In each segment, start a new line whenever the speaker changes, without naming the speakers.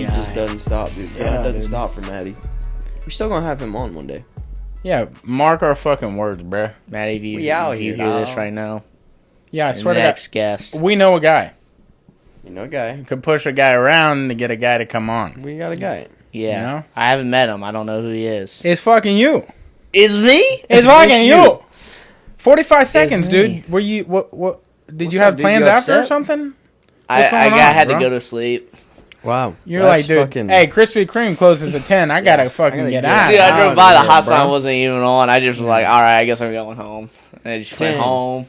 He just doesn't stop, dude. Yeah, it doesn't stop for Maddie. We're still gonna have him on one day.
Yeah, mark our fucking words, bruh.
Maddie, if you
here,
hear this right now,
yeah, I swear to
next guest.
We know a guy.
You know a guy.
Could push a guy around to get a guy to come on.
We got a guy.
Yeah.
You know?
I haven't met him. I don't know who he is.
It's fucking you.
Is me?
It's fucking you. 45 seconds,
me.
dude. Were you what did
What's
you have
up, dude?
plans
You
after or
upset?
something?
I had to go to sleep.
Wow.
You're like, dude, hey, Krispy Kreme closes at 10. I gotta fucking get out.
Dude, I drove by, the hot
bro.
sign wasn't even on. I just was like, all right, I guess I'm going home. And I just went home,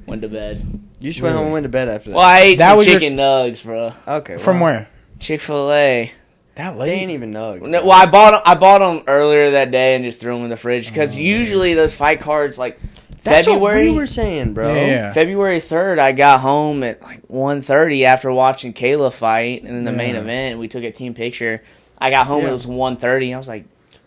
went to bed.
You just went home and went to bed after that.
Well, I ate
That
some
was your
chicken nugs, bro.
Okay.
From where?
Chick-fil-A.
That
They
late.
ain't even nugs.
No, well, I bought them earlier that day and just threw them in the fridge because usually those fight cards like
That's
February.
what we were saying, bro.
Yeah.
February 3rd, I got home at like 1:30 after watching Kayla fight, and then the main
Yeah.
event, we took a team picture. I got home,
Yeah.
it was 1:30. I was like,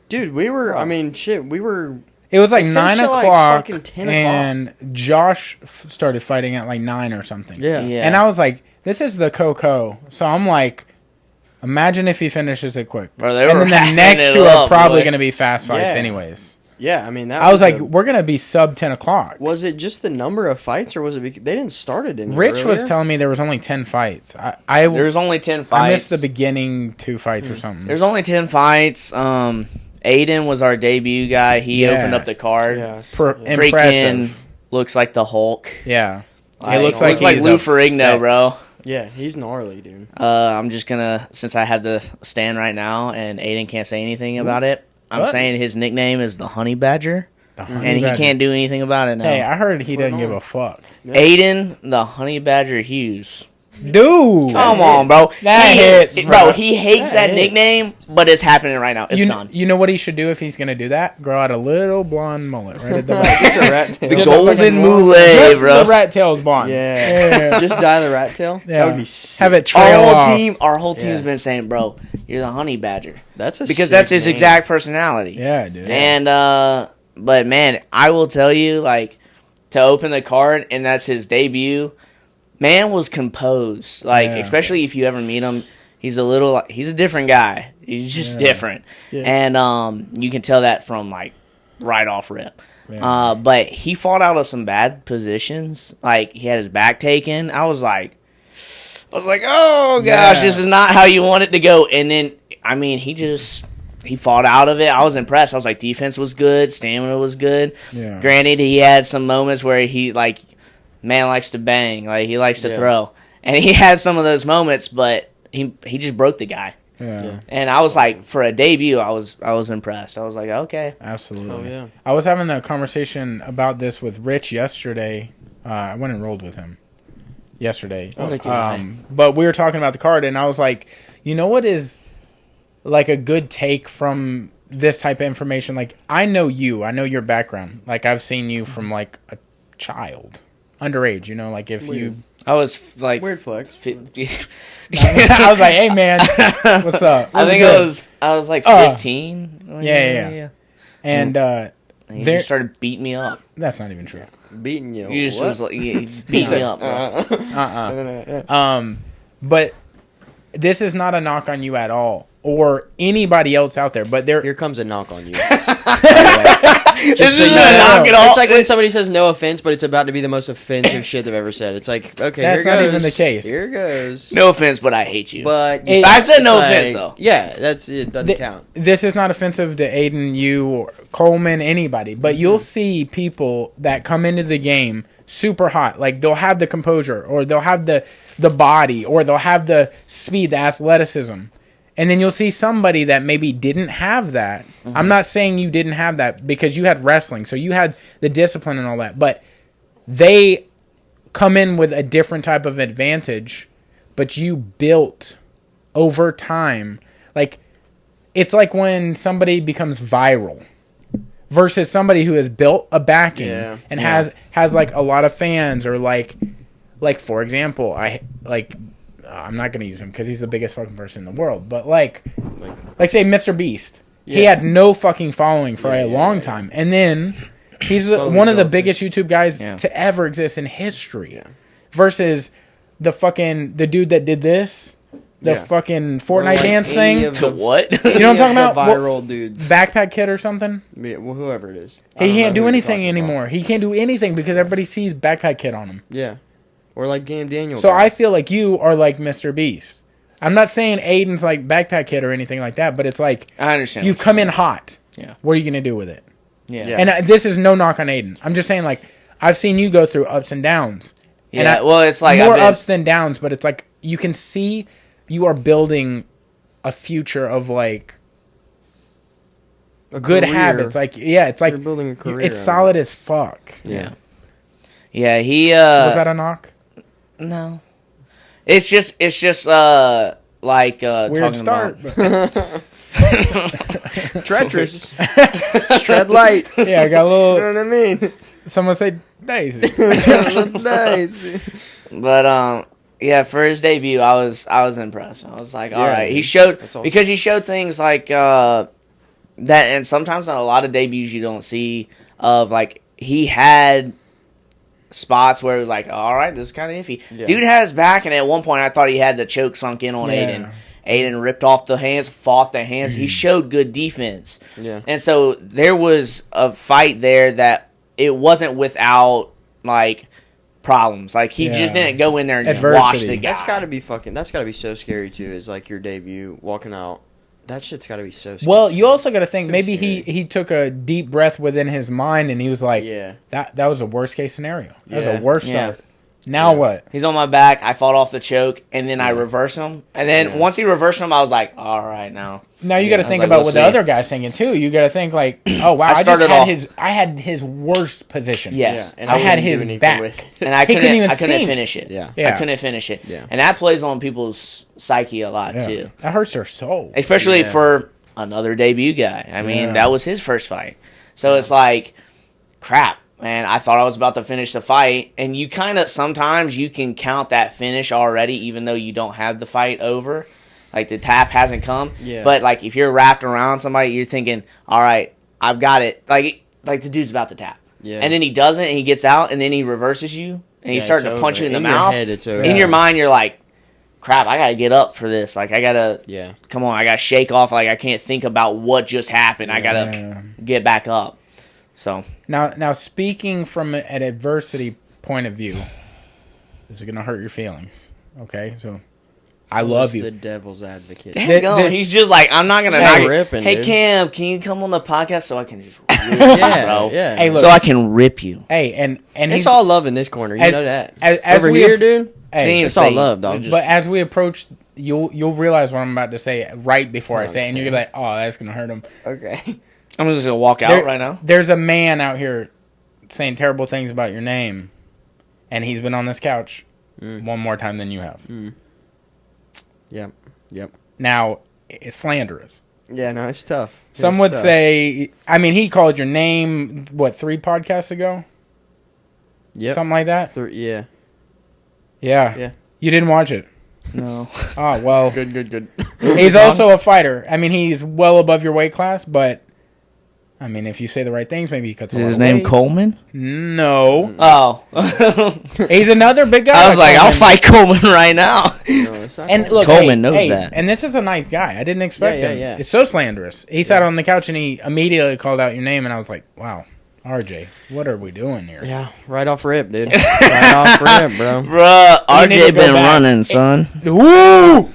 Dude, we were, I mean, shit, we were...
It was like
It
9
finished at, like,
o'clock,
fucking 10 o'clock.
and Josh started fighting at like 9 or something.
Yeah.
yeah.
And I was like, this is the Coco. So I'm like, imagine if he finishes it quick.
Bro, they
and
were
then the
wrapping
next
it
two are
up,
probably
boy.
going to be fast fights
Yeah.
anyways.
Yeah, I mean, that
I was like,
a-
we're going to be sub 10 o'clock.
Was it just the number of fights, or was it... They didn't start it in
Rich was telling me there was only 10 fights.
there's only 10 fights.
I missed the beginning 2 fights or something.
There's only 10 fights. Aiden was our debut guy. He
Yeah.
opened up the card.
Yeah.
Freaking
Impressive.
looks like the Hulk.
Yeah.
Like,
It looks like he's
Lou
upset.
Ferrigno, bro.
Yeah, he's gnarly, dude.
I'm just gonna, since I have the stand right now and Aiden can't say anything about it, I'm
What?
saying his nickname is the Honey Badger,
The
and
Honey
he
Badger.
can't do anything about it now.
Hey, I heard he doesn't
on.
give a fuck.
Aiden, the Honey Badger Hughes.
Dude.
Come on, bro.
That
he,
hits,
bro.
bro.
He hates that
hits.
nickname, but it's happening right now. It's done.
You know what he should do if he's going to do that? Grow out a little blonde mullet right at the back.
Just a rat tail.
The
Just
golden
fucking
mullet,
Just
bro.
the rat tail's blonde.
Yeah. Just dye the rat tail?
Yeah.
That would be sick.
Have it trail off.
Our whole team's
Yeah.
been saying, bro, you're the Honey Badger.
That's a
Because
sick
that's his
name.
exact personality.
Yeah, dude.
And but man, I will tell you, like, to open the card and that's his debut, man was composed. Like,
Yeah.
especially if you ever meet him, he's a different guy. He's just different.
Yeah.
And you can tell that from like right off rip.
Yeah.
But he fought out of some bad positions. Like, he had his back taken. I was like, oh gosh,
Yeah.
this is not how you want it to go. And then, I mean, he fought out of it. I was impressed. I was like, defense was good, stamina was good.
Yeah.
Granted, he had some moments where he, like, man likes to bang, like, he likes to
Yeah.
throw. And he had some of those moments, but he just broke the guy.
Yeah.
And I was like, for a debut, I was impressed. I was like, okay.
Absolutely.
Oh, yeah.
I was having a conversation about this with Rich yesterday. I went and rolled with him yesterday.
What a guy.
But we were talking about the card, and I was like, you know what is like a good take from this type of information? Like, I know you. I know your background. Like, I've seen you from, like, a child. Underage, you know? Like, if you...
I was like...
Weird flex.
I was like, hey, man, what's up?
I think I was like 15.
Yeah. And
He
there-
just started beating me up.
that's not even true.
Beating you.
You just
What?
was like, you beat me up, bro.
But this is not a knock on you at all, or anybody else out there. But there,
Here comes a knock on you.
This
so
is
you
not a
know.
knock at all.
It's like when somebody says no offense, but it's about to be the most offensive shit they've ever said. It's like, okay,
That's
here
not
goes.
even the case.
Here goes.
No offense, but I hate you.
But
I said no
it's
offense,
like-
though.
Yeah, it doesn't count.
this is not offensive to Aiden, you, or Coleman, anybody. But you'll see people that come into the game super hot. Like, they'll have the composure, or they'll have the body, or they'll have the speed, the athleticism. And then you'll see somebody that maybe didn't have that. I'm not saying you didn't have that, because you had wrestling, so you had the discipline and all that. But they come in with a different type of advantage, but you built over time. Like, it's like when somebody becomes viral versus somebody who has built a backing and has like a lot of fans, or like for example, I'm not going to use him because he's the biggest fucking person in the world. But like say Mr. Beast. He had no fucking following for a long time. And then he's one of the biggest YouTube guys to ever exist in history. Versus the dude that did this The
Yeah.
fucking
Or
Fortnite
like
dance
any
thing.
of
To
the-
what?
You know what I'm talking
the
about? What-
viral dudes.
Backpack Kid or something.
Yeah, well, whoever it is. I
He
don't
can't
know
do
who you're
anything
talking about.
anymore. He can't do anything because everybody sees Backpack Kid on him.
Yeah. Or like Game Daniel.
So
guy.
I feel like you are like Mr. Beast. I'm not saying Aiden's like Backpack Kid or anything like that, but it's like
I understand.
you've
what
come
you're
in hot.
Yeah.
What are you gonna do with it?
saying.
Yeah.
And this is no knock on Aiden. I'm just saying like I've seen you go through ups and downs.
Yeah.
And
Well, it's like
more
I've been,
ups than downs, but it's like you can see you are building a future of like
A
good
career.
habits. Like it's like
You're building a career.
it's
out of
solid
it.
as fuck.
Yeah. Yeah. He.
Was that a knock?
No. It's just like
Weird
talking
start.
about.
but-
Treacherous. Tread light.
yeah, I got a
You
little.
know what I mean?
Someone say Daisy.
Nice.
But yeah, for his debut, I was impressed. I was like, all
Yeah,
right. He
dude.
showed
That's awesome.
because he showed things like that, and sometimes on a lot of debuts you don't see of like he had spots where it was like, all right, this is kind of iffy.
Yeah.
Dude had his back, and at one point I thought he had the choke sunk in on
Yeah.
Aiden. Aiden ripped off the hands, fought the hands. He showed good defense.
Yeah.
And so there was a fight there that it wasn't without like problems. Like he just
Yeah.
didn't go in there and just
Adversity.
wash the guy.
That's gotta be so scary too, is like your debut, walking out. That shit's gotta be so scary.
Well, you also got to think
Too
maybe
scary.
he took a deep breath within his mind and he was like,
Yeah.
that was a worst case scenario. That was
Yeah.
a worst
Yeah.
start. Now
Yeah.
what?
He's on my back. I fought off the choke, and then I
Yeah.
reversed him. And then
Yeah.
once he reversed him, I was like, all right, now.
Now you
Yeah,
got to
I
think
was like,
about
we'll
what the
see.
other guy's thinking too. You got to think like, oh wow, I had his worst position.
Yes.
Yeah. And
I had
didn't do
his
anything
back.
with it.
And I
He couldn't even
I couldn't
see.
finish it.
Yeah.
Yeah.
I couldn't finish it.
Yeah.
And that plays on people's psyche a lot,
Yeah.
too.
That hurts their soul.
Especially
Yeah.
for another debut guy. I mean,
Yeah.
that was his first fight. So it's like, crap, man, I thought I was about to finish the fight. And you kind of, sometimes you can count that finish already, even though you don't have the fight over. Like, the tap hasn't come.
Yeah.
But, like, if you're wrapped around somebody, you're thinking, all right, I've got it. Like the dude's about to tap.
Yeah.
And then he doesn't, and he gets out, and then he reverses you, and he's
Yeah,
starting
it's
to punch
over.
you in the
In your
mouth.
head, it's over.
In
Yeah.
your mind, you're like, crap, I gotta get up for this. Like, I gotta,
Yeah.
come on, I gotta shake off. Like, I can't think about what just happened. I gotta
Yeah.
get back up. So,
Now speaking from an adversity point of view, this is gonna hurt your feelings. Okay, so I love
The
you.
devil's advocate.
The-
he's just like, I'm not gonna
Hey,
knock it.
ripping,
Hey,
dude.
Cam, can you come on the podcast so I can just rip you,
Yeah,
bro?
yeah.
Hey, look.
So I can rip you.
Hey, and
It's
he's
all love in this corner. You
As-
know that.
as
Over
we
here,
ap-
dude.
hey,
Can't
It's all
say-
love, dog.
just-
but as we approach, you'll realize what I'm about to say right before I say it, and you're
Okay.
gonna be like, oh, that's gonna hurt him.
Okay.
I'm just gonna walk out
There-
right now.
There's a man out here saying terrible things about your name, and he's been on this couch one more time than you have.
Yep. Yep.
Now, it's slanderous.
Yeah, no, it's tough.
Some
It's
would
tough.
say, I mean, he called your name, what, 3 podcasts ago?
Yep.
Something like that?
Yeah.
Yeah.
Yeah.
You didn't watch it.
No.
Oh, well.
Good.
He's also a fighter. I mean, he's well above your weight class, but, I mean, if you say the right things, maybe he cuts a
Is
lot
his
of
name
weight.
Coleman?
No.
Oh.
He's another big guy.
I was like, I'll
Coleman.
fight Coleman right now.
No, it's not
And
Coleman.
look,
Coleman knows that.
And this is a nice guy. I didn't expect
Yeah,
him.
yeah.
It's so slanderous. He sat on the couch and he immediately called out your name, and I was like, wow, RJ, what are we doing here?
Yeah, right off rip, dude. Right off rip, bro.
Bruh,
You need to
RJ
go
been
back.
running, son.
Woo!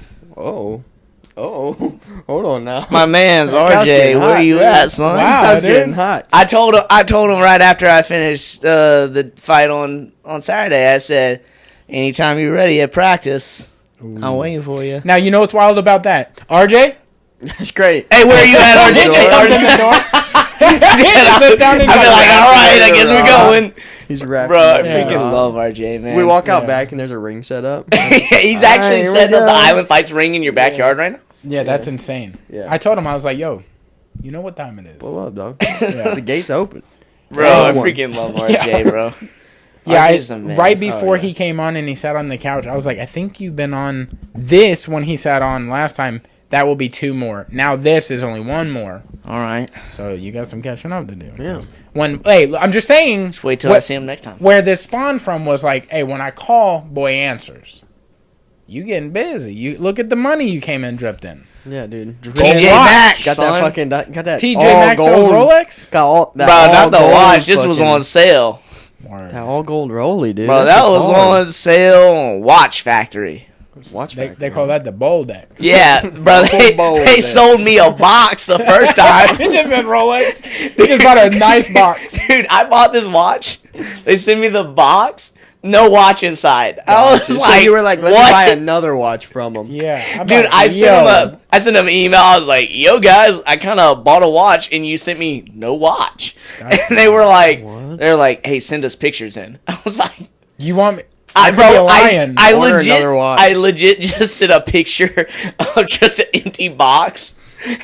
Oh, hold on now.
My man's
That couch
RJ.
getting
Where
hot,
you
dude.
at, son?
Wow.
Couch
dude.
getting hot.
I told him right after I finished the fight on Saturday. I said, anytime you're ready at practice, I'm waiting for you.
Now, you know what's wild about that? RJ?
That's great.
Hey, where are you at, RJ?
He comes in the door.
I'd
Sits down and
be
goes,
like, all right, I guess we're going.
He's rapping.
Bro, I
it
freaking
up.
love RJ, man.
We walk out
Yeah.
back and there's a ring set up.
He's
All
actually
right, here we
setting up the
go.
Island Fights ring in your backyard right now.
Yeah, that's insane.
Yeah.
I told him, I was like, yo, you know what time it is?
Pull up, dog.
Yeah.
The gate's open.
Bro,
Yeah.
I freaking love RJ, bro.
Yeah,
RJ's a man.
right before
yeah.
he came on and he sat on the couch, I was like, I think you've been on this when he sat on last time. That will be 2 more. Now this is only 1 more.
All right.
So you got some catching up to do.
Yeah.
Hey, I'm just saying.
Just wait till I see him next time.
Where this spawned from was like, hey, when I call, boy answers. You getting busy. You look at the money you came in dripped in.
Yeah, dude.
TJ Maxx,
got
son.
that fucking got that
TJ
all
Maxx sells
gold.
Rolex?
Got all that.
Bro,
all
not the
gold
watch. This was
fucking-
on sale.
That all gold Rolly, dude.
Bro, that was on sale on Watch Factory.
Watch
They call that the Boldex.
Yeah, bro, they sold me a box the first time.
It just said Rolex. They just bought a nice box.
Dude, I bought this watch. They sent me the box. No watch inside. I was
So
like,
you were like, let
what?
me buy another watch from him.
Yeah.
Dude, I sent them an email. I was like, yo, guys, I kind of bought a watch, and you sent me no watch.
That's
And they were like,
What?
they're like, hey, send us pictures in. I was like,
You want me?
I
could be a lion.
Order another watch.
I legit just did a picture of just an empty box,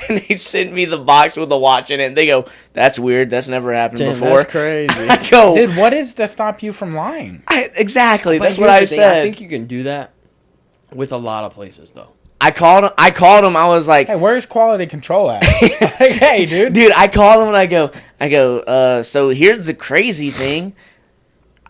and they sent me the box with the watch in it. And they go, "That's weird. That's never happened
Damn,
before."
that's crazy.
I go,
Dude, what is to stop you from lying?
exactly.
But
That's what
here's
I
the thing,
said.
I think you can do that with a lot of places, though.
I called him. I was like,
Hey, where's quality control at? Like, hey, dude.
dude, I called him and I go, so here's the crazy thing.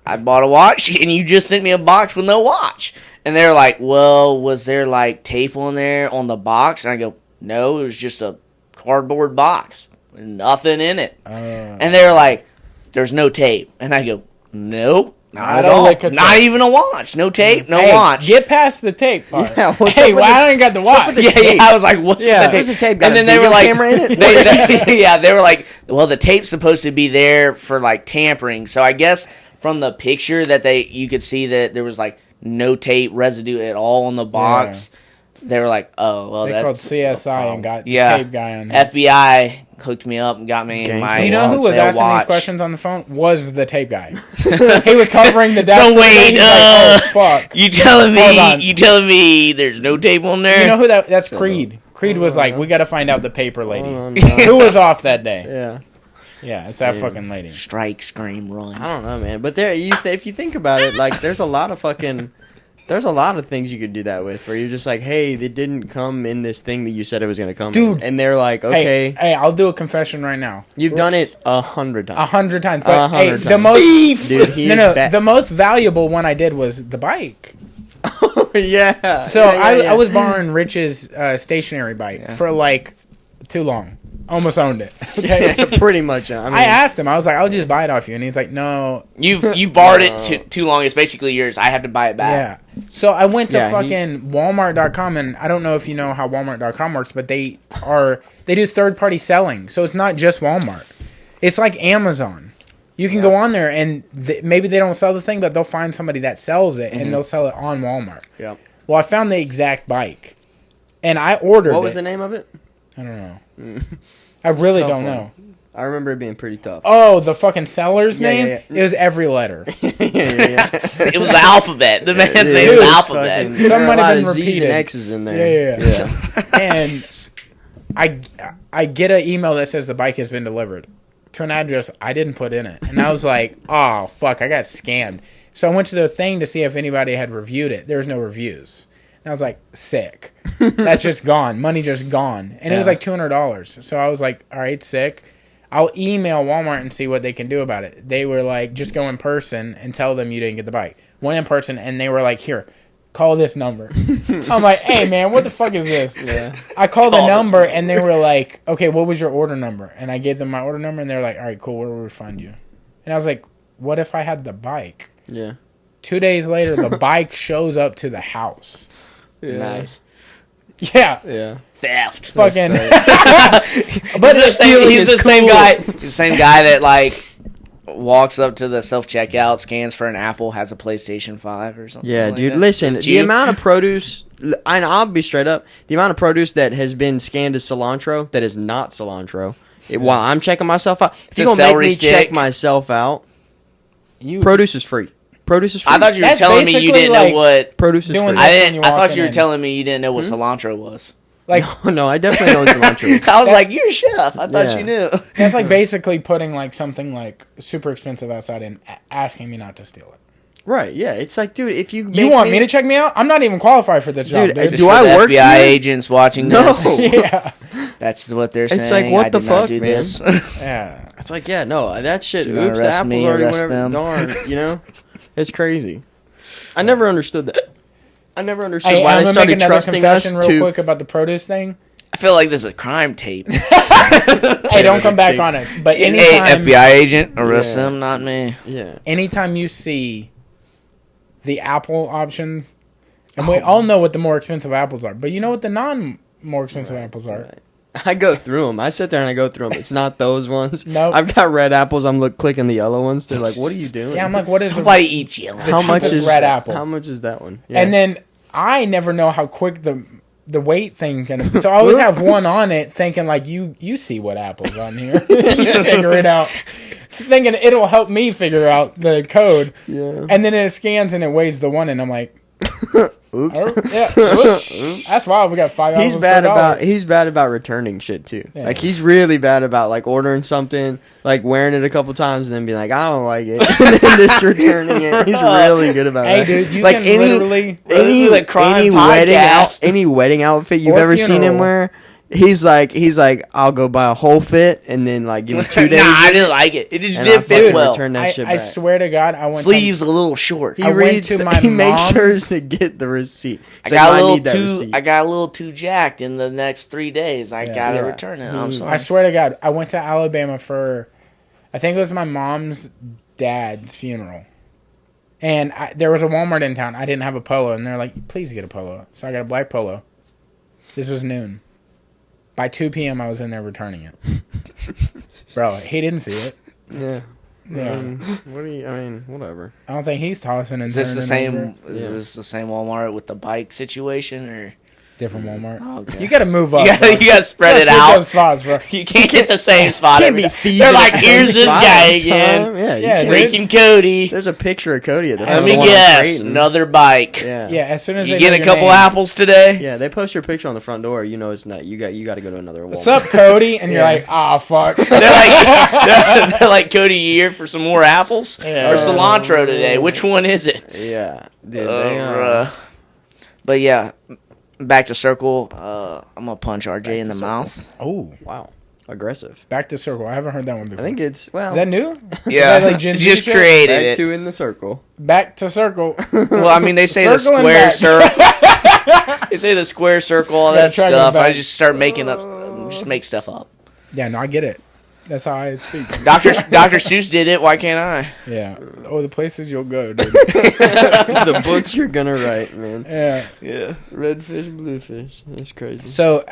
I bought a watch and you just sent me a box with no watch. And they're like, well, was there like tape on there on the box? And I go, no, it was just a cardboard box with nothing in it. And they're like, there's no tape. And I go, nope. Not at all. Not even a watch. No tape, no watch.
Get past the tape part.
Yeah, what's
hey,
up with
why
the-
I ain't got the
what's up
watch?
with the
Yeah, I was like, what's
Yeah.
the tape?
Where's the tape? Got
And
a
then they were
video
like,
camera in it?
they were like, well, the tape's supposed to be there for like tampering. So I guess from the picture that you could see that there was like no tape residue at all on the box. They were like, oh, well,
They
that's
called CSI and got the tape guy on here.
FBI hooked me up and got me
Gang
my
You know who was
on-sale
asking
watch.
these questions on the phone? Was the tape guy. He was covering the desk.
So wait,
He's like, oh, fuck.
You telling
Hold on.
me? You telling me there's no tape on there?
You know who that's Creed. Creed was like, we got to find out the paper lady.
Hold on, no.
Who was off that day?
Yeah.
Yeah, it's that fucking lady.
Strike, scream, run.
I don't know, man. But if you think about it, like, there's a lot of things you could do that with, where you're just like, hey, it didn't come in this thing that you said it was gonna come
Dude.
in. And they're like, okay,
Hey, I'll do a confession right now.
you've done it 100 times.
100 times. But
100
hey,
times.
the most
Dude, he
no,
is
no,
bad.
the most valuable one I did was the bike.
Yeah.
So
yeah.
I was borrowing Rich's stationary bike for like too long. Almost owned it. Okay.
Yeah, pretty much. I mean,
I asked him. I was like, "I'll just buy it off you," and he's like, "No."
You've borrowed it too long. It's basically yours. I have to buy it back.
Yeah. So I went to
Yeah,
fucking Walmart.com, and I don't know if you know how Walmart.com works, but they do third party selling. So it's not just Walmart. It's like Amazon. You can go on there, and maybe they don't sell the thing, but they'll find somebody that sells it, and they'll sell it on Walmart.
Yep.
Well, I found the exact bike, and I ordered it.
What was the name of it?
I don't know. I really
tough
don't
one.
know.
I remember it being pretty tough.
Oh, the fucking seller's
Yeah,
name?
yeah.
It was every letter.
yeah.
It was the alphabet. The man's
Dude,
name
it
was
was
alphabet.
fucking-
Some
there were
might
a lot
have
of
been
Z's
repeated.
and X's in there.
Yeah. And I get an email that says the bike has been delivered to an address I didn't put in it. And I was like, oh, fuck, I got scammed. So I went to the thing to see if anybody had reviewed it. There was no reviews. And I was like, sick. That's just gone. Money just gone. And it was like $200. So I was like, all right, sick. I'll email Walmart and see what they can do about it. They were like, just go in person and tell them you didn't get the bike. Went in person, and they were like, here, call this number. I'm like, hey, man, what the fuck is this?
Yeah.
I called
Call
the
this
number, and they were like, okay, what was your order number? And I gave them my order number, and they were like, all right, cool, where will we find you? And I was like, what if I had the bike?
Yeah.
2 days later, the bike shows up to the house.
Yeah.
Nice.
Yeah.
Yeah.
Theft.
Fucking.
That's
but
He's the
stealing
he's
is
the same
cool.
guy. He's the same guy that like walks up to the self checkout, scans for an apple, has a PlayStation 5 or something.
Yeah,
like
dude.
that.
Listen, the
Cheap.
amount of produce, and I'll be straight up, the amount of produce that has been scanned as cilantro that is not cilantro. While I'm checking myself out, if
a
you're gonna make
celery
me
stick.
check myself out, produce is free. Produce is free.
I thought you were
That's
telling me you
basically
didn't
like
know what.
produce is
doing
free.
that-
I
when
didn't.
you're
I thought
walking
you were
in.
telling me you didn't know what cilantro was.
like,
No, I definitely know what cilantro is.
I was like, you're a chef. I thought
Yeah.
you knew.
that's like basically putting like something like super expensive outside and asking me not to steal it.
Right, yeah. It's like, dude, if you
You want me to check me out? I'm not even qualified for this job,
Dude,
dude.
Just
Do
for
I
the
work
FBI
here?
agents watching
No.
this.
Yeah.
That's what they're saying.
It's like, what
I
the
did not
fuck,
do
man?
this.
Yeah.
It's like, yeah, no, that shit.
Do not
Oops, the
arrest
apple's
me,
already
arrest
whatever.
them.
Darn, you know? It's crazy. I never understood that. I never understood
Hey,
why
I'm
they
gonna make
started
another
trusting us
confession real
to.
quick about the produce thing.
I feel like this is a crime tape.
Hey, don't come back on us. But
Hey,
anytime,
FBI agent, arrest
Yeah.
him, not me.
Yeah.
anytime you see the apple options, and we all know what the more expensive apples are, but you know what the more expensive apples are.
Right. I go through them. I sit there and I go through them. It's not those ones.
Nope.
I've got red apples. I'm clicking the yellow ones. They're like, what are you doing?
Yeah, I'm like, what is
Nobody eats yellow.
How much is red apple?
How much is that one? Yeah.
And then I never know how quick the weight thing can. So I always have one on it, thinking like you see what apple's on here, you figure it out. So thinking it'll help me figure out the code.
Yeah.
And then it scans and it weighs the one, and I'm like,
Oops.
yeah, oops. That's why we got $5.
He's bad about returning shit too.
Yeah.
Like he's really bad about like ordering something, like wearing it a couple times and then being like, I don't like it, and then just returning it. He's really good about
Hey,
that.
dude, you
like
can literally
like crime
any wedding outfit you've
Or
ever seen him
funeral.
wear. He's like, I'll go buy a whole fit and then like give me 2 days.
Nah, I didn't like it. It just
and
didn't
I
fit
fucking
well.
return that shit
I
back.
swear to God, I went
Sleeves a little short.
He
I went
reads.
to my
He makes sure
mom's-
to get the receipt.
I
He's
got
like,
a
"No, need that
little too.
receipt."
I got a little too jacked in the next 3 days. I gotta
Yeah.
return it. I'm sorry.
I swear to God, I went to Alabama for, I think it was my mom's dad's funeral. And there was a Walmart in town. I didn't have a polo. And they're like, please get a polo. So I got a black polo. This was noon. By 2 p.m., I was in there returning it. Bro, he didn't see it.
Yeah.
Yeah.
What do you? I mean, whatever.
I don't think he's tossing and
Is this the
turning
same?
over.
Is this the same Walmart with the bike situation, or
Different Walmart.
Oh, okay.
You got to move up.
you gotta spread it
Switch
out.
those spots, bro.
You can't get the same spot.
Can't
every
be
time.
thieving
They're
at
like,
the same
here's this
spot
guy
all the time.
again.
Yeah, you
Yeah,
can't-
Freaking Cody.
There's a picture of Cody at the
Let
front
me
of one
guess,
Creighton.
another bike.
Yeah.
Yeah, as soon as
You
they
get
know
a
your
couple
name.
apples today.
Yeah, they post your picture on the front door. You know it's not. You got to go to another Walmart.
What's up, Cody? And you're
Yeah.
like, ah, fuck.
They're like, Cody, you here for some more apples
Yeah.
or cilantro today? Which one is it?
Yeah. Dude,
Bruh. But yeah, back to circle. I'm gonna punch RJ in the mouth.
Oh,
Wow. Aggressive.
back to circle. I haven't heard that one
I
before.
think it's well.
Is that new?
Yeah,
Is that like Gen Z
just
shit?
created
back
it.
to in the circle.
Back to circle.
Well, I mean, they say the
Circling
square
back.
circle. They say the square circle, all
Yeah,
that
try to go
stuff. I
back.
just start making up, just make stuff up.
Yeah, no, I get it. That's how I speak.
Dr. Seuss did it. Why can't I?
Yeah. Oh, the places you'll go, dude.
The books you're gonna write, man.
Yeah.
Yeah.
Red fish, blue fish. That's crazy.
So,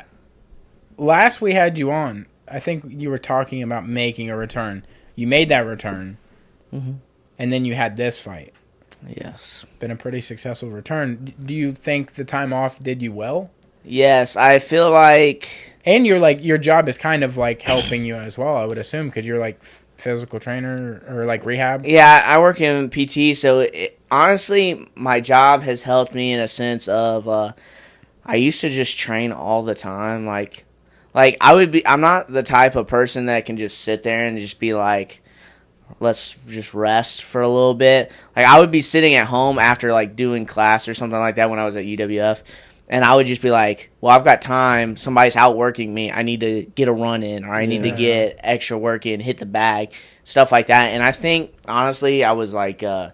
last we had you on, I think you were talking about making a return. You made that return, and then you had this fight.
Yes.
Been a pretty successful return. Do you think the time off did you well?
Yes, I feel like.
And you're like, your job is kind of like helping you as well, I would assume, because you're like physical trainer or like rehab.
Yeah, I work in PT, so honestly, my job has helped me in a sense of I used to just train all the time. Like I'm not the type of person that can just sit there and just be like, let's just rest for a little bit. Like I would be sitting at home after like doing class or something like that when I was at UWF. And I would just be like, well, I've got time. Somebody's outworking me. I need to get a run in, or I need to get extra work in, hit the bag, stuff like that. And I think, honestly, I was like kind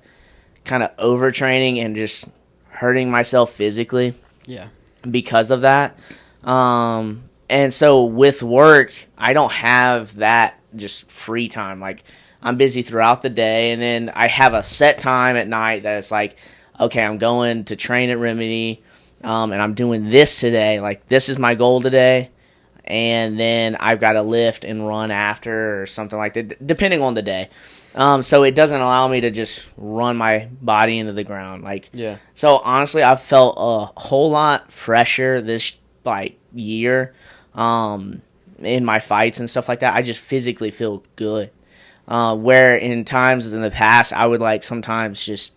of overtraining and just hurting myself physically
Yeah.
because of that. And so with work, I don't have that just free time. Like I'm busy throughout the day, and then I have a set time at night that it's like, okay, I'm going to train at Remedy. And I'm doing this today. Like, this is my goal today. And then I've got to lift and run after or something like that, depending on the day. So it doesn't allow me to just run my body into the ground. Like,
Yeah.
So, honestly, I've felt a whole lot fresher this, like, year in my fights and stuff like that. I just physically feel good. Where in times in the past, I would, like, sometimes just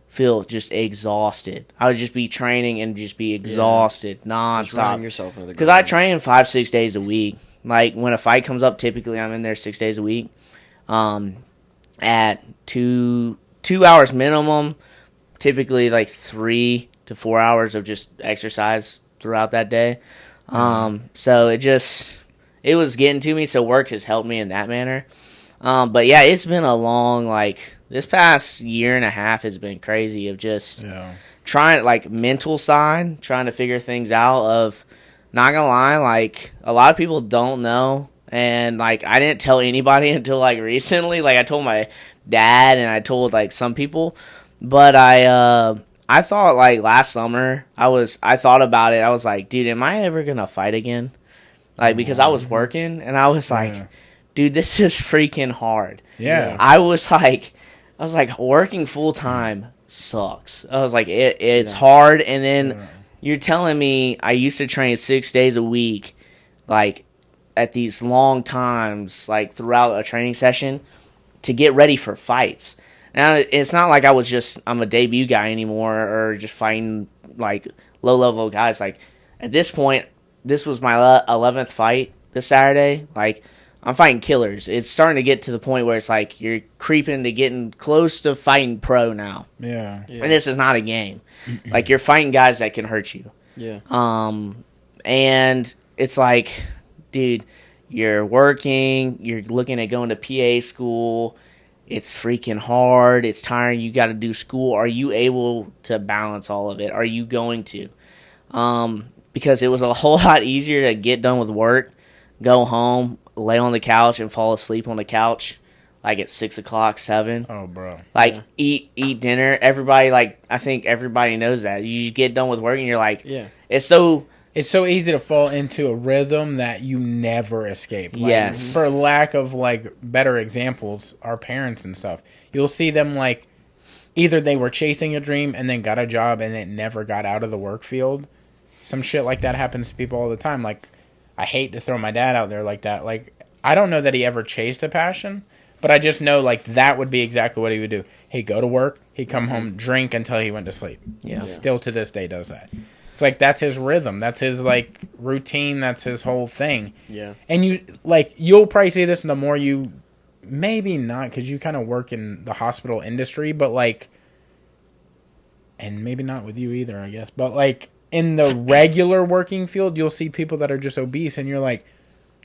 feel just exhausted. I would just be training and just be exhausted
Just running
nonstop.
yourself into the
Because
ground.
I train 5-6 days a week. Like when a fight comes up, typically I'm in there 6 days a week. At 2 hours minimum, typically like 3 to 4 hours of just exercise throughout that day. So it was getting to me. So work has helped me in that manner. But yeah, it's been a long, like, this past year and a half has been crazy of just trying, like, mental side, trying to figure things out of, not gonna lie, like, a lot of people don't know. And, like, I didn't tell anybody until, like, recently. Like, I told my dad and I told, like, some people. But I thought, like, last summer, I thought about it. I was like, dude, am I ever gonna fight again? Like, because I was working and I was like, dude, this is freaking hard.
Yeah.
I was like, working full time sucks. I was like, it's hard. And then you're telling me I used to train 6 days a week, like, at these long times, like, throughout a training session to get ready for fights. Now, it's not like I'm a debut guy anymore or just fighting, like, low-level guys. Like, at this point, this was my 11th fight this Saturday. Like, I'm fighting killers. It's starting to get to the point where it's like you're creeping to getting close to fighting pro now.
Yeah.
And this is not a game. Like, you're fighting guys that can hurt you.
Yeah.
And it's like, dude, you're working, you're looking at going to PA school, it's freaking hard, it's tiring, you got to do school. Are you able to balance all of it? Are you going to? Because it was a whole lot easier to get done with work, go home, lay on the couch, and fall asleep on the couch, like at 6 o'clock, 7.
Oh, bro.
Like, eat dinner. Everybody, like, I think everybody knows that. You get done with work, and you're like, it's so
easy to fall into a rhythm that you never escape. Like,
yes.
For lack of, like, better examples, our parents and stuff, you'll see them, like, either they were chasing a dream and then got a job and it never got out of the work field. Some shit like that happens to people all the time. Like, I hate to throw my dad out there like that. Like, I don't know that he ever chased a passion, but I just know, like, that would be exactly what he would do. He'd go to work, he'd come home, drink until he went to sleep.
Yeah.
Still to this day does that. It's like, that's his rhythm. That's his, like, routine. That's his whole thing.
Yeah.
And you, like, you'll probably see this the more you, maybe not, because you kind of work in the hospital industry, but, like, and maybe not with you either, I guess, but, like, in the regular working field, you'll see people that are just obese, and you're like,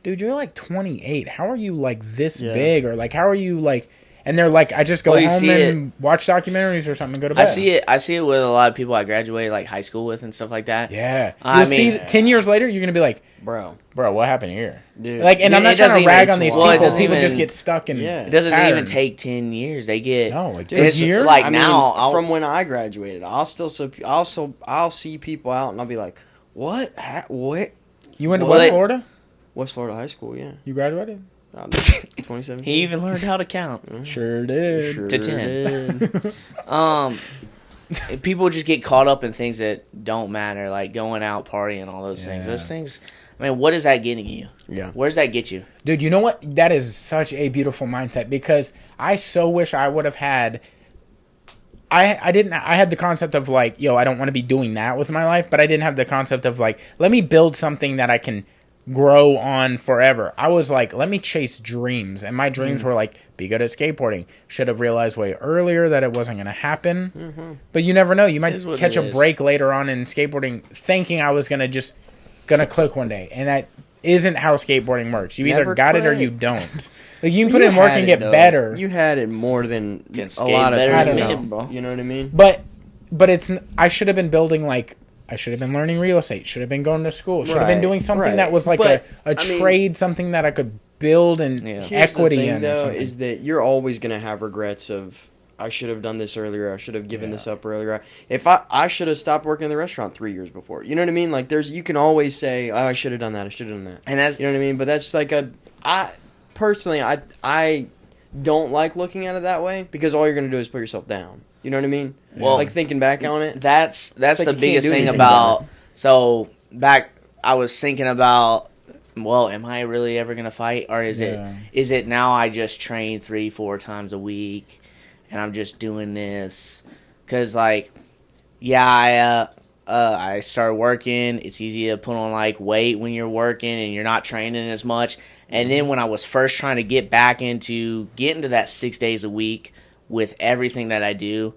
dude, you're, like, 28. How are you, like, this big? Or, like, how are you, like... And they're like, I just go home and watch documentaries or something and go to bed.
I see it with a lot of people I graduated, like, high school with and stuff like that.
Yeah. You'll see 10 years later, you're going to be like,
bro,
what happened here?
Dude.
Like, and I'm not trying to rag on these people. People just get stuck in
it doesn't
patterns.
even take 10 years. They get...
No, like,
it's
year?
like,
I
now...
mean, from when I graduated, I'll see people out and I'll be like, what? What?
You went to West Florida?
West Florida High School, yeah.
You graduated?
2017.
He even learned how to count.
Sure did.
To 10. People just get caught up in things that don't matter, like going out, partying, all those things. Those things, I mean, what is that getting you?
Yeah.
Where does that get you?
Dude, you know what? That is such a beautiful mindset, because I so wish I would have had... I had the concept of, like, yo, I don't want to be doing that with my life, but I didn't have the concept of, like, let me build something that I can grow on forever. I was like, let me chase dreams, and my dreams were like, be good at skateboarding. Should have realized way earlier that it wasn't going to happen. But you never know. You might catch a break later on in skateboarding thinking I was gonna click one day, and that isn't how skateboarding works. You either got it or you don't. Like, you can put in work and get better.
You had it more than a lot of people. You know what I mean?
But it's... I should have been building, like... I should have been learning real estate. Should have been going to school. Should have been doing something that was like a trade, something that I could build and equity in.
Though, is that you're always going to have regrets of, I should have done this earlier. I should have given this up earlier. If I should have stopped working in the restaurant 3 years before. You know what I mean? Like, you can always say, oh, I should have done that. I should have done that.
And that's,
you know what I mean? But that's like personally, I don't like looking at it that way, because all you're going to do is put yourself down. You know what I mean?
Well,
like, thinking back on it.
That's
like
the biggest thing about... So, I was thinking about, well, am I really ever going to fight? Or is it now I just train 3-4 times a week, and I'm just doing this? Because, like, I started working. It's easy to put on, like, weight when you're working and you're not training as much. And then when I was first trying to get into that 6 days a week with everything that I do,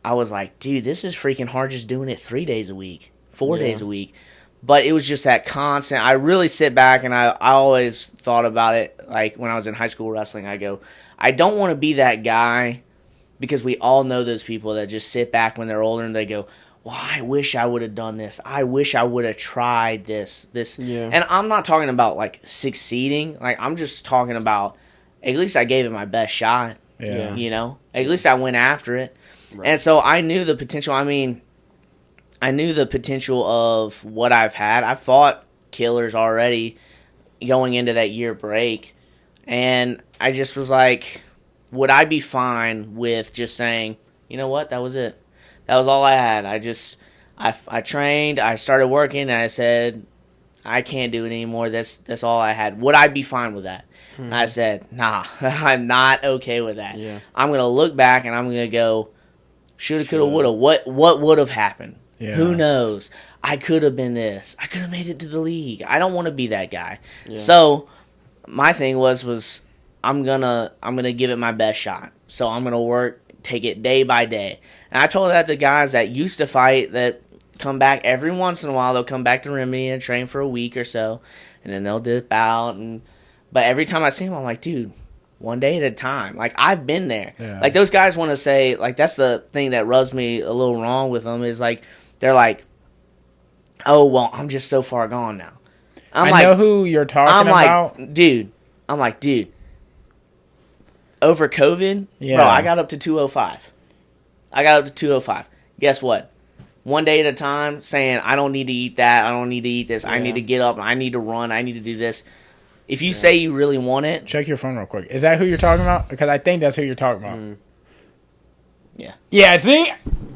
I was like, dude, this is freaking hard just doing it 3 days a week, 4 days a week. But it was just that constant. I really sit back, and I always thought about it, like when I was in high school wrestling, I go, I don't want to be that guy, because we all know those people that just sit back when they're older and they go, well, I wish I would have done this. I wish I would have tried this.
Yeah.
And I'm not talking about like succeeding. Like I'm just talking about at least I gave it my best shot.
Yeah.
You know, at least I went after it.
Right.
And so I knew the potential. I mean, I knew the potential of what I've had. I fought killers already going into that year break. And I just was like, would I be fine with just saying, you know what, that was it. That was all I had. I trained, I started working, and I said, I can't do it anymore. That's all I had. Would I be fine with that? And I said, nah, I'm not okay with that.
Yeah.
I'm going to look back and I'm going to go, shoulda, coulda, woulda. What would have happened?
Yeah.
Who knows? I could have been this. I could have made it to the league. I don't want to be that guy.
Yeah.
So my thing was I'm gonna give it my best shot. So I'm gonna work, take it day by day. And I told that to guys that used to fight that come back every once in a while. They'll come back to Remedy and train for a week or so, and then they'll dip out. But every time I see them, I'm like, dude, one day at a time. Like, I've been there.
Yeah.
Like, those guys want to say, like, that's the thing that rubs me a little wrong with them is, like, they're like, oh, well, I'm just so far gone now.
I know who you're talking about.
Dude, over COVID,
Yeah.
bro, I got up to 205. Guess what? One day at a time, saying, I don't need to eat that, I don't need to eat this, I need to get up, I need to run, I need to do this. If you say you really want it...
Check your phone real quick. Is that who you're talking about? Because I think that's who you're talking about.
Yeah.
Yeah, see?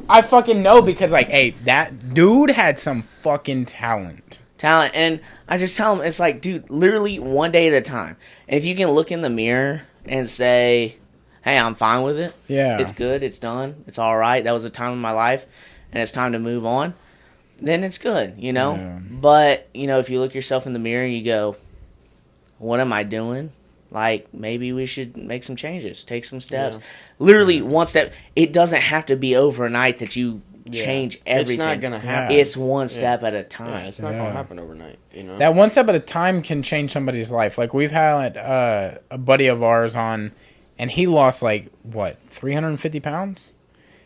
I fucking know because, like, hey, that dude had some fucking talent.
And I just tell him, it's like, dude, literally one day at a time. And if you can look in the mirror and say, hey, I'm fine with it.
Yeah.
It's good. It's done. It's all right. That was a time in my life, and it's time to move on. Then it's good, you know?
Yeah.
But, you know, if you look yourself in the mirror and you go, what am I doing? Like, maybe we should make some changes, take some steps.
Yeah.
Literally, one step. It doesn't have to be overnight that you change everything.
It's not going to happen.
It's one step at a time.
Yeah, it's not going to happen overnight, you know?
That one step at a time can change somebody's life. Like, we've had a buddy of ours on, and he lost, like, what, 350 pounds?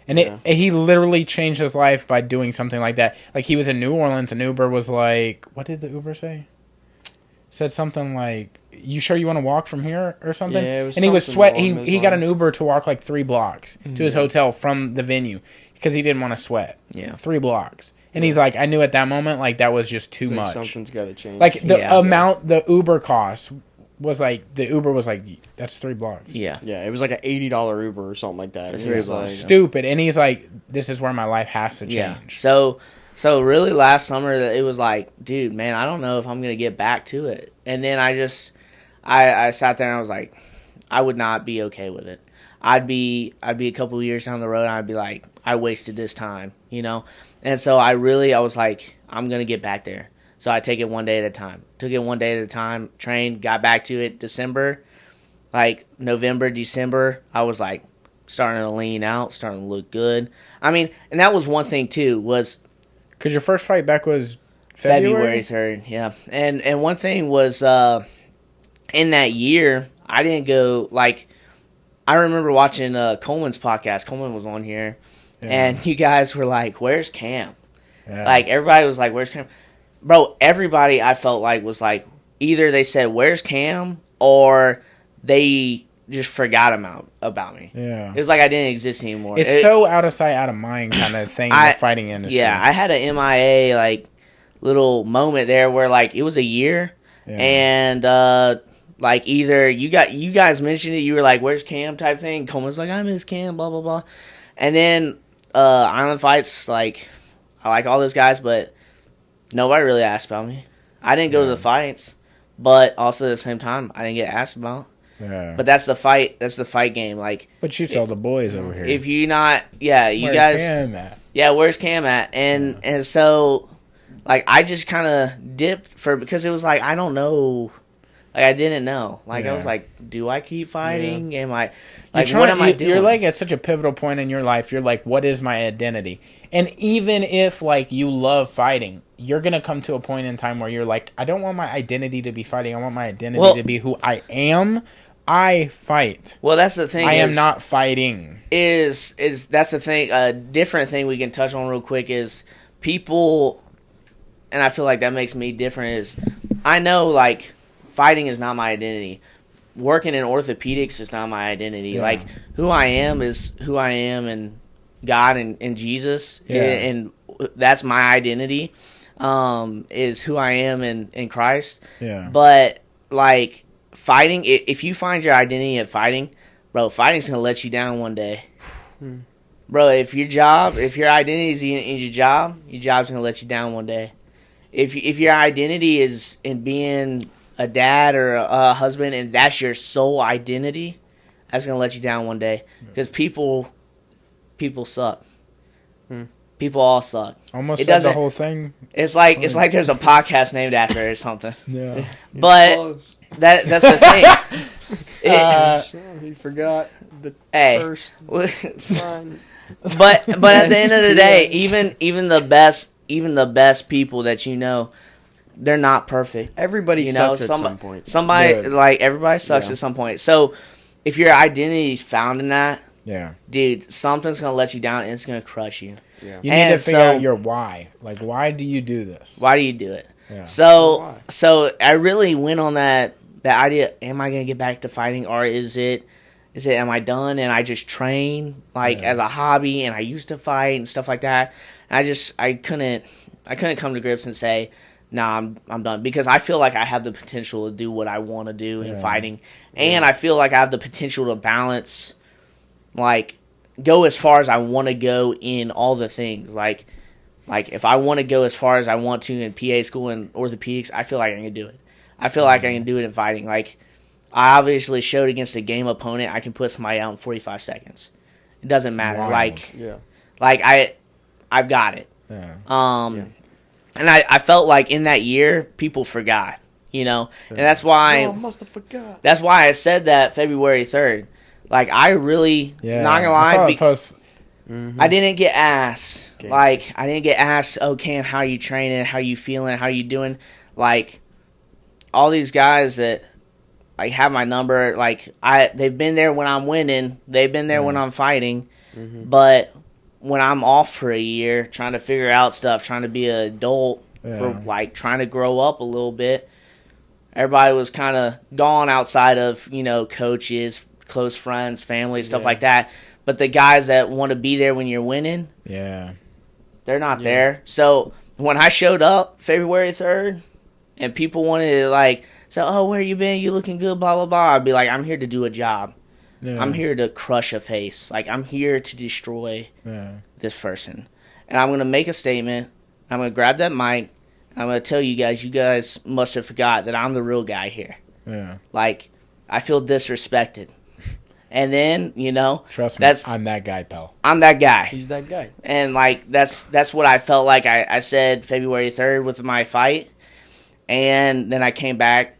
And he literally changed his life by doing something like that. Like, he was in New Orleans, and Uber was like, what did the Uber say? Said something like, you sure you want to walk from here or something?
Yeah, it was
and he was
something
sweat.
along those
He got an
lines.
Uber to walk like 3 blocks to his hotel from the venue because he didn't want to sweat.
Yeah.
3 blocks. And he's like, I knew at that moment, like, that was just too
Like,
much.
something's got to change.
Like, the
Yeah.
amount the Uber cost was like, the Uber was like, that's 3 blocks.
Yeah.
Yeah, it was like an $80 Uber or something like that.
For
And he
3
was
blocks.
like,
Stupid. And he's like, this is where my life has to change.
Yeah. So really last summer it was like, dude, man, I don't know if I'm gonna get back to it. And then I sat there and I was like, I would not be okay with it. I'd be a couple of years down the road and I'd be like, I wasted this time, you know? And so I was like, I'm gonna get back there. So I take it one day at a time. Took it one day at a time, trained, got back to it December. Like November, December, I was like starting to lean out, starting to look good. I mean, and that was one thing too, was
Because your first fight back was
February 3rd, yeah. And one thing was in that year, I didn't go, like, I remember watching Coleman's podcast. Coleman was on here, and you guys were like, where's Cam?
Yeah.
Like, everybody was like, where's Cam? Bro, everybody I felt like was like, either they said, where's Cam? Or they just forgot about me.
Yeah.
It was like I didn't exist anymore.
It's so out of sight, out of mind kind of thing in the fighting industry.
Yeah, I had a MIA, like, little moment there where, like, it was a year, and, like, either you guys mentioned it, you were like, where's Cam type thing. Coleman's like, I miss Cam, blah, blah, blah. And then Island Fights, like, I like all those guys, but nobody really asked about me. I didn't go to the fights, but also at the same time, I didn't get asked about.
Yeah.
But that's the fight game. Like,
But you saw the boys over here.
if you not, yeah, you
Where
guys,
Cam at?
yeah, where's Cam at? And so, like, I just kind of dipped because it was like, I don't know. Like, I didn't know. Like, I was like, do I keep fighting? Am I, like, what am I doing?
You're, like, at such a pivotal point in your life. You're like, what is my identity? And even if, like, you love fighting, you're going to come to a point in time where you're like, I don't want my identity to be fighting. I want my identity to be who I am. I fight.
Well, that's the thing.
I am not fighting.
Is that's the thing? A different thing we can touch on real quick is people, and I feel like that makes me different. Is I know like fighting is not my identity. Working in orthopedics is not my identity.
Yeah.
Like who I am is who I am, and God and Jesus, and that's my identity. Is who I am in Christ.
Yeah.
But like fighting, if you find your identity in fighting, bro, fighting's gonna let you down one day. Bro, if your identity is in your job's gonna let you down one day. If your identity is in being a dad or a husband, and that's your sole identity, that's gonna let you down one day. Because people suck. People all suck.
Almost
It
said the
doesn't-
whole thing.
It's like there's a podcast named after it or something.
Yeah.
But that's the thing.
He forgot the
Hey.
first. It's fine.
But at the end of the day, even the best people that you know, they're not perfect.
Everybody
You know,
sucks at some point.
Somebody
Yeah.
like everybody sucks
Yeah.
at some point. So if your identity is found in that,
Yeah.
dude, something's gonna let you down and it's gonna crush you.
Yeah.
You need
And
to figure
so-
out your why. Like, why do you do this?
Why do you do it?
Yeah.
So I really went on that idea. Am I gonna get back to fighting, or is it? Am I done and I just train like as a hobby and I used to fight and stuff like that? And I couldn't come to grips and say, nah, I'm done, because I feel like I have the potential to do what I want to do in fighting, and I feel like I have the potential to balance, like go as far as I want to go in all the things. Like if I want to go as far as I want to in PA school and orthopedics, I feel like I can do it. I feel like I can do it in fighting. Like I obviously showed against a game opponent I can put somebody out in 45 seconds. It doesn't matter.
Wow.
Like I've got it.
Yeah.
And I felt like in that year people forgot, you know, and that's why
I must have forgot.
that's why I said that February 3rd. Like I really, not gonna
I saw
lie,
a post.
I didn't get asked.
Okay.
Like I didn't get asked, "Oh, Cam, how you training? How you feeling? How you doing?" Like all these guys that like have my number, like they've been there when I'm winning. They've been there when I'm fighting. But when I'm off for a year, trying to figure out stuff, trying to be an adult, for like trying to grow up a little bit, everybody was kind of gone outside of, you know, coaches, close friends, family, stuff like that. But the guys that want to be there when you're winning, they're not there. So when I showed up February 3rd and people wanted to like say, "Oh, where you been? You looking good, blah, blah, blah," I'd be like, I'm here to do a job.
Yeah.
I'm here to crush a face. Like, I'm here to destroy
Yeah.
this person. And I'm going to make a statement. I'm going to grab that mic. I'm going to tell you guys must have forgot that I'm the real guy here.
Yeah.
Like, I feel disrespected. And then, you know,
Trust me,
that's
I'm that guy, pal.
I'm that guy.
He's that guy.
And, like, that's what I felt like I said February 3rd with my fight. And then I came back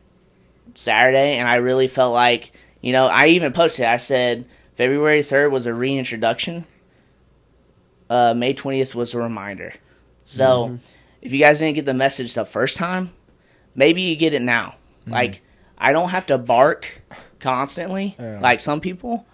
Saturday, and I really felt like, you know, I even posted, I said February 3rd was a reintroduction. May 20th was a reminder. So, if you guys didn't get the message the first time, maybe you get it now. Like, I don't have to bark constantly like some people.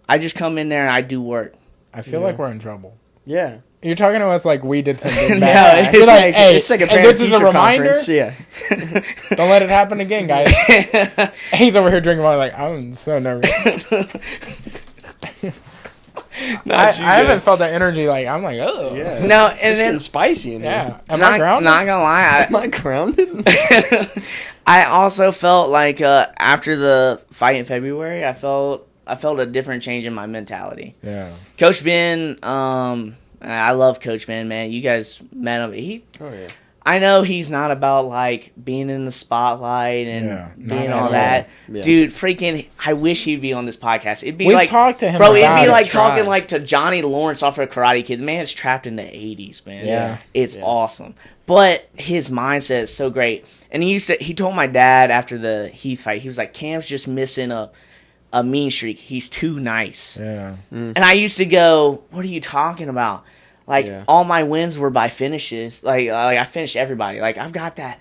I just come in there and I do work.
I feel like we're in trouble.
Yeah.
You're talking to us like we did something
No,
bad.
it's
You're like, hey,
it's like a
and
parent
this is a
teacher
reminder.
conference. Yeah.
Don't let it happen again, guys. He's over here drinking water like, I'm so nervous. I haven't felt that energy. Like, I'm like, oh.
Yeah.
No, and
It's
then
getting spicy in here.
Yeah. Am I grounded?
Not gonna lie,
Am I grounded?
I also felt like after the fight in February, I felt a different change in my mentality.
Yeah.
Coach Ben, I love Coach Ben, man. You guys met him.
Oh, yeah.
I know he's not about like being in the spotlight and
not
being
at
all
all.
that.
Yeah.
Dude, freaking, I wish he'd be on this podcast. It'd be
We've
like,
talked to him
bro, it'd
about
be
it.
like
Try.
talking like to Johnny Lawrence off of Karate Kid. The man's trapped in the 80s, man.
Yeah.
It's awesome. But his mindset is so great. And he told my dad after the Heath fight, he was like, Cam's just missing a mean streak. He's too nice.
Yeah.
And I used to go, what are you talking about? Like, all my wins were by finishes. Like I finished everybody. Like, I've got that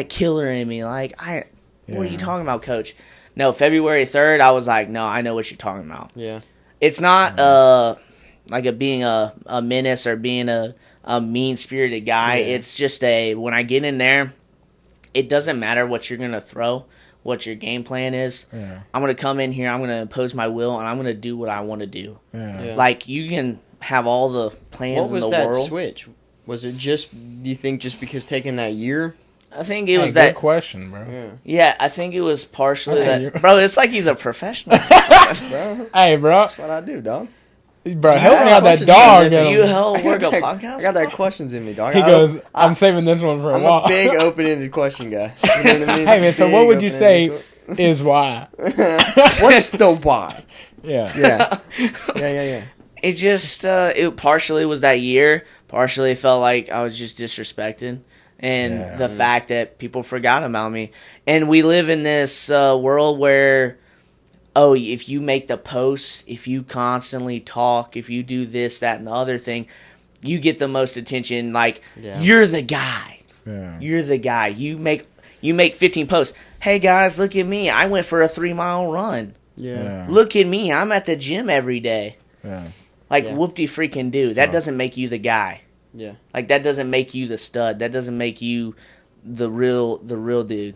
killer in me. Like, what are you talking about, Coach? No, February 3rd, I was like, no, I know what you're talking about.
Yeah.
It's not like being a menace or being a mean-spirited guy.
Yeah.
It's just when I get in there, it doesn't matter what you're going to throw, what your game plan is.
Yeah.
I'm going to come in here, I'm going to impose my will, and I'm going to do what I want to do.
Yeah.
Like, you can have all the plans
What was
in the
that
world.
switch? Was it just, do you think just because taking that year?
I think it was
Good
that.
question, bro.
Yeah.
Yeah, I think it was partially
I see
that.
you.
Bro, it's like he's a professional.
Bro,
Hey, bro.
that's what I do, dog.
Bro, help me
ask
out that
questions
dog.
if
in
you
him.
help work a
I
podcast?
got that questions in me, dog.
He goes, I'm saving this one for a
I'm
while.
a big open-ended question guy. You know what I mean?
Hey, man, so
Big
what would you say
open-ended
is why?
What's the why?
Yeah.
Yeah.
It just it partially was that year. Partially it felt like I was just disrespected, and the fact that people forgot about me. And we live in this world where, if you make the posts, if you constantly talk, if you do this, that, and the other thing, you get the most attention. Like, you're the guy.
Yeah.
You're the guy. You make 15 posts. Hey guys, look at me. I went for a 3-mile run.
Yeah.
Look at me. I'm at the gym every day.
Yeah.
Like,
Yeah.
whoop-de freaking do. That doesn't make you the guy.
Yeah.
Like, that doesn't make you the stud. That doesn't make you the real dude.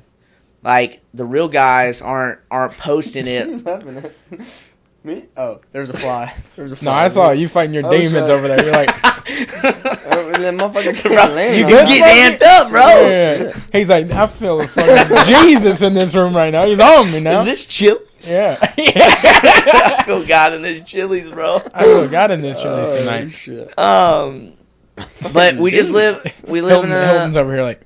Like, the real guys aren't posting it.
Laughing at me? Oh, there's a fly. There's a fly.
No, I saw you fighting your
I was
demons
like-
over there. You're like,
That motherfucker can't
Bro,
land
you
on
just
it.
get amped up, bro.
yeah. He's like, I feel a fucking Jesus in this room right now. He's on me now.
Is this chill?
Yeah.
I feel God in this Chili's, bro.
I really got in this Chili's
Oh,
tonight.
shit.
But we just live. We live in
Hilton's
a.
over here like,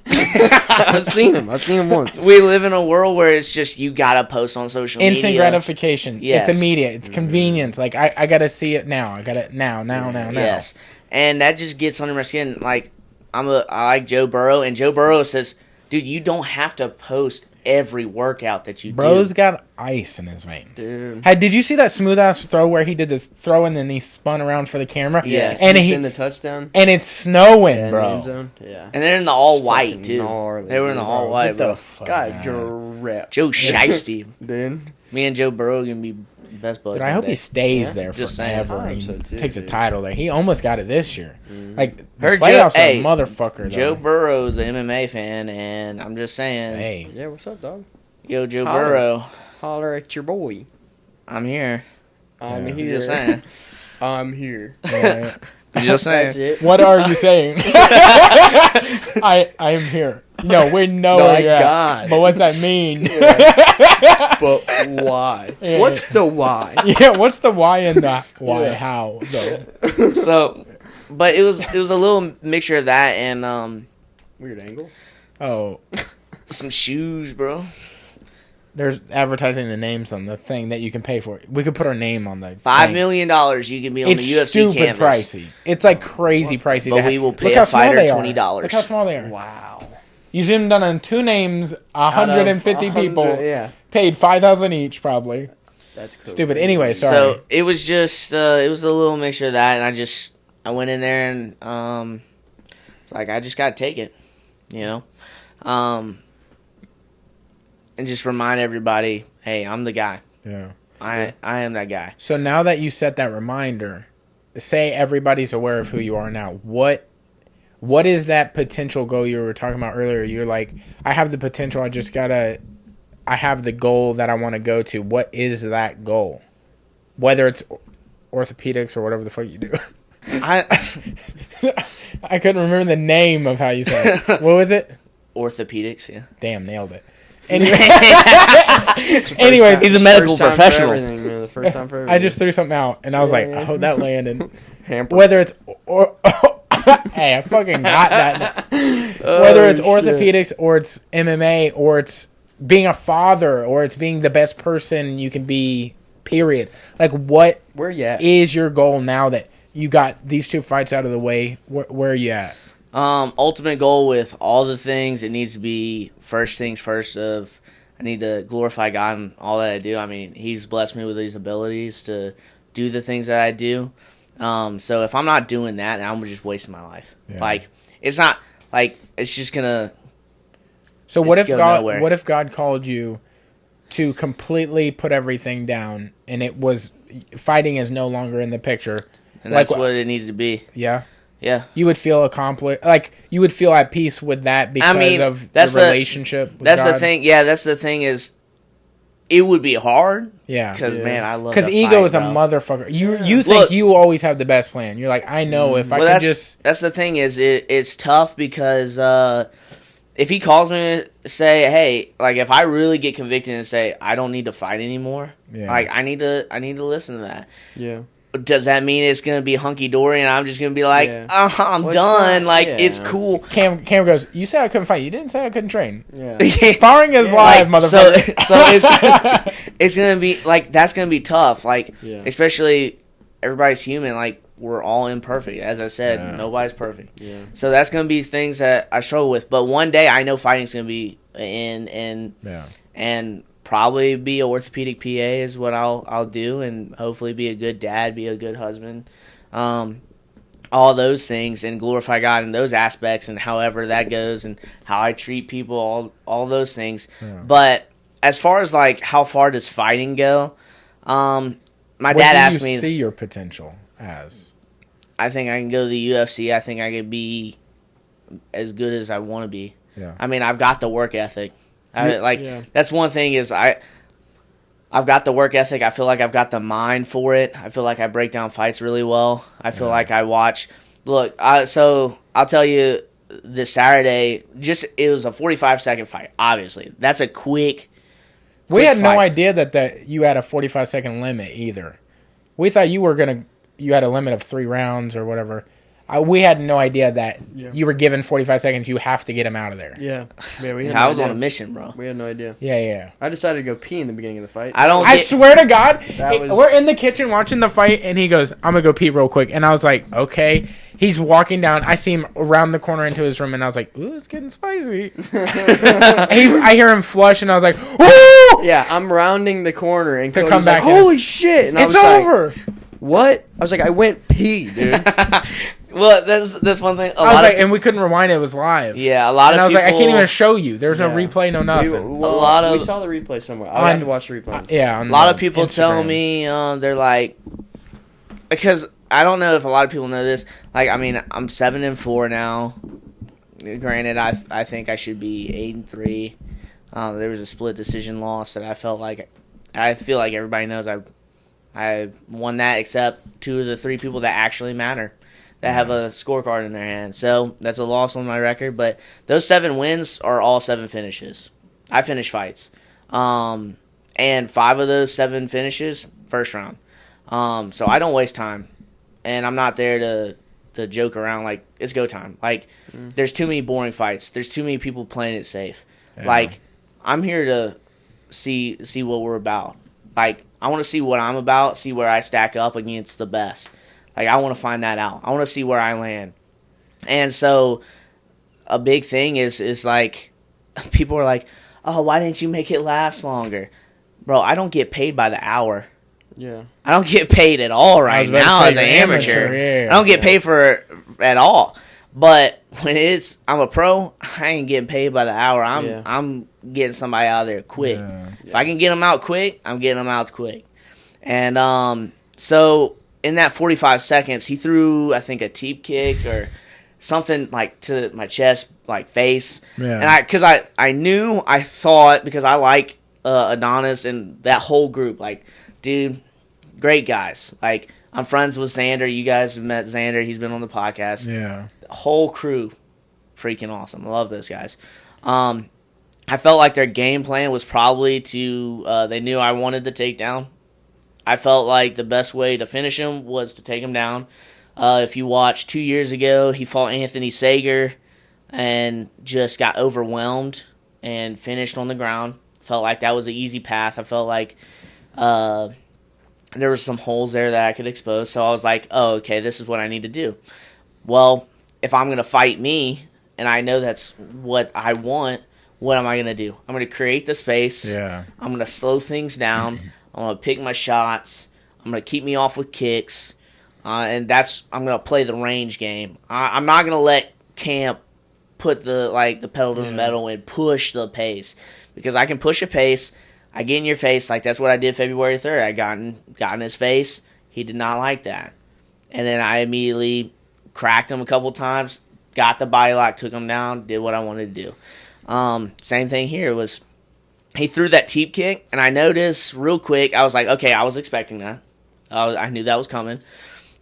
I've seen him once.
We live in a world where it's just you gotta post on social
instant
media.
gratification.
Yes.
It's immediate. It's convenience. Like, I got to see it now. I got it now.
Yes, and that just gets under my skin. Like, I like Joe Burrow, and Joe Burrow says, "Dude, you don't have to post every workout that you
Bro's
do."
got ice in his veins.
Dude.
Hey, did you see that smooth ass throw where he did the throw and then he spun around for the camera?
Yes.
And
He's
he
in the touchdown.
and it's snowing,
Yeah, in
bro.
the end zone. Yeah.
And they're in the all
It's
white
fucking
too.
gnarly,
They were in the
dude.
all white,
What the
bro.
fuck?
God,
man?
you're rep.
Joe Shiesty.
Dude.
Me and Joe Burrow gonna be best buds.
Dude, I
one
hope
day.
he stays
Yeah.
there
Just saying.
forever.
I hope
He
so too,
takes a
dude.
title there. He almost got it this year. Like, the
Heard
playoffs
Joe-
are
hey,
a motherfucker.
Joe
Though.
Burrow's an MMA fan, and I'm just saying,
Hey,
Yeah, what's up, dog?
yo, Joe
Holler.
Burrow,
Holler at your boy.
I'm here.
I'm
Yeah.
here.
Just saying.
I'm here.
yeah.
Just saying.
That's it.
What are you saying? I am here. No, we know
My
where you're
God.
at. But what's that mean?
But why?
Yeah.
What's the why?
Yeah, what's the why and the why?
Yeah.
How though?
So, but it was a little mixture of that and
Weird angle.
Oh,
some shoes, bro.
there's advertising the names on the thing that you can pay for. We could put our name on the
$5
thing.
million you can be on
It's
the UFC
stupid
canvas.
pricey. It's like crazy pricey.
But
to
we
have.
will pay
Look
a
how small
fighter
they are.
$20.
Look how small they are.
Wow.
You zoomed in on 2 names, 150 people,
Yeah.
paid $5,000 each probably.
That's cool.
Stupid. Anyway, sorry.
So it was just it was a little mixture of that, and I went in there and it's like I just gotta take it, you know, and just remind everybody, hey, I'm the guy.
Yeah.
I am that guy.
So now that you set that reminder, say everybody's aware of who you are now. What is that potential goal you were talking about earlier? You're like, I have the potential. I have the goal that I want to go to. What is that goal? Whether it's orthopedics or whatever the fuck you do.
I
I couldn't remember the name of how you said it. What was it?
orthopedics, yeah.
Damn, nailed it. Anyway, anyways,
He's a medical
First time for
professional.
everything, man. The first time for everything.
I just threw something out, and I was like,
Yeah.
I hope that landed.
Hamper.
Whether it's hey, I fucking got that. Whether it's orthopedics or it's MMA or it's being a father or it's being the best person you can be, period. Like, what
Where you at?
is your goal now that you got these 2 fights out of the way? Where are you at?
Ultimate goal with all the things, it needs to be first things first of I need to glorify God in all that I do. I mean, He's blessed me with these abilities to do the things that I do. So if I'm not doing that, I'm just wasting my life.
Yeah.
Like, it's not, like, it's just gonna...
So what if
go
God?
nowhere.
What if God called you to completely put everything down, and it was fighting is no longer in the picture.
And that's what it needs to be.
Yeah.
Yeah.
You would feel accomplished. Like, you would feel at peace with that because of the relationship with
That's
God.
the thing. Yeah, that's the thing is, it would be hard.
Yeah.
Because, man, I love
because ego is a motherfucker. You think you always have the best plan. You're like, I know if I could just...
That's the thing is, it's tough because if he calls me to say, hey, like, if I really get convicted and say, I don't need to fight anymore, like, I need to listen to that.
Yeah.
Does that mean it's going to be hunky-dory and I'm just going to be like, I'm done, it's cool.
Cam goes, you said I couldn't fight. You didn't say I couldn't train.
Yeah.
Sparring is live, motherfucker.
So it's going to be, like, that's going to be tough. Like, especially everybody's human. Like, we're all imperfect. As I said, nobody's perfect. Yeah. So that's going to be things that I struggle with. But one day I know fighting's going to be in, and probably be an orthopedic PA is what I'll do, and hopefully be a good dad, be a good husband, all those things, and glorify God in those aspects, and however that goes, and how I treat people, all those things. Yeah. But as far as like how far does fighting go, my dad asked me.
What do you see your potential as?
I think I can go to the UFC. I think I could be as good as I want to be. Yeah. I mean, I've got the work ethic. That's one thing is I've got the work ethic. I feel like I've got the mind for it. I feel like I break down fights really well. I feel like I watch. Look, so I'll tell you this Saturday, it was a 45-second fight, obviously. That's a quick
We had no
fight.
idea that you had a 45-second limit either. We thought you had a limit of 3 rounds or whatever. We had no idea that you were given 45 seconds. You have to get him out of there.
Yeah.
I was on a mission, bro.
We had no idea.
Yeah.
I decided to go pee in the beginning of the fight.
I swear to God, we're in the kitchen watching the fight, and he goes, I'm going to go pee real quick. And I was like, okay. He's walking down. I see him around the corner into his room, and I was like, ooh, it's getting spicy. I hear him flush, and I was like, ooh!
Yeah, I'm rounding the corner, and Cody's
come back
like, holy shit. And
it's over.
What? I was like, I went pee, dude.
Well, that's one thing.
And we couldn't rewind it. It was live.
Yeah, a lot of people.
And I was like, I can't even show you. There's no replay, no nothing.
We saw the replay somewhere. I had to watch the replay.
A lot of people tell me, they're like, because I don't know if a lot of people know this. Like, I mean, I'm 7-4 now. Granted, I think I should be 8-3. There was a split decision loss that I feel like everybody knows I won that, except 2 of the 3 people that actually matter, that have a scorecard in their hand. So that's a loss on my record. But those 7 wins are all 7 finishes. I finish fights. And 5 of those 7 finishes, first round. So I don't waste time. And I'm not there to joke around. Like, it's go time. Like, there's too many boring fights. There's too many people playing it safe. Yeah. Like, I'm here to see what we're about. Like, I want to see what I'm about, see where I stack up against the best. Like, I want to find that out. I want to see where I land. And so a big thing is like, people are like, oh, why didn't you make it last longer? Bro, I don't get paid by the hour.
Yeah.
I don't get paid at all right now as an amateur. Yeah. I don't get paid for it at all. But when I'm a pro, I ain't getting paid by the hour. I'm getting somebody out of there quick. Yeah. If I can get them out quick, I'm getting them out quick. And so in that 45 seconds, he threw, I think, a teep kick or something like to my chest, like face. Yeah. And because I thought, because I like Adonis and that whole group, like, dude, great guys. Like, I'm friends with Xander. You guys have met Xander. He's been on the podcast.
Yeah.
The whole crew, freaking awesome. I love those guys. I felt like their game plan was probably they knew I wanted the takedown. I felt like the best way to finish him was to take him down. If you watch 2 years ago, he fought Anthony Sager and just got overwhelmed and finished on the ground. Felt like that was an easy path. I felt like there were some holes there that I could expose. So I was like, oh, okay, this is what I need to do. Well, if I'm going to fight me, and I know that's what I want, what am I going to do? I'm going to create the space.
Yeah.
I'm going to slow things down. I'm going to pick my shots. I'm going to keep me off with kicks. And I'm going to play the range game. I'm not going to let Camp put the pedal to the metal and push the pace. Because I can push a pace. I get in your face. Like, that's what I did February 3rd. I got in his face. He did not like that. And then I immediately cracked him a couple times, got the body lock, took him down, did what I wanted to do. Same thing here was he threw that teep kick, and I noticed real quick, I was like, okay, I was expecting that. I knew that was coming.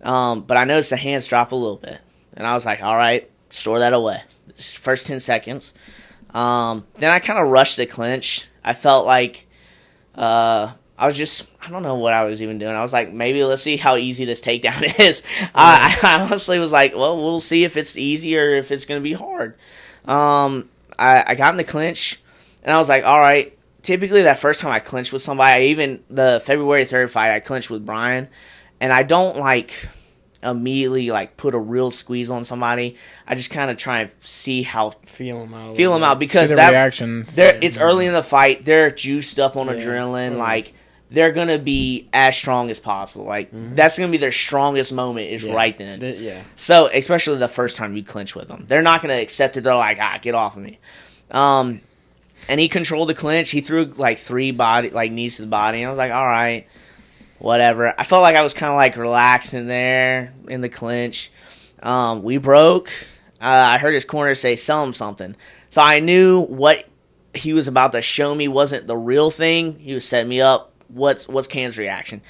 But I noticed the hands drop a little bit. And I was like, all right, store that away. First 10 seconds. Then I kind of rushed the clinch. I felt like I don't know what I was even doing. I was like, maybe let's see how easy this takedown is. I honestly was like, well, we'll see if it's easy or if it's going to be hard. I got in the clinch, and I was like, all right. Typically, that first time I clinched with somebody, even the February 3rd fight, I clinched with Brian, and I don't, like, immediately, like, put a real squeeze on somebody. I just kind of try and see how...
Feel them out.
Because
see the reactions.
It's early in the fight. They're juiced up on adrenaline. Like, they're going to be as strong as possible. Like, that's going to be their strongest moment is right then. So, especially the first time you clinch with them. They're not going to accept it. They're like, get off of me. And he controlled the clinch. He threw, like, 3 knees to the body. And I was like, all right, whatever. I felt like I was kind of, like, relaxed in there in the clinch. We broke. I heard his corner say, sell him something. So I knew what he was about to show me wasn't the real thing. He was setting me up. What's Cam's reaction?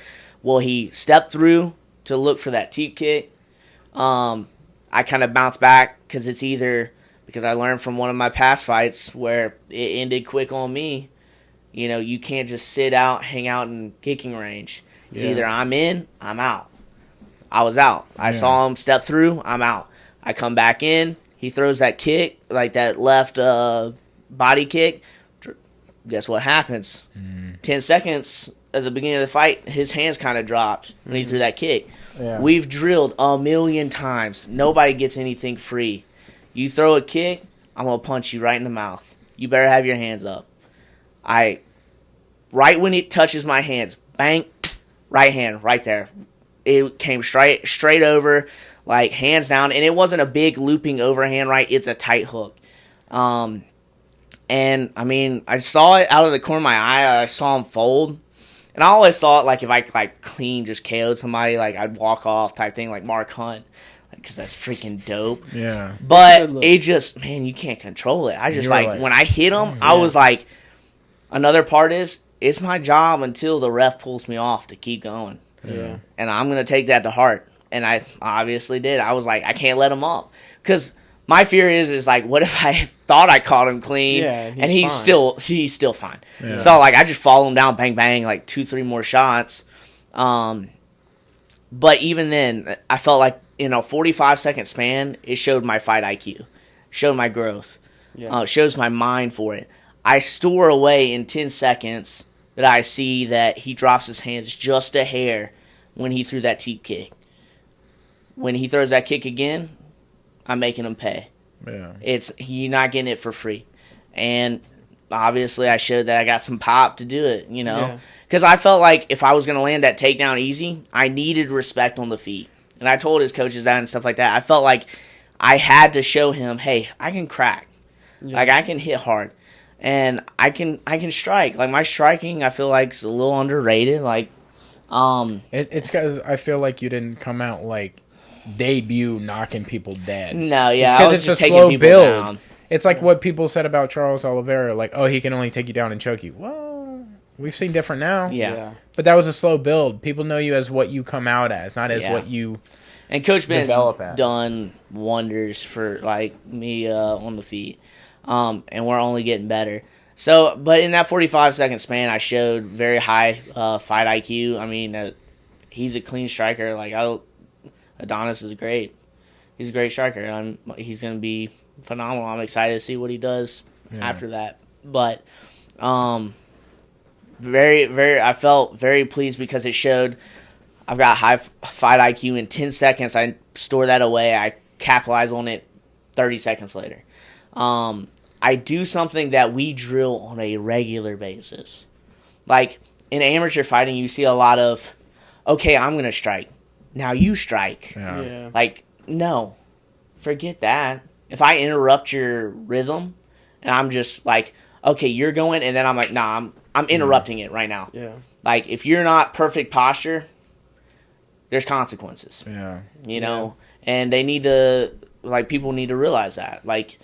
Well, he stepped through to look for that teep kick. I kind of bounced back because it's either... Because I learned from one of my past fights where it ended quick on me. You know, you can't just sit out, hang out in kicking range. It's either I'm in, I'm out. I was out. I saw him step through, I'm out. I come back in, he throws that kick, like that left body kick. Guess what happens? 10 seconds at the beginning of the fight, his hands kind of dropped when he threw that kick. Yeah. We've drilled a million times. Nobody gets anything free. You throw a kick, I'm going to punch you right in the mouth. You better have your hands up. Right when it touches my hands, bang, right hand, right there. It came straight over, like hands down, and it wasn't a big looping overhand, right? It's a tight hook. And, I mean, I saw it out of the corner of my eye. I saw him fold. And I always thought, like, if I, like, clean just KO'd somebody, like, I'd walk off type thing, like Mark Hunt. Because that's freaking dope. Yeah. But it just, man, you can't control it. I just, like, when I hit him, I was like, another part is, it's my job until the ref pulls me off to keep going. Yeah. And I'm going to take that to heart. And I obviously did. I was like, I can't let him up. Because my fear is like, what if I thought I caught him clean and he's still fine. Yeah. So, like, I just follow him down, bang, bang, like 2-3 more shots. But even then, I felt like, in a 45-second span, it showed my fight IQ, showed my growth, shows my mind for it. I store away in 10 seconds that I see that he drops his hands just a hair when he threw that teep kick. When he throws that kick again, I'm making him pay. Yeah, you're not getting it for free. And obviously, I showed that I got some pop to do it, you know, because I felt like if I was going to land that takedown easy, I needed respect on the feet. And I told his coaches that and stuff like that. I felt like I had to show him, hey, I can crack. Yeah. Like, I can hit hard. And I can strike. Like, my striking, I feel like, is a little underrated. Like,
it's because I feel like you didn't come out, like, debut knocking people dead.
No, yeah. I was just taking slow people build. Down.
It's like what people said about Charles Oliveira. Like, oh, he can only take you down and choke you. Well, we've seen different now. Yeah. But that was a slow build. People know you as what you come out as, not as what you
and Coach Ben's done wonders for, like, me on the feet. And we're only getting better. So, but in that 45-second span, I showed very high fight IQ. I mean, he's a clean striker. Like, Adonis is great. He's a great striker. He's going to be phenomenal. I'm excited to see what he does after that. But, I felt very pleased because it showed I've got high fight IQ in 10 seconds. I store that away. I capitalize on it 30 seconds later. I do something that we drill on a regular basis. Like, in amateur fighting, you see a lot of, okay, I'm going to strike. Now you strike. Yeah. Like, no. Forget that. If I interrupt your rhythm, and I'm just like, okay, you're going, and then I'm like, nah, I'm interrupting it right now.
Yeah.
Like, if you're not perfect posture, there's consequences.
Yeah.
You know? And they need to, like, people need to realize that. Like,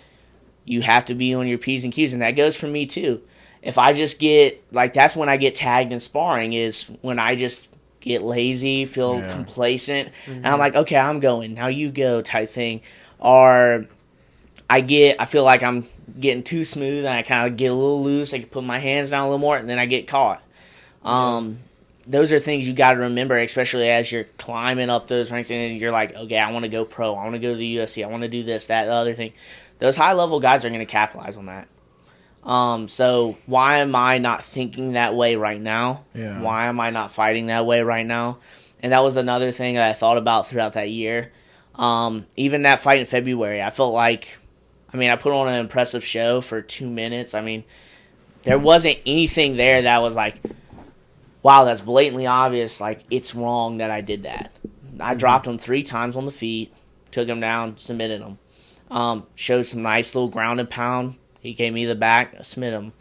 you have to be on your P's and Q's, and that goes for me, too. If I just get, like, that's when I get tagged in sparring, is when I just get lazy, feel complacent, and I'm like, okay, I'm going, now you go type thing. Or I feel like I'm getting too smooth, and I kind of get a little loose, I can put my hands down a little more, and then I get caught. Those are things you got to remember, especially as you're climbing up those ranks, and you're like, okay, I want to go pro, I want to go to the UFC, I want to do this, that, the other thing. Those high-level guys are going to capitalize on that. So why am I not thinking that way right now?
Yeah.
Why am I not fighting that way right now? And that was another thing that I thought about throughout that year. Even that fight in February, I felt like, I put on an impressive show for 2 minutes. There wasn't anything there that was like, wow, that's blatantly obvious. Like, it's wrong that I did that. I dropped him 3 times on the feet, took him down, submitted him. Showed some nice little ground and pound. He gave me the back, I submit him.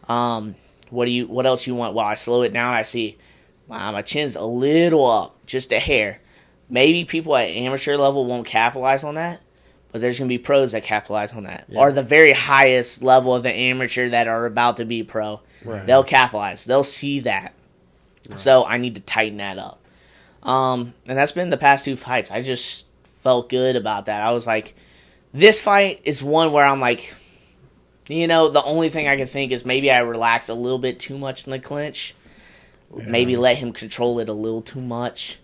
What else you want? Well, I slow it down. I see, wow, my chin's a little up, just a hair. Maybe people at amateur level won't capitalize on that, but there's going to be pros that capitalize on that. Or the very highest level of the amateur that are about to be pro. Right. They'll capitalize. They'll see that. Right. So I need to tighten that up. And that's been the past 2 fights. I just felt good about that. I was like, this fight is one where I'm like, the only thing I can think is maybe I relaxed a little bit too much in the clinch. Yeah. Maybe let him control it a little too much.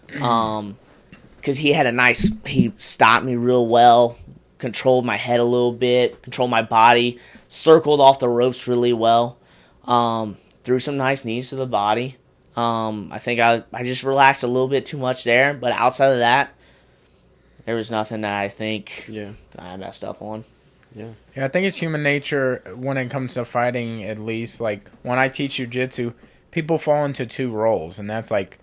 Because he stopped me real well, controlled my head a little bit, controlled my body, circled off the ropes really well, threw some nice knees to the body. I think I just relaxed a little bit too much there, but outside of that, there was nothing that I think I messed up on.
Yeah, I think it's human nature when it comes to fighting, at least. Like, when I teach jiu-jitsu, people fall into 2 roles, and that's like,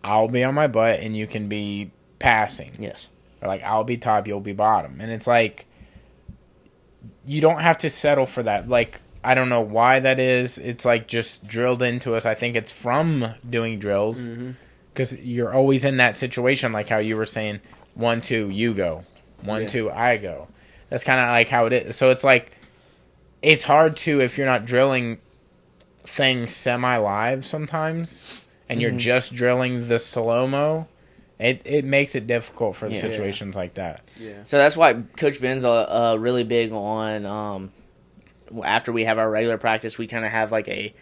I'll be on my butt and you can be passing.
Yes.
Or like, I'll be top, you'll be bottom. And it's like, you don't have to settle for that. Like, I don't know why that is. It's like just drilled into us. I think it's from doing drills. Because you're always in that situation, like how you were saying, 1, 2, you go. 1, 2, I go. That's kind of like how it is. So it's like, it's hard to, if you're not drilling things semi-live sometimes, and you're just drilling the slow-mo, it makes it difficult for the situations like that.
Yeah. So that's why Coach Ben's really big on, after we have our regular practice, we kind of have like a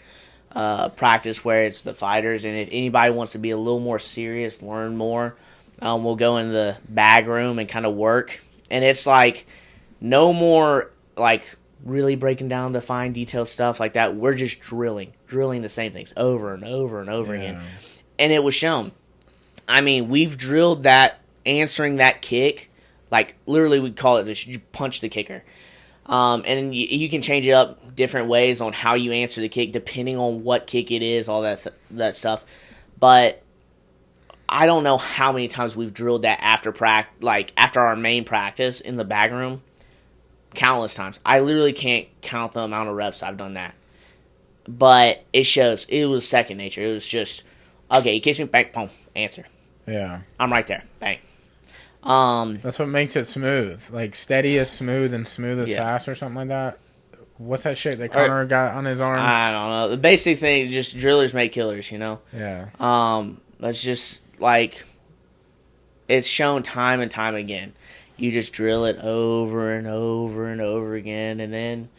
practice where it's the fighters, and if anybody wants to be a little more serious, learn more, we'll go in the bag room and kind of work. And it's like, no more like really breaking down the fine detail stuff like that. We're just drilling the same things over and over and over again. And it was shown. We've drilled that, answering that kick, like literally we call it this, you punch the kicker. And you can change it up different ways on how you answer the kick depending on what kick it is, all that stuff. But I don't know how many times we've drilled that after our main practice in the bag room. Countless times. I literally can't count the amount of reps I've done that. But it shows. It was second nature. It was just, okay, he kicks me, bang, boom, answer.
Yeah.
I'm right there. Bang.
That's what makes it smooth. Like, steady is smooth and smooth is fast or something like that. What's that shit that Connor got on his arm?
I don't know. The basic thing is just drillers make killers,
Yeah.
That's just, like, it's shown time and time again. You just drill it over and over and over again, and then,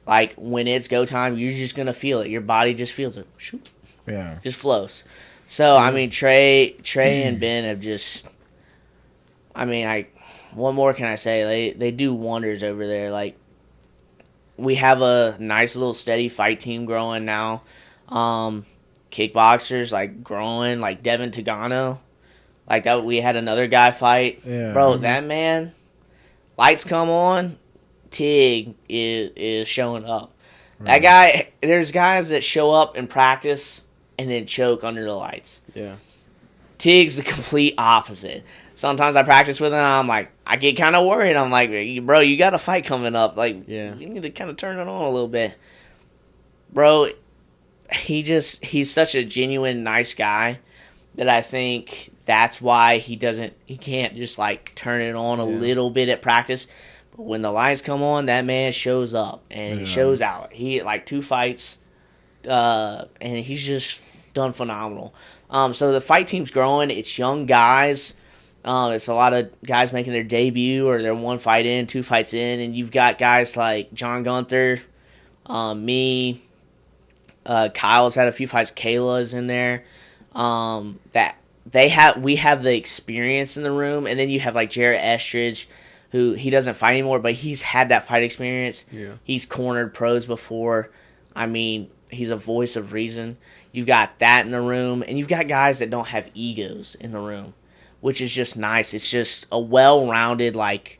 like, when it's go time, you're just going to feel it. Your body just feels it. Shoot.
Yeah.
Just flows. So, Trey and Ben have just, what more can I say? They do wonders over there. Like, we have a nice little steady fight team growing now. Kickboxers, like, growing, like Devin Tagano. Like, that, we had another guy fight.
Yeah.
Bro, that man, lights come on, Tig is showing up. Right. That guy, there's guys that show up and practice and then choke under the lights.
Yeah.
Tig's the complete opposite. Sometimes I practice with him, I'm like, I get kind of worried. I'm like, bro, you got a fight coming up. Like, you need to kind of turn it on a little bit. Bro, he's such a genuine nice guy that I think that's why he can't just like turn it on a little bit at practice. But when the lights come on, that man shows up and he shows out. He like 2 fights, and he's just done phenomenal. So the fight team's growing. It's young guys. It's a lot of guys making their debut or they're 1 fight in, 2 fights in, and you've got guys like John Gunther, me, Kyle's had a few fights. Kayla's in there. That we have the experience in the room, and then you have like Jarrett Estridge, who he doesn't fight anymore, but he's had that fight experience.
Yeah.
He's cornered pros before. I mean, he's a voice of reason. You've got that in the room, and you've got guys that don't have egos in the room, which is just nice. It's just a well-rounded, like,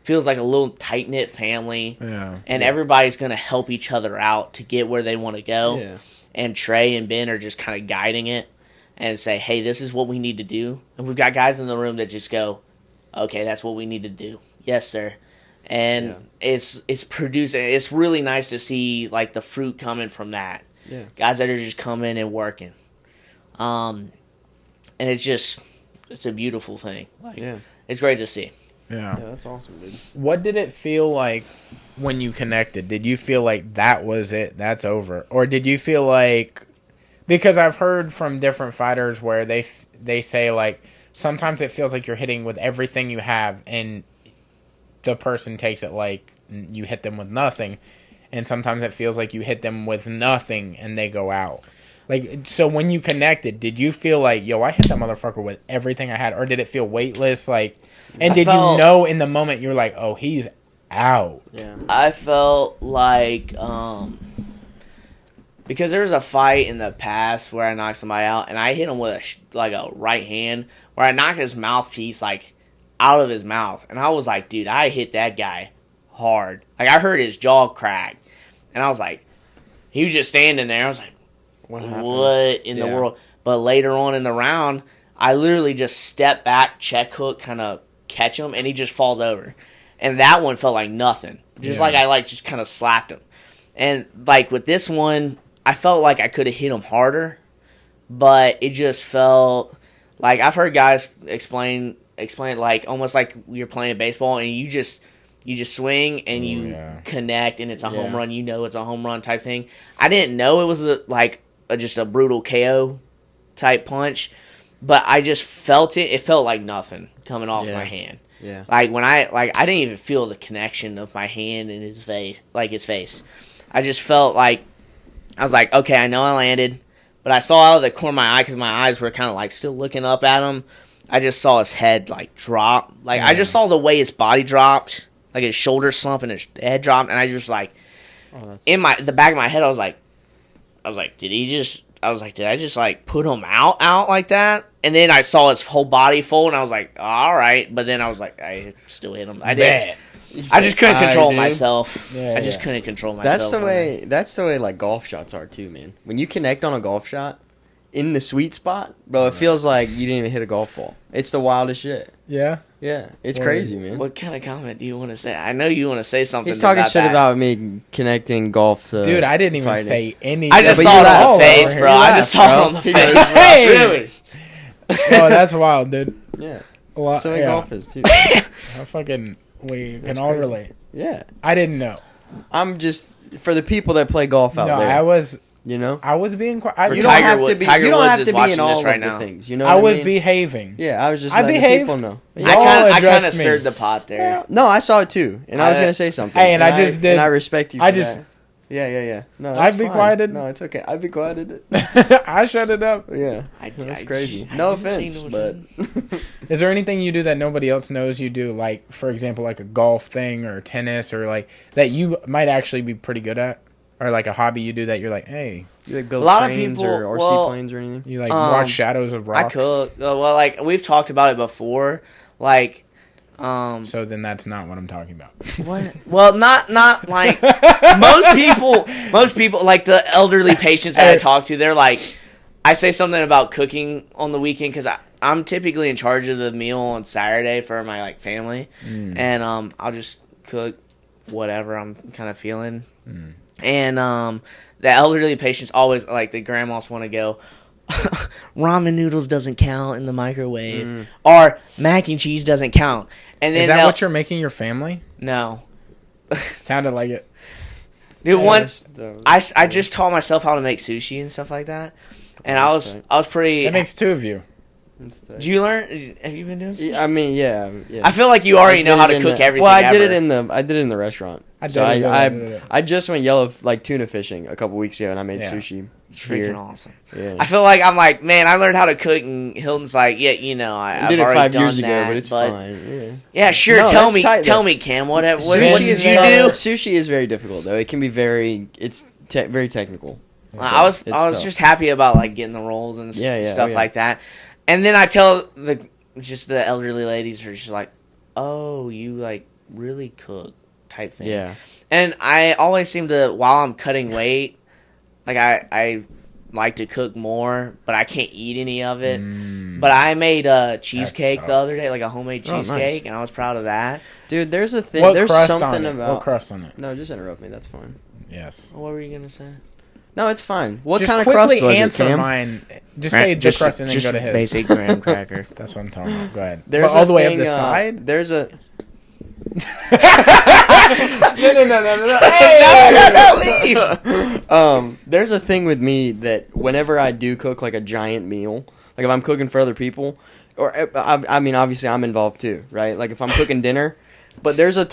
feels like a little tight-knit family.
Yeah.
And everybody's going to help each other out to get where they want to go.
Yeah.
And Trey and Ben are just kind of guiding it and say, hey, this is what we need to do. And we've got guys in the room that just go, okay, that's what we need to do. Yes, sir. And it's producing. It's really nice to see, like, the fruit coming from that.
Yeah.
Guys that are just coming and working. And it's a beautiful thing. Like, it's great to see.
Yeah.
Yeah, that's awesome, dude.
What did it feel like when you connected? Did you feel like that was it, that's over? Or did you feel like, because I've heard from different fighters where they say, like, sometimes it feels like you're hitting with everything you have and the person takes it like you hit them with nothing, and sometimes it feels like you hit them with nothing and they go out. Like, so when you connected, did you feel like, yo, I hit that motherfucker with everything I had, or did it feel weightless? Like, and did you know in the moment you're like, oh, he's out?
Yeah. I felt like, because there was a fight in the past where I knocked somebody out, and I hit him with a right hand where I knocked his mouthpiece like out of his mouth, and I was like, dude, I hit that guy hard. Like, I heard his jaw crack, and I was like, he was just standing there. I was like, what in the world? But later on in the round, I literally just step back, check hook, kind of catch him, and he just falls over. And that one felt like nothing. Just like I just kind of slapped him. And like with this one, I felt like I could have hit him harder, but it just felt like, I've heard guys explain like almost like you're playing baseball and you just swing and you connect and it's a home run. You know it's a home run type thing. I didn't know it was just a brutal KO type punch, but I just felt it. It felt like nothing coming off my hand.
Yeah.
Like when I didn't even feel the connection of my hand and his face, his face. I just felt like, I was like, okay, I know I landed, but I saw out of the corner of my eye, because my eyes were kind of like still looking up at him. I just saw his head like drop. Like I just saw the way his body dropped, like his shoulders slump and his head dropped, and I just like, in the back of my head, I was like, did I just like put him out like that? And then I saw his whole body fold, and I was like, all right. But then I was like, I still hit him. I did. I just couldn't control myself. I just couldn't control myself.
That's the way like golf shots are too, man. When you connect on a golf shot in the sweet spot, bro, it feels like you didn't even hit a golf ball. It's the wildest shit.
Yeah.
Yeah, it's crazy, man.
What kind of comment do you want to say? I know you want to say something.
He's talking
about
shit
that.
about me connecting golf to.
Dude, I didn't even
fighting.
say anything.
I just saw it on the face, bro. I just saw it on the face.
Hey!
Really?
Oh, that's wild, dude.
Yeah.
So
many golfers too.
We can all relate.
Yeah.
I didn't know.
I'm just for the people that play golf out there.
I was being quiet.
You don't have to be.
Tiger
You don't
Woods
have
is
to be
watching
in all
this
of
right
the
now.
things. You know.
I
what
was
mean?
behaving.
Yeah, I was just
I
letting
behaved.
people know.
I kind
addressed
of
me.
stirred the pot there.
Yeah. No, I saw it too, and I was gonna say something.
Hey, and I just did.
And I respect you. For
I just.
that. Yeah. No,
I'd be
fine.
quieted.
No, it's okay. I'd be quieted.
I shut it up.
Yeah, that's crazy.
I
No
didn't
offense,
see
but
Is there anything you do that nobody else knows you do? Like, for example, like a golf thing or tennis, or like that you might actually be pretty good at, or like a hobby you do that you're like, hey,
you like build
A lot of
trains
people-
or RC
well,
planes or anything.
you like watch Shadows of
I
Rocks.
cook. Well, like we've talked about it before. Like,
So then that's not what I'm talking about.
what? Well, not like most people like the elderly patients that I talk to. They're like, I say something about cooking on the weekend because I'm typically in charge of the meal on Saturday for my like family, and I'll just cook whatever I'm kind of feeling. And the elderly patients always, like, the grandmas want to go, ramen noodles doesn't count in the microwave, or mac and cheese doesn't count. And then
Is that what you're making your family?
No.
Sounded like it.
Dude,
Yeah,
I just taught myself how to make sushi and stuff like that, and I was pretty.
That makes two of you.
Did you learn? Have you been doing sushi?
I mean, yeah.
I feel like you already know how to cook everything.
Well, I did it in the restaurant.
I
I just went yellow like tuna fishing a couple weeks ago, and I made sushi.
It's freaking
here.
awesome.
Yeah.
I feel like I'm like, man, I learned how to cook, and Hilton's like, yeah, you know,
I
I've
did it
already
5
done
years ago,
that,
but it's fine.
Yeah, sure.
No,
tell
that's
me,
tight,
tell
though.
me, Cam, what did
Sushi
you
is
do?
Sushi is very difficult though. It can be very very technical.
I was
tough.
just happy about like getting the rolls and stuff
yeah.
like that, and then I tell the elderly ladies are just like, oh, you like really cook type thing.
Yeah.
And I always seem to, while I'm cutting weight, like I like to cook more, but I can't eat any of it. But I made a cheesecake the other day, like a homemade cheesecake, and I was proud of that.
Dude, there's a thing.
What
There's
crust
something
on it?
about.
What crust on it?
No, just interrupt me. That's fine.
Yes.
What were you gonna say?
No, it's fine. What
Just
kind of crust
quickly
was
answer
it, Cam?
mine. Just say the crust and then go to his.
Basic graham cracker.
That's what I'm talking about. Go ahead.
There's
But all
a
the way
thing,
up the side.
There's a.
No.
There's a thing with me that whenever I do cook like a giant meal, like if I'm cooking for other people, or I mean obviously I'm involved too, right? Like if I'm cooking dinner, but there's a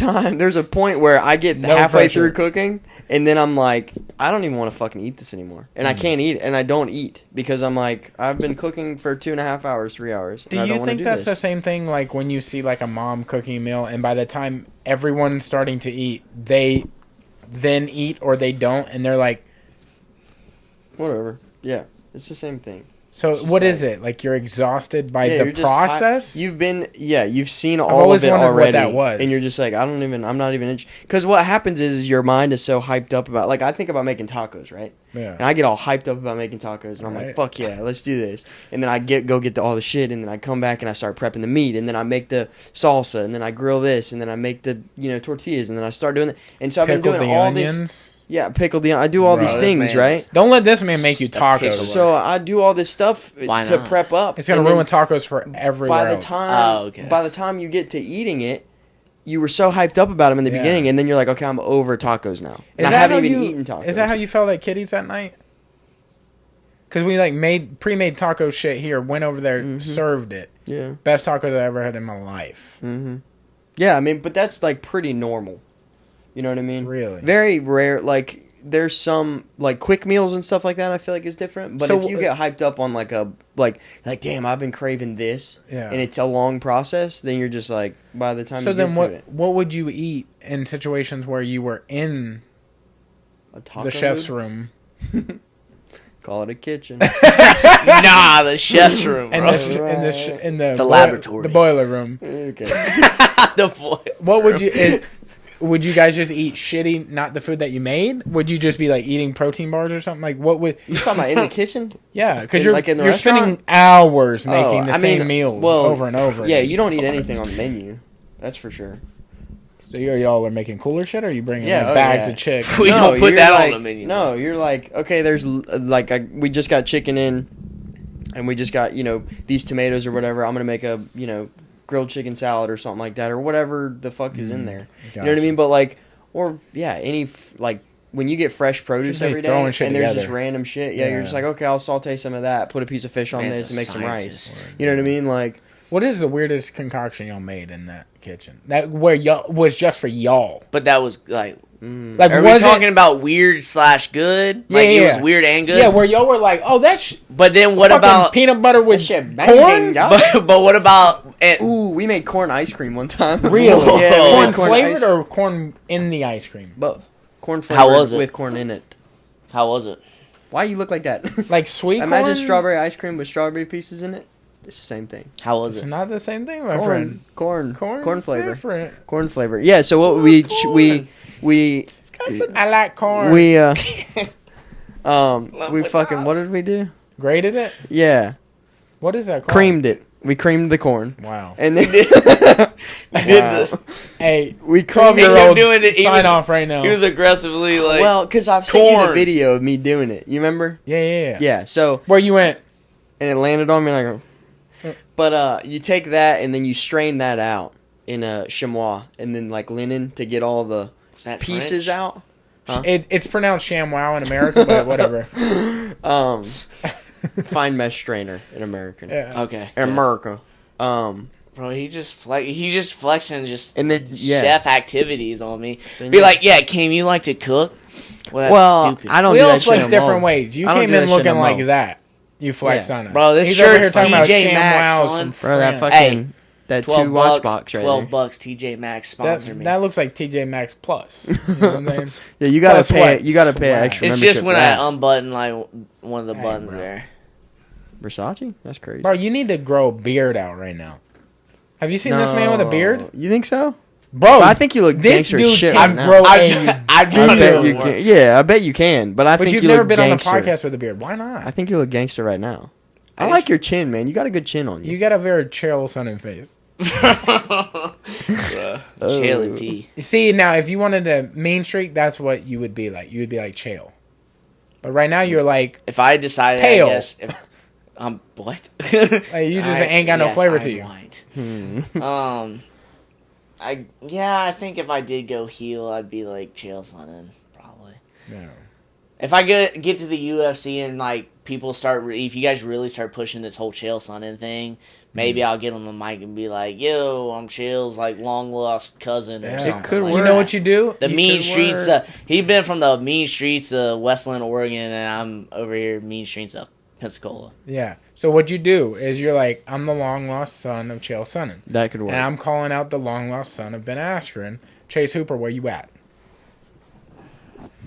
point where I get halfway through cooking and then I'm like, I don't even want to fucking eat this anymore, and I can't eat it, and I don't eat because I'm like, I've been cooking for 2.5 hours, 3 hours.
Do you think that's the same thing like when you see like a mom cooking a meal and by the time everyone's starting to eat, they then eat or they don't, and they're like,
whatever. Yeah, it's the same thing.
so what is it? Like you're exhausted by the process?
You've seen all
always
of it
wondered what
already,
that was.
and you're just like, I'm not even interested. Because what happens is your mind is so hyped up about, like I think about making tacos, right?
Yeah.
And I get all hyped up about making tacos, and I'm like, fuck yeah, let's do this. And then I go get all the shit, and then I come back and I start prepping the meat, and then I make the salsa, and then I grill this, and then I make the tortillas, and then I start doing it. And so I've been doing all this. Yeah, pickle the. I do all these things, right?
Don't let this man make you tacos.
So I do all this stuff to prep up.
It's gonna ruin tacos for everywhere else.
By the time you get to eating it, you were so hyped up about them in the beginning, and then you're like, okay, I'm over tacos now. And I haven't even eaten tacos.
Is that how you felt at Kitty's that night? Because we like made pre-made taco shit here, went over there, served it.
Yeah.
Best tacos I ever had in my life.
Mm-hmm. Yeah, I mean, but that's like pretty normal. You know what I mean?
Really?
Very rare. Like, there's some like quick meals and stuff like that. I feel like is different. But
So,
if you get hyped up on like damn, I've been craving this,
Yeah.
and it's a long process, then you're just like, by the time
So
you
then,
get to it,
what would you eat in situations where you were in
a taco
the chef's
mood?
room?
Call it a kitchen.
Nah, the chef's room, bro.
in the
laboratory,
the boiler room.
Okay.
What would you? Would you guys just eat shitty, not the food that you made? Would you just be like eating protein bars or something? Like what would
You talking about in the kitchen?
Yeah, because
in
you're
the
spending hours making the same meals over and over.
Yeah, you don't eat anything on the menu. That's for sure.
So y'all are making cooler shit, or are you bringing bags of chicken?
We don't put that on the menu.
No, you're like, okay, there's we just got chicken in, and we just got these tomatoes or whatever. I'm gonna make a grilled chicken salad or something like that, or whatever the fuck is in there.
Gotcha.
You know what I mean? But like, or any when you get fresh produce every day and there's just random shit, you're just like, okay, I'll saute some of that, put a piece of fish on this, and make some rice. You know what I mean? Like,
what is the weirdest concoction y'all made in that kitchen? That where y'all was just for y'all.
But that was like.
Like,
are we talking about weird / good?
Yeah,
like it was weird and good.
Yeah, where y'all were like, oh, that's.
But then what about
peanut butter with
shit
corn?
But what about?
Ooh, we made corn ice cream one time.
Really?
Yeah,
corn flavored or corn in the ice cream?
Both. Corn flavored.
How was it?
With corn in it.
How was it?
Why you look like that?
Like sweet corn?
Imagine strawberry ice cream with strawberry pieces in it. It's the same thing.
How was
It's
it?
not the same thing, my friend.
Corn flavor.
Different.
Corn flavor. Yeah. So what we
I like corn.
we fucking what did we do?
Grated it.
Yeah.
What is that called?
Creamed it. We creamed the corn.
Wow.
And then
Hey,
we
12-year-old
doing it.
sign off right now.
He was aggressively like,
well, because I've seen you the
corn.
video of me doing it. You remember?
Yeah.
Yeah. So
Where you went?
and it landed on me and I go. But you take that and then you strain that out in a chamois and then like linen to get all the
is that
pieces
French?
out. Huh?
It's pronounced ShamWow in America, but whatever.
Fine mesh strainer in American.
Yeah.
Okay.
In America.
Bro, he just flexing just
And then
chef activities on me.
Then
Be
yeah.
like, yeah, Cam, you like to cook? Well, that's
Well,
stupid.
I don't
We
do
all
that shit
flex
no
different
more.
ways. You
I don't
came
do
in
that shit
looking
no
like
more.
that. You flexed
Yeah.
on us.
Bro, this
He's over here
shirt's
talking about
TJ Maxx,
ShamWows
son.
from
Bro, that
France.
fucking that
12
2 watch
bucks,
box right
12
there.
bucks, TJ Maxx, sponsor me.
That looks like TJ Maxx Plus. You know what I'm saying?
Yeah, you gotta
Plus
pay.
what?
You gotta pay
Swag.
extra.
It's
membership
just when
for
I
that.
unbutton like one of the
Hey,
buttons
bro.
there.
Versace. That's crazy.
Bro, you need to grow a beard out right now. Have you seen this man with a beard?
You think so?
Bro,
I think you look
this
gangster as
dude
shit
can
right now.
grow
I
a
I
I bet you
more.
can. Yeah, I bet you can. But I
But
think
you've
you
never
look
been
gangster.
on a podcast with a beard. Why not?
I think you look gangster right now. I
I
like
just-
your chin, man. You got a good chin on you.
You got a very chill sounding face.
Chili P.
You see, now, if you wanted a mean streak, that's what you would be like. You would be like Chael. But right now, you're like,
If I decided,
Pale.
I guess, if, what?
you just ain't got no flavor to you.
White. I think if I did go heel, I'd be like Chael Sonnen, probably.
No.
If I get to the UFC and like people start, if you guys really start pushing this whole Chael Sonnen thing, maybe I'll get on the mic and be like, "Yo, I'm Chael's like long lost cousin or
Yeah.
something."
It could
like
work.
You know
that.
what you do?
The
You
mean
could
streets.
work-
He been from the mean streets of Westland, Oregon, and I'm over here mean streets of Pensacola.
Yeah. So what you do is you're like, I'm the long lost son of Chael Sonnen.
That could work.
And I'm calling out the long lost son of Ben Askren. Chase Hooper, where you at?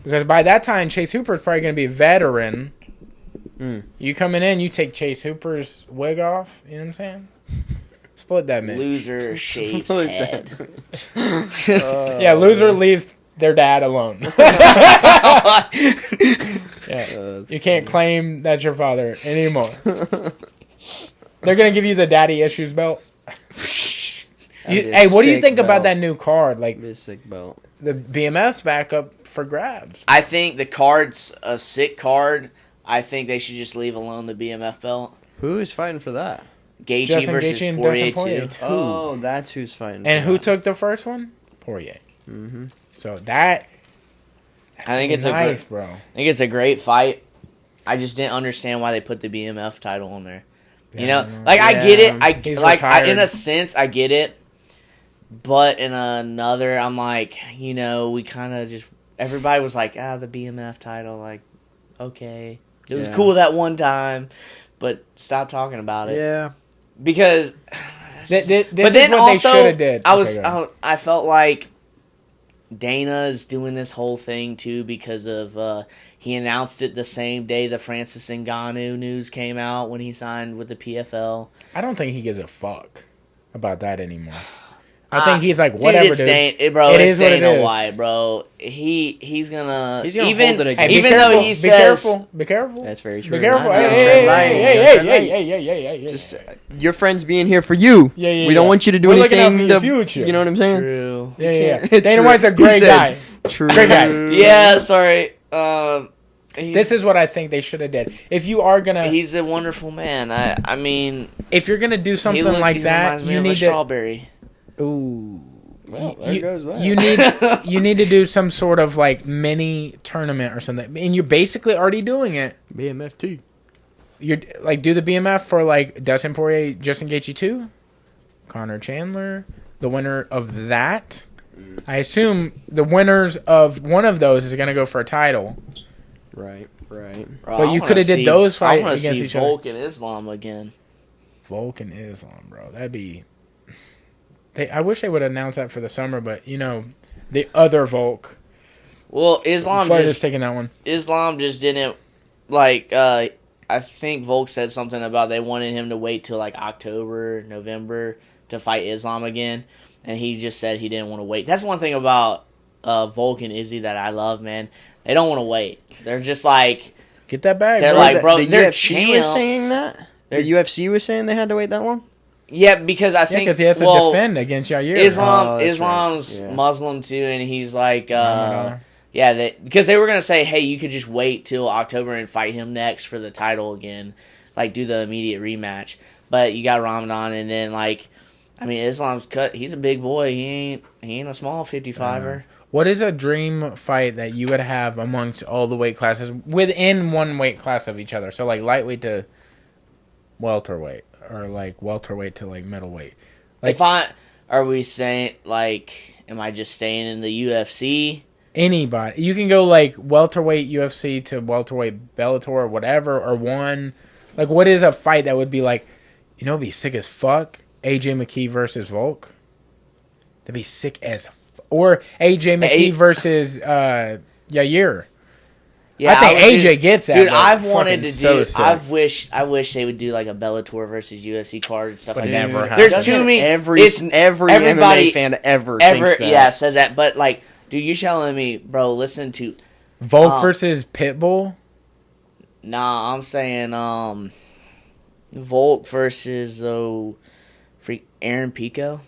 Because by that time, Chase Hooper is probably going to be a veteran. You coming in, you take Chase Hooper's wig off. You know what I'm saying? Split that man.
Loser shaves
Split
head.
Yeah, loser leaves their dad alone. Yeah. You can't claim that's your father anymore. They're going to give you the daddy issues belt. Hey, what do you think about that new card? Like,
This sick belt.
the BMS backup for grabs.
I think the card's a sick card. I think they should just leave alone the BMF belt.
Who is fighting for that?
Gaethje
Justin
versus
Gaethje and
Poirier
Dustin Poirier.
2.
Oh, that's who's fighting.
And
for
who
that.
took the first one? Poirier. Mm-hmm. So that's
I think it's
nice,
a
bro.
I think it's a great fight. I just didn't understand why they put the BMF title on there. You know, like I get it.
He's
In
retired.
a sense, I get it. But in another, I'm like, you know, we kind of just everybody was like, the BMF title, like, okay, it was
Yeah.
cool that one time, but stop talking about it.
Yeah.
Because
This
but
is
then
what
also,
they should have did.
I
Okay,
was,
go ahead.
I felt like Dana is doing this whole thing too because of he announced it the same day the Francis Ngannou news came out when he signed with the PFL.
I don't think he gives a fuck about that anymore. I think he's like, whatever,
dude.
It
It's
is what it
Dana
is.
White, bro. He's gonna
even hold it against
Hey,
Even
be
even though
careful,
he
be
says
careful. Be careful.
That's very true.
Be careful.
I know.
Hey,
Tread
hey,
light,
hey,
tread
hey,
light.
hey.
Just your friends being here for you.
Yeah,
We don't
yeah.
want you to do
We're looking out
anything.
for your
To,
future.
You know what I'm saying?
true.
Yeah.
True.
Dana White's a
He
great
said,
guy.
True.
Great guy.
Yeah, sorry.
This is what I think they should have did. If you are gonna,
He's a wonderful man. I mean,
if you're gonna do something
he
like that,
reminds me
you
of a
need to.
strawberry.
Ooh.
Well, there goes that.
You need to do some sort of like mini tournament or something, and you're basically already doing it.
BMFT.
You're like do the BMF for like Dustin Poirier, Justin Gaethje 2, Connor Chandler, the winner of that. I assume the winners of one of those is gonna go for a title.
Right.
Bro,
But
I
you
wanna
coulda did
see-
those fight
I wanna
against
see
each other.
Volk and Islam again.
Volk and Islam, bro. That'd be. I wish they would announce that for the summer, but you know, the other Volk.
Well, Islam
Floyd is
just
taking that one.
didn't like. I think Volk said something about they wanted him to wait till like October, November to fight Islam again, and he just said he didn't want to wait. That's one thing about Volk and Izzy that I love, man. They don't want to wait. They're just like
Get that bag.
They're
bro.
like, bro,
the
they're
UFC
champs.
was saying that. The UFC was saying they had to wait that long.
Yeah, because I think
because he has to defend against Yair.
Islam's
right. Yeah.
Muslim too, and he's like,
Ramadan.
because they were gonna say, hey, you could just wait till October and fight him next for the title again, like do the immediate rematch. But you got Ramadan, and then like, I mean, Islam's cut. He's a big boy. He ain't a small 55er.
What is a dream fight that you would have amongst all the weight classes within one weight class of each other? So like lightweight to welterweight, or like welterweight to like middleweight. Like,
Are we saying like, am I just staying in the UFC?
anybody, you can go like welterweight UFC to welterweight Bellator or whatever, or one. Like, what is a fight that would be like, it'd be sick as fuck? AJ McKee versus Volk. That'd be sick as or AJ McKee versus Yair.
Yeah,
I think AJ gets that.
Dude, I've wanted to do.
Sick.
I wish they would do like a Bellator versus UFC card and stuff like that.
never
There's too many.
Every
everybody
MMA fan ever thinks that.
Yeah, says that. But like, dude, you telling me, bro? Listen to
Volk versus Pitbull.
Nah, I'm saying Volk versus Aaron Pico.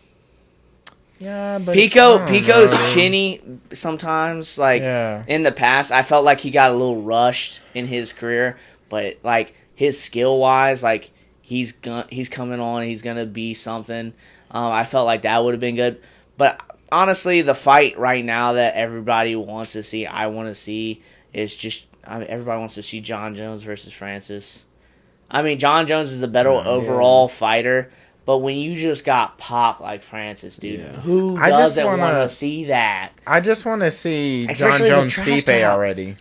Yeah, but
Pico's chinny sometimes. Like in the past, I felt like he got a little rushed in his career, but like his skill wise, like he's coming on. He's gonna be something. I felt like that would have been good, but honestly, the fight right now that everybody wants to see, I want to see, is just everybody wants to see John Jones versus Francis. I mean, John Jones is the better overall fighter. But when you just got popped like Francis, dude, who doesn't want to see that?
I just want to see John Jones Stipe already.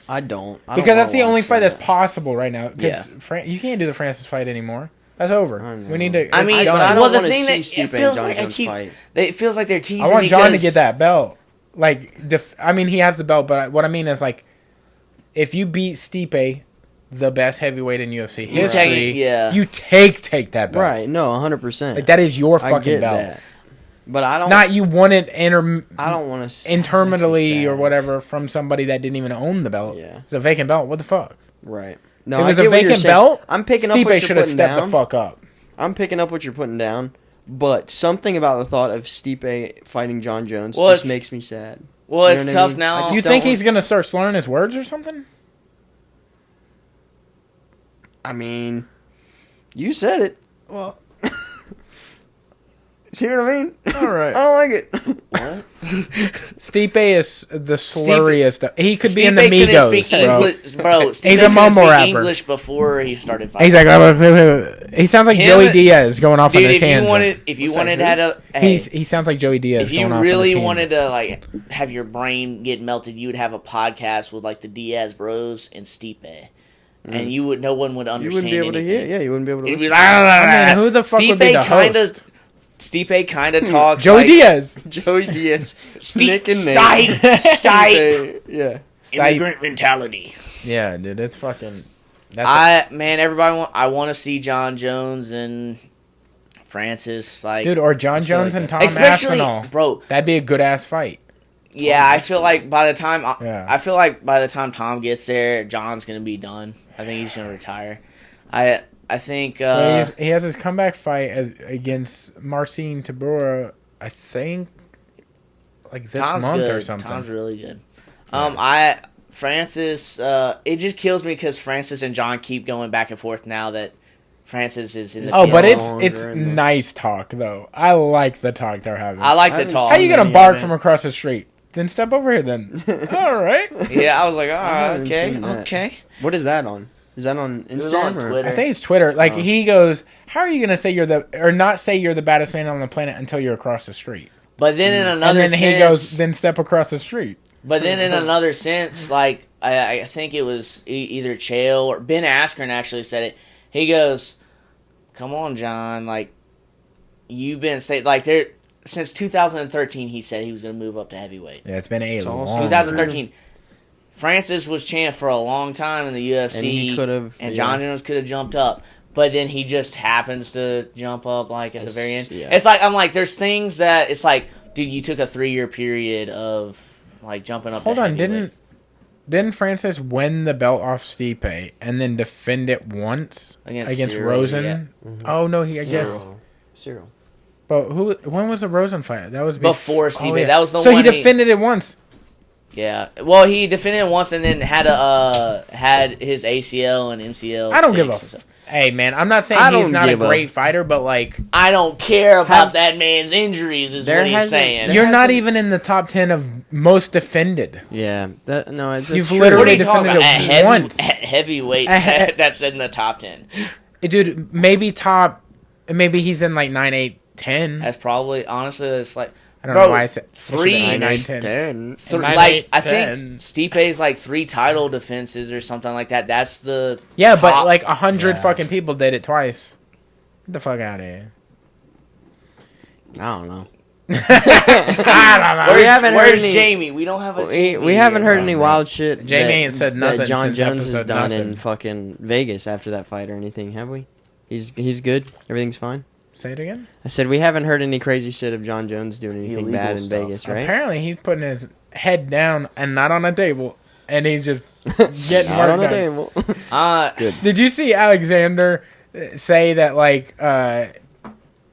I don't.
Because that's the only fight that's possible right now. Because you can't do the Francis fight anymore. That's over. We need to.
I mean,
but
I don't want to
thing
see
that
Stipe
it feels
and John
like
Jones fight.
It feels like they're teasing.
I want John to get that belt. Like, I mean, he has the belt, but what I mean is like, if you beat Stipe, the best heavyweight in UFC history, you take that belt.
Right? No, 100%.
Like, that is your fucking
I get
belt.
that. But I don't.
Not you won it
I don't want to
intermittently or whatever from somebody that didn't even own the belt.
Yeah.
It's a vacant belt. What the fuck?
Right. No,
if it was
I get
a
what you're
vacant
saying.
belt,
I'm picking up
Stipe
what you're
should have
putting
stepped
down.
the fuck up.
I'm picking up what you're putting down. But something about the thought of Stipe fighting John Jones just makes me sad.
Well,
You
it's
know what I
tough
mean?
now.
Do you think he's gonna start slurring his words or something?
I mean, you said it.
Well,
see what I mean?
all right.
I don't like it.
What?
Stipe is the slurriest. He could be in
Stipe
the
couldn't
Migos,
speak
bro.
English, bro. Stipe
He's a
couldn't
mumble
speak
rapper.
English before he started fighting.
He's like, he sounds like Joey Diaz going off on a tangent.
If you wanted to have a, hey,
he sounds like Joey Diaz.
if you
going off
really
on a
wanted to like have your brain get melted, you would have a podcast with like the Diaz Bros and Stipe, and no one would
You
understand.
wouldn't be able
anything.
to hear. Yeah, you wouldn't be able to.
It'd be
listen.
like,
I mean, who the fuck would be the host?
Stipe kind of talks
Joey
like
Diaz.
Joey Diaz, Nick and Nate.
Stipe.
Yeah.
Immigrant mentality.
Yeah, dude, it's fucking.
Everybody I want to see John Jones and Francis, like,
dude, or John Jones
like
and
that's-
Tom
especially,
Aspinall,
bro.
that'd be a good ass fight.
Yeah, I feel like by the time
Yeah.
Tom gets there, John's gonna be done. I think he's gonna retire. I think
He has his comeback fight against Marcin Tybura, I think, like this
Tom's
month
good.
or something.
Tom's really good. Francis, it just kills me because Francis and John keep going back and forth now that Francis is in the
Oh, but
longer
it's
in there.
nice talk though. I like the talk they're having.
I like the
haven't
talk.
How you gonna
Yeah,
bark
man.
from across the street? Then step over here. Then all right.
Yeah, I was like, oh,
haven't
okay,
seen that.
okay.
What is that on? Is that on Instagram?
was on
or?
Twitter.
I think it's Twitter. Like he goes, "How are you gonna say not say you're the baddest man on the planet until you're across the street?"
But then in
And
another
then
sense,
he goes, "Then step across the street."
but then in another sense, like I think it was either Chael or Ben Askren actually said it. He goes, "Come on, John, like you've been since 2013." He said he was going to move up to heavyweight.
Yeah, it's been a long.
2013. Francis was champ for a long time in the UFC,
And he could've,
and
yeah.
John Jones could have jumped up, but then he just happens to jump up like at the very end.
Yeah.
It's like I'm like, there's things that it's like, dude, you took a 3-year period of like jumping up.
Hold
to
on,
heavyweight.
didn't Francis win the belt off Stipe and then defend it once
Against
against
Cyril,
Rosen?
yeah.
Oh no, I guess
Cyril.
Cyril.
But when was the Rosen fight? That was
Before Stipe.
yeah.
That was the
so
one
he defended it once.
Yeah. Well, he defended it once and then had his ACL and MCL.
I don't give a Hey, man, I'm not saying he's not a great fighter, but, like...
I don't care about that man's injuries, is what he's saying.
You're not even in the top 10 of most defended.
Yeah.
You've literally defended it once.
Heavyweight that's in the top 10.
Dude, maybe he's in, like, 9, 8, 10.
That's probably... Honestly, it's like...
I don't know why I said
3,
9, 10.
Like, I think Stipe's like 3 title defenses or something like that. That's the
top. But like 100 fucking people did it twice. Get the fuck out of here.
I don't know.
I don't know.
Where's Jamie? We don't have a Jamie.
We haven't heard any wild shit.
Jamie ain't said nothing.
That John
since
Jones has done
nothing.
in fucking Vegas after that fight or anything, have we? He's good. Everything's fine.
Say it again.
I said we haven't heard any crazy shit of John Jones doing anything illegal bad in Vegas, right?
Apparently, he's putting his head down and not on a table, and he's just getting
not
work
on a
done.
table. Good.
Did you see Alexander say that like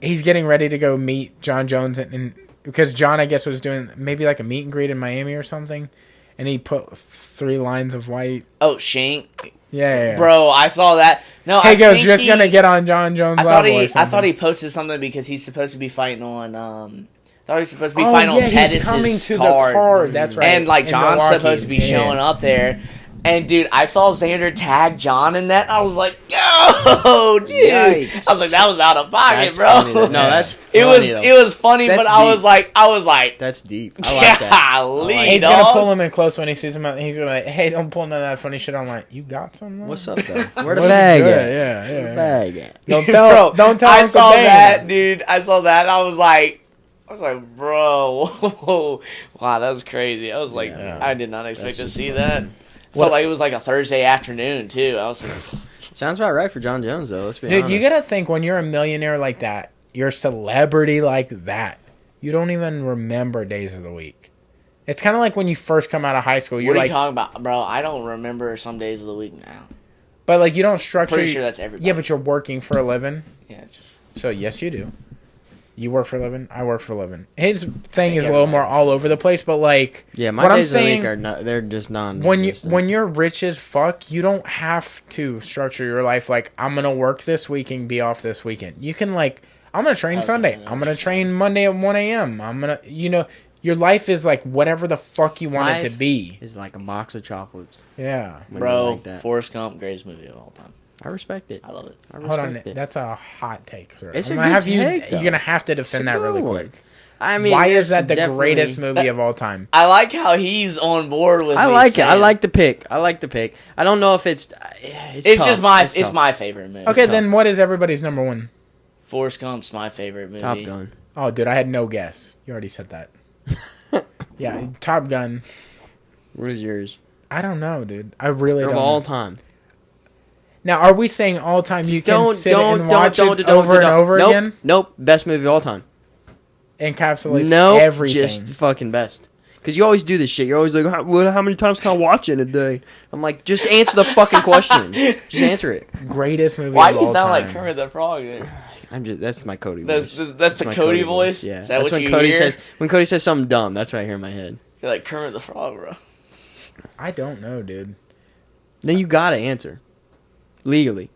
he's getting ready to go meet John Jones and because John I guess was doing maybe like a meet and greet in Miami or something, and he put 3 lines of white.
Oh, Shank.
Yeah.
Bro, I saw that. No,
he goes just gonna get on John Jones.
I thought he posted something because he's supposed to be fighting on. I thought he was supposed to be fighting on Pettis'
coming to
card.
The card. That's right.
And like John's
Milwaukee.
supposed to be showing up there. And dude, I saw Xander tag John in that. I was like, "Yo, dude!"
Yikes.
I was like, "That was out of pocket,
That's
bro."
Funny, no, that's funny,
it was funny,
That's
but I was like,
that's deep. I like that.
Golly,
He's
dog.
gonna pull him in close when he sees him. He's gonna like, "Hey, don't pull none of that funny shit." I'm like, "You got some? Though?
What's up, though? Where the bag at?
Yeah.
Where the bag at?
Don't tell. Don't tell.
I
Uncle
saw
Dan.
that, dude. I saw that. I was like, bro, whoa. Wow, that was crazy. I was like, I did not expect to see that. Felt like it was like a Thursday afternoon too. I was like,
sounds about right for John Jones, though. Let's be
Dude,
honest.
you gotta think when you're a millionaire like that, you're a celebrity like that. You don't even remember days of the week. It's kind of like when you first come out of high school. You're
what are
like,
you talking about, bro? I don't remember some days of the week now.
But like you don't structure.
Pretty sure that's everybody.
Yeah, but you're working for a living.
Yeah, it's just.
So yes, you do. You work for a living. I work for a living. His thing is a little more all over the place, but like,
yeah, my
what
days
I'm
of the
saying,
week are not. They're just non.
When you're rich as fuck, you don't have to structure your life like I'm gonna work this week and be off this weekend. You can like I'm gonna train Sunday. I'm gonna train Monday at 1 a.m. I'm gonna your life is like whatever the fuck you want it to be.
Is like a box of chocolates.
Yeah,
bro.
Like that.
Forrest Gump, greatest movie of all time.
I respect it.
I love it.
Hold on, that's a hot take, sir.
It's
I'm
a
gonna
good
have
take,
You're gonna have to defend that really quick.
I mean,
why is that the greatest movie of all time?
I like how he's on board with.
I like it. I like the pick. I don't know if it's. It's
just my. It's my favorite movie.
Okay, then what is everybody's number one?
Forrest Gump's my favorite movie.
Top Gun.
Oh, dude, I had no guess. You already said that. Yeah, Top Gun.
What is yours?
I don't know, dude. I really don't.
Of all
know.
time.
Now, are we saying all time you can sit and watch it over and over again?
Nope. Best movie of all time.
Encapsulates everything.
Just fucking best. Because you always do this shit. You're always like, how many times can I watch it a day? I'm like, just answer the fucking question. Just answer it.
Greatest movie
Why
of
do you
all
sound
time.
like Kermit the Frog there?
That's my Cody voice.
That's the
my
Cody voice?
Yeah.
Is that
That's
what
when
you
Cody
hear?
says when Cody says something dumb, that's what I hear in my head.
You're like Kermit the Frog, bro.
I don't know, dude.
Then you gotta answer. Legally.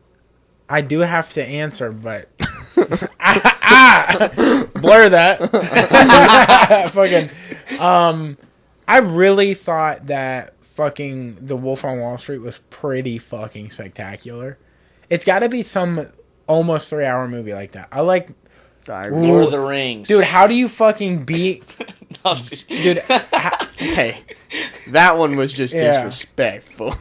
I do have to answer, but blur that. Fucking. I really thought that fucking The Wolf on Wall Street was pretty fucking spectacular. It's got to be some almost 3-hour movie like that. I like.
Lord of the Rings.
Dude, how do you fucking beat...
No,
Dude,
hey, that one was just disrespectful.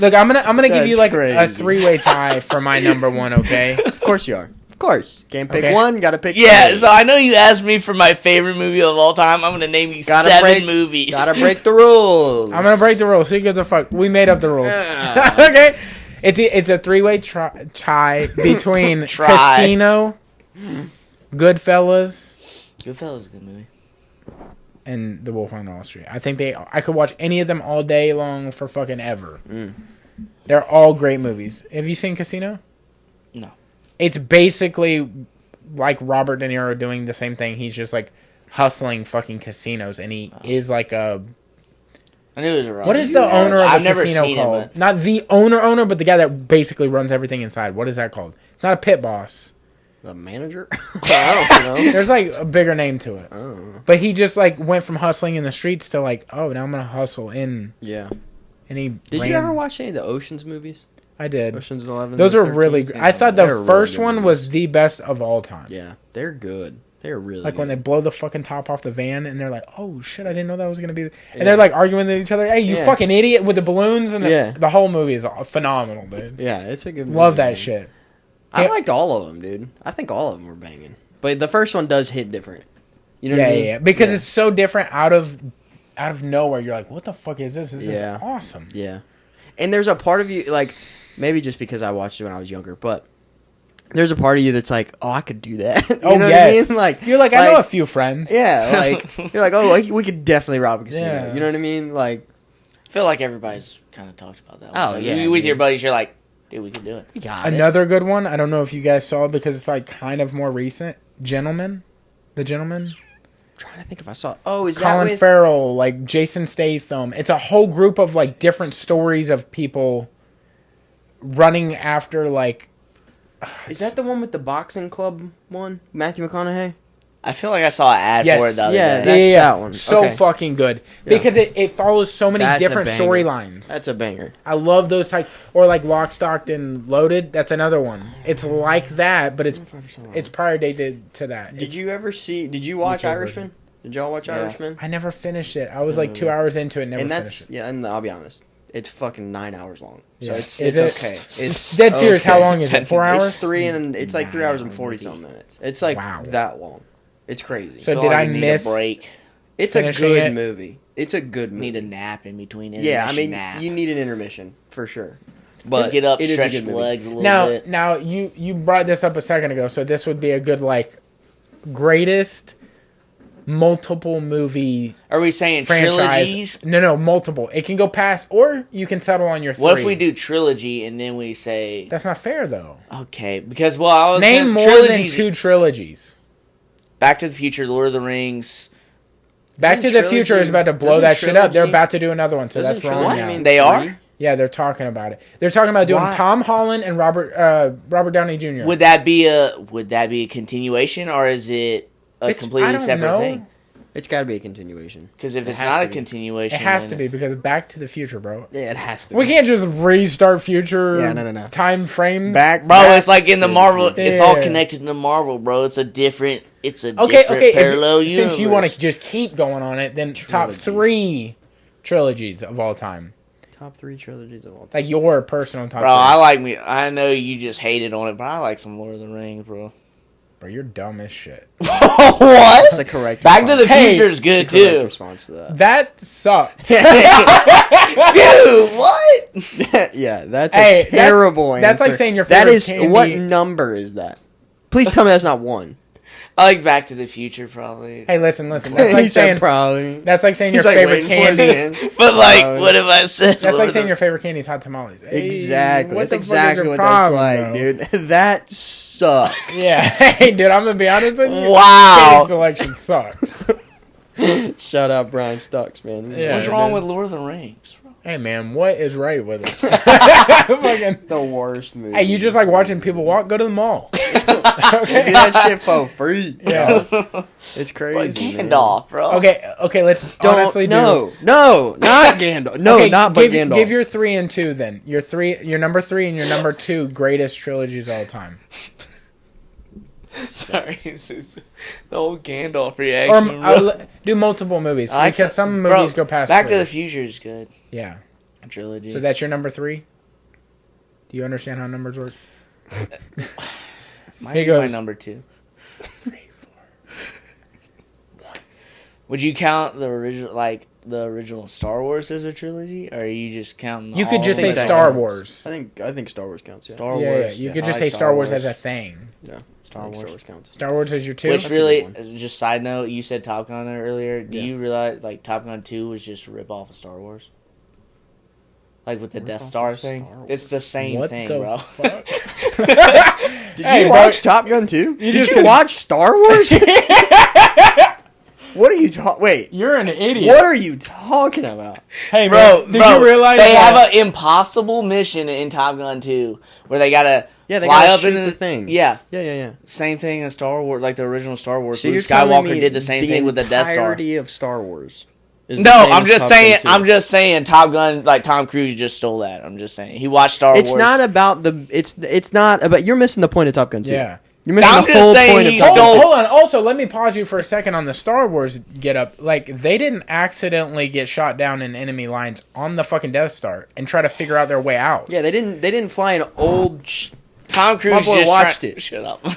Look, I'm gonna give you like
crazy.
a 3-way tie for my number one, okay?
Of course you are. Of course. Can't pick
Okay.
one, gotta pick
yeah,
three.
so I know you asked me for my favorite movie of all time. I'm going to name you seven movies.
Gotta break the rules.
I'm gonna break the rules. Who gives a fuck? We made up the rules.
Yeah.
Okay. It's a 3-way tie between Casino, Goodfellas,
Goodfellas is a good movie.
and The Wolf on Wall Street. I think I could watch any of them all day long for fucking ever. They're all great movies. Have you seen Casino?
No.
It's basically like Robert De Niro doing the same thing. He's just like hustling fucking casinos, and he is like a.
I knew it was a.
What is the owner of
I've
a
never
casino
seen
called?
it,
Not the owner, but the guy that basically runs everything inside. What is that called? It's not a pit boss.
A manager? I don't know.
There's like a bigger name to it.
Oh.
But he just like went from hustling in the streets to like, oh, now I'm gonna hustle in.
Yeah.
And he
Did you ever watch any of the Ocean's movies?
I did.
Ocean's 11.
Those
the
are really
13,
good. I thought the
they're really
first
good
one
movies.
was the best of all time.
Yeah, they're good. They're really
Like
good.
when they blow the fucking top off the van and they're like, oh shit, I didn't know that was going to be. And
Yeah.
they're like arguing with each other. Hey, you
Yeah.
fucking idiot with the balloons. And
Yeah.
the whole movie is phenomenal, dude.
Yeah, it's a good movie.
Love that
man.
shit.
I
Yeah.
liked all of them, dude. I think all of them were banging. But the first one does hit different. You know
Yeah,
what I
yeah,
mean?
yeah. Because it's so different out of nowhere. You're like, what the fuck is this? This
Yeah.
is awesome.
Yeah. And there's a part of you, like, maybe just because I watched it when I was younger, but there's a part of you that's like, oh, I could do that. You
Oh,
know
yes.
what I mean? Like,
You're like, I know a few friends.
Yeah, like, you're like, oh, we could definitely rob a casino.
Yeah.
You know what I mean? Like,
I feel like everybody's kind of talked about that.
Oh,
Like,
yeah,
with
dude.
your buddies, you're like, dude, we can do it.
we got it.
Another good one. I don't know if you guys saw it because it's like kind of more recent. Gentleman. The Gentleman.
I'm trying to think if I saw. Oh, is that
Colin
with?
Farrell, like Jason Statham. It's a whole group of like different stories of people running after like.
Is that the one with the boxing club one? Matthew McConaughey?
I feel like I saw an ad
Yes.
for it the other
Yeah,
day.
That's that one.
So
Okay.
fucking good
Yeah.
because it follows so many
That's a
different
banger.
storylines.
That's a banger.
I love those types, or like Lock, Stock, and Loaded. That's another one. It's like that, but it's prior dated to that.
Did
It's-
you ever see? Did you watch
YouTube
Irishman? Did y'all watch
Yeah.
Irishman?
I never finished it. I was like 2 hours into it, never
And
finished
that's
it.
yeah, and I'll be honest, it's fucking 9 hours long. So
Yeah.
it's
Is
okay.
it?
It's
Dead serious. How
okay.
long is it? 4 hours?
It's 3 hours and 40 some minutes. It's like
Wow.
that long. It's crazy.
So
Feel
did
like
I
you need
miss?
a break?
It's a
finishing
good
it?
movie. It's a good movie.
Need a nap in between.
Yeah, I mean,
nap.
you need an intermission for sure.
But
But
get up,
it is a
stretch
good
the
movie.
legs a little bit.
Now you brought this up a second ago, so this would be a good like greatest multiple movie
Are we saying
franchise.
trilogies?
No, multiple. It can go past, or you can settle on your three.
What if we do trilogy and then we say
That's not fair though.
okay? Because I was
Name
gonna-
more
trilogies,
than 2 trilogies.
Back to the Future, Lord of the Rings.
Back to
Doesn't
the Future
trilogy-
is about to blow
doesn't
that shit up. They're
trilogy-
about to do another one, so
Doesn't
that's wrong
trilogy
now.
mean
They
three?
are?
Yeah, they're talking about it. They're talking about doing
Why?
Tom Holland and Robert Downey Jr.
Would that be a continuation or is it a
I
completely
don't
separate
know.
thing?
It's got to be a continuation.
Because if
It
it's
has
not
to
a
be.
continuation,
It has
then
to be because Back to the Future, bro.
Yeah, it has to.
We
be.
can't just restart future
Yeah, no.
time frames.
Back,
Bro,
back
it's like in the
to
Marvel.
future.
It's all
Yeah.
connected to Marvel, bro. It's a different. It's a
Okay,
different
okay.
parallel universe.
Since you want to just keep going on it, then top
Trilogies.
3 trilogies of all time,
Top 3 trilogies of all time.
like your personal top.
Bro,
3.
I like me. I know you just hated on it, but I like some Lord of the Rings, bro.
Bro, you're dumb as shit.
What?
That's a correct.
Back to the
Hey,
Future is good
That's a correct
too.
response to that.
That sucked.
Dude, what?
Yeah, that's
Hey,
a terrible answer.
that's like saying your
That
favorite
is
candy-
what number is that? Please tell me that's not 1.
I like Back to the Future probably.
Hey, listen. That's
He
like
said
saying
probably.
that's like saying your
He's like
favorite
waiting for it
candy.
to end.
But like,
Probably.
what if I said?
That's
Lord
like
of
saying
the-
your favorite candy is hot tamales. Hey,
Exactly.
what
That's
the fuck is
exactly
your
what
problem,
that's like,
bro?
dude. That sucks.
Yeah. Hey, dude, I'm gonna be honest with you.
Wow.
Candy selection sucks.
Shout out Brian Stocks, man.
Yeah.
What's wrong with Lord of the Rings? Bro?
Hey, man, what is right with it? Fucking-
The worst movie.
hey, you just like watching people walk? Go to the mall.
They do that shit for free.
Yeah.
It's
Like
crazy. man.
Gandalf, bro.
Okay. Let's
Don't,
honestly do.
no, not Gandalf. No,
Okay,
not but Gandalf.
Give your 3 and 2 then. Your number 3 and your number 2 greatest trilogies of all time.
Sorry, the whole Gandalf
Or
reaction.
do multiple movies
I like
because some
bro,
movies go past.
Back to
3.
the Future is good.
Yeah.
A trilogy.
So that's your number 3. Do you understand how numbers work?
Might
Here
be my
goes.
number 2. Would you count the original Star Wars as a trilogy, or are you just counting?
You could
all
just
of
say
them?
that
Star
counts.
Wars.
I think Star Wars counts. Yeah.
Star
Yeah,
Wars.
you
yeah.
could
I
just
like
say Star Wars as a thing.
Yeah.
Star
I think
Wars.
Star Wars counts.
Star Wars is your 2.
Which
That's a
really,
good
just side note, you said Top Gun earlier. Do
Yeah.
you realize like Top Gun 2 was just a rip off of Star Wars? Like with the Death Star thing. It's the same
What
thing,
the
bro.
fuck?
Did you watch Top Gun 2? Did you watch Star Wars? What are you talking? Wait,
You're an idiot.
what are you talking about?
Hey,
Bro,
man, did you realize
they
that?
have an impossible mission in Top Gun 2 where they gotta
Yeah, they
fly
gotta
up
shoot
in
the thing.
Yeah,
Yeah.
same thing as Star Wars, like the original Star Wars.
So
Luke
you're telling
Skywalker
me
did the same thing with the Death Star.
The entirety of Star Wars. Is the
No,
same
I'm
as
just
Top
saying.
Gun 2.
I'm just saying. Top Gun, like Tom Cruise, just stole that. I'm just saying. He watched Star Wars.
It's not about the. It's not about. You're missing the point of Top Gun 2.
Yeah.
You're missing
I'm
the
just
whole
saying
point of
he
Top Gun
stole-
2.
Hold on. Also, let me pause you for a second on the Star Wars get up. Like, they didn't accidentally get shot down in enemy lines on the fucking Death Star and try to figure out their way out.
Yeah, they didn't fly an old.
Tom Cruise
My boy
just
watched
tried-
it.
Shut up.
My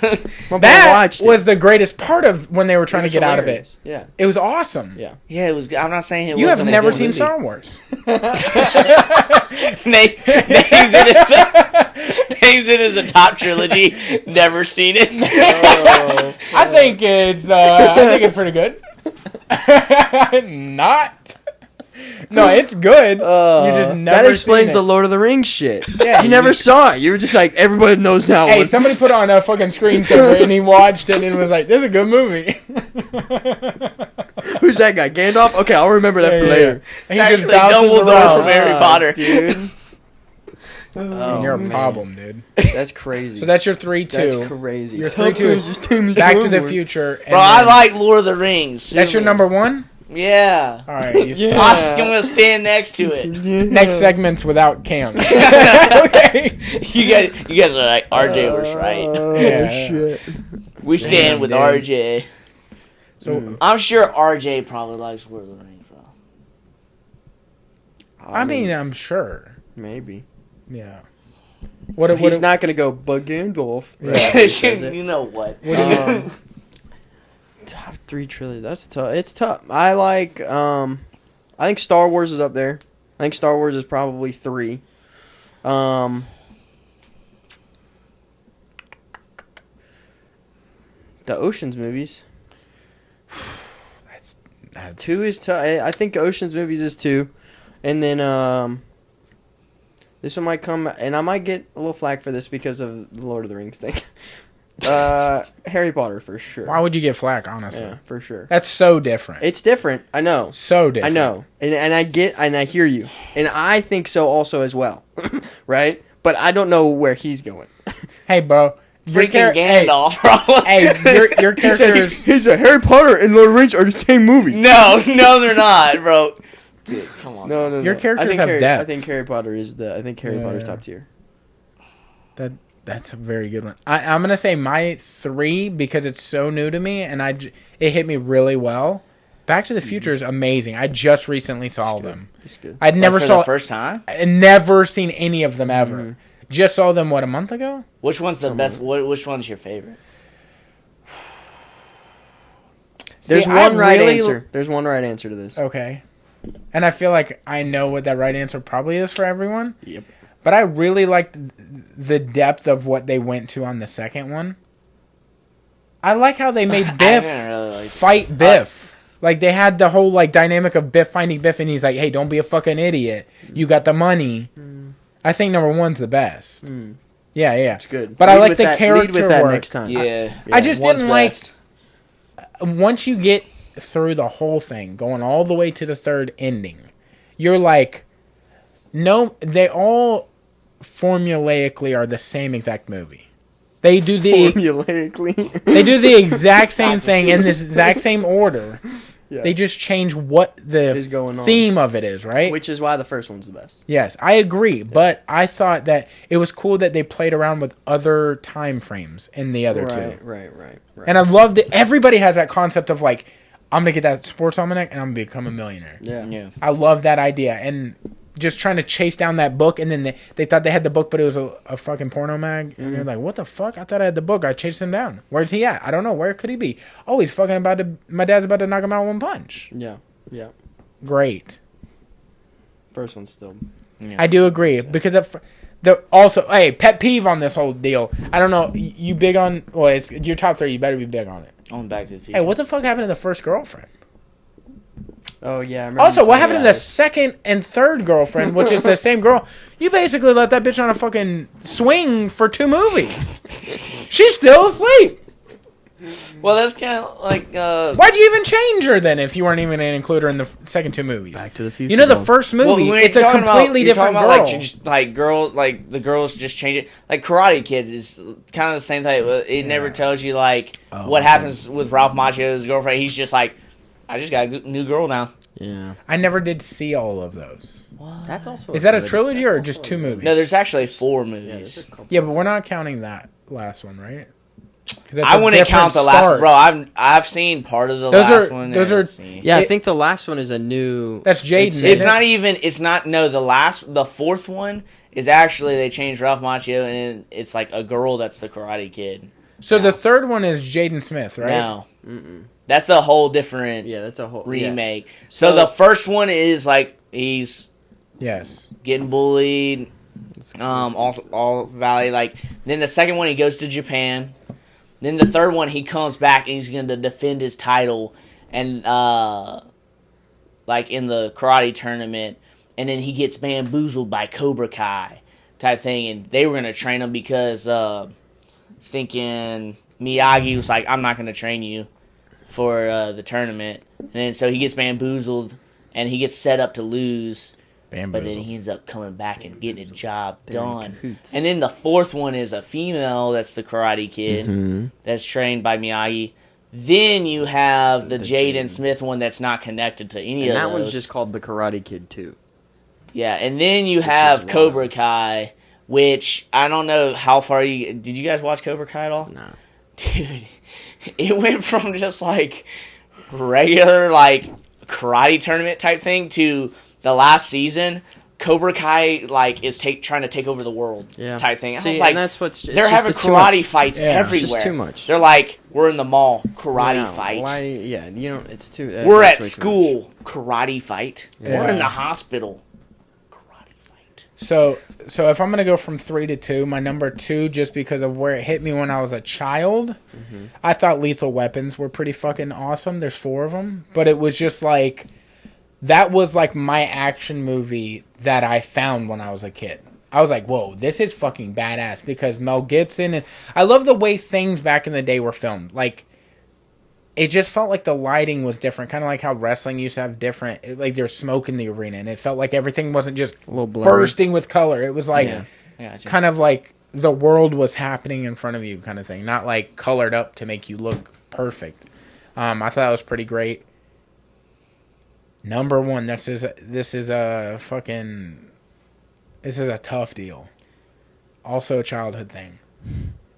boy
That
watched it.
was the greatest part of when they were trying
It
to
was
get out of it.
hilarious. Yeah.
It was awesome.
Yeah.
Yeah, it was. Good. I'm not saying it.
You have
wasn't a
never
good
seen
movie.
Star Wars.
Names it as a top trilogy. Never seen it.
I think it's pretty good. Not. No, it's good. You just never
that explains
seen
the
it.
Lord of the Rings shit.
Yeah,
you never saw it. You were just like, everybody knows now.
Hey, somebody put on a fucking screensaver and he watched it and was like, "This is a good movie."
Who's that guy? Gandalf? Okay, I'll remember that for later.
He
Actually,
just bounces
Dumbledore
around.
from Harry Potter.
Dude.
And you're a problem, dude.
That's crazy.
So that's your 3-2.
That's crazy.
Your
Tom
3-2.
Cruise is Tim
Back to the
Star Wars.
Future. And
Bro, I
then-
like Lord of the Rings.
That's your number 1?
Yeah.
All right. You
Yeah.
I'm gonna stand next to it.
Yeah.
Next segment's without Cam. Okay.
You guys are like RJ was right.
Oh,
Yeah.
shit.
We stand with
dude.
RJ.
So,
I'm sure RJ probably likes Lord of the Rings, bro.
I mean, I'm sure.
maybe.
Yeah. What?
He's not going to go, but Gandalf.
Yeah.
Right, he says it.
You know what?
What do you?
Top 3 trilogy. That's tough. It's tough. I like. I think Star Wars is up there. I think Star Wars is probably 3. The Ocean's movies.
That's
2 is tough. I think Ocean's movies is 2, and then this one might come, and I might get a little flack for this because of the Lord of the Rings thing. Harry Potter for sure.
Why would you get flack? Honestly,
Yeah, for sure.
that's so different.
It's different. I know.
So different.
I know, and I hear you, and I think so also as well, right? But I don't know where he's going.
Hey, bro. Your
Freaking Gandalf, bro.
Hey, your characters.
He's a Harry Potter and Lord of the Rings are the same movie.
No, they're not, bro. Dude, come on.
No.
Your characters
I think
have depth.
I think Harry Potter is Potter's
Yeah.
top tier.
That's a very good one. I'm gonna say my 3 because it's so new to me and it hit me really well. Back to the Future is amazing. I just recently saw them.
It's good.
I'd never
For
saw
the first time.
I'd never seen any of them ever. Just saw them a month ago.
Which one's the best? Which one's your favorite?
There's
See, I
one right
really-
answer. There's one right answer to this.
Okay. And I feel like I know what that right answer probably is for everyone.
Yep.
But I really liked the depth of what they went to on the second one. I like how they made
I
Biff
didn't really like.
fight Biff. Like they had the whole like dynamic of Biff finding Biff, and he's like, "Hey, don't be a fucking idiot. You got the money." I think number 1's the best. Yeah,
It's good.
But I
Lead
like
with
the
that,
character
lead with that
work.
next time.
Yeah.
I just
One's
didn't like
best.
once you get through the whole thing, going all the way to the third ending, you're like, no, they all formulaically are the same exact movie. They do the
Formulaically.
they do the exact same thing in this exact same order.
Yeah.
They just change what the
Is going on.
theme of it is, right?
Which is why the first one's the best.
Yes, I agree, but I thought that it was cool that they played around with other time frames in the other two.
Right.
And I love that everybody has that concept of like, I'm gonna get that sports almanac and I'm gonna become a millionaire.
Yeah.
I love that idea, and just trying to chase down that book, and then they thought they had the book, but it was a fucking porno mag, and they're like, what the fuck? I thought I had the book. I chased him down. Where's he at? I don't know. Where could he be? Oh, he's fucking my dad's about to knock him out one punch.
Yeah.
Great.
First one's still.
I do agree, because the also, hey, pet peeve on this whole deal. I don't know. You big on? Well, it's your top 3. You better be big on it.
On Back to the Future.
Hey, what the fuck happened to the first girlfriend?
Oh yeah. I remember
Also,
you
what
telling
happened to
me
the
that.
second and third girlfriend, which is the same girl? You basically let that bitch on a fucking swing for 2 movies. She's still asleep.
Well, that's kind of like.
Why'd you even change her then if you weren't even going to include her in the second 2 movies?
Back to the Future.
You know, the
girl.
first
Well,
movie,
when
it's a
you're talking
completely
you're talking
different
about,
girl.
like girls, like the girls just change it. Like Karate Kid is kind of the same thing. It never tells you like what happens with Ralph Macchio's girlfriend. He's just like, I just got a new girl now.
Yeah.
I never did see all of those.
That's also.
Is that a trilogy or just 2 movies?
No, there's actually 4
Yeah,
movies.
Yeah, but we're not counting that last one, right? 'Cause that's
I
a
wouldn't count
different
the last,
start.
bro. I've seen part of the
Those
last
are-
one.
those
and
are-
seen-
Yeah, I
It-
think the last one is a new.
That's Jaden.
It's
isn't
not
it?
even. It's not. No, the 4th one is actually they changed Ralph Macchio and it's like a girl that's the Karate Kid.
So the third one is Jaden Smith, right?
No, that's a whole different
Yeah, that's a whole
remake. So the first one is like he's
Yes.
getting bullied, all Valley. Like then the second one he goes to Japan. Then the third one he comes back and he's going to defend his title and like in the karate tournament. And then he gets bamboozled by Cobra Kai type thing. And they were going to train him because stinking Miyagi was like, I'm not going to train you for the tournament. And then so he gets bamboozled and he gets set up to lose. But then he ends up coming back and getting a job done. And then the 4th one is a female that's the Karate Kid that's trained by Miyagi. Then you have the Jaden Smith one that's not connected to any
And
of
that
those.
one's just called The Karate Kid 2.
Yeah, and then you have Cobra Kai, which I don't know how far you... Did you guys watch Cobra Kai at all?
No.
Dude, it went from just like regular like karate tournament type thing to the last season. Cobra Kai like is trying to take over the world type thing.
See,
I was like,
and that's what's
they're having karate fights everywhere.
It's just too much.
They're like, we're in the mall, karate fight.
Yeah, you know, it's too.
We're
that's
at
way too
school, karate fight.
Yeah.
We're in the hospital, karate fight.
So if I'm gonna go from 3 to 2, my number 2, just because of where it hit me when I was a child, I thought Lethal Weapons were pretty fucking awesome. There's 4 of them, but it was just like that was like my action movie that I found when I was a kid. I was like, whoa, this is fucking badass because Mel Gibson and I love the way things back in the day were filmed. Like it just felt like the lighting was different, kind of like how wrestling used to have different, like there's smoke in the arena, and it felt like everything wasn't just
A little blurry.
bursting with color. It was like
Yeah.
kind of like the world was happening in front of you, kind of thing, not like colored up to make you look perfect. I thought that was pretty great. Number 1, this is a tough deal. Also a childhood thing.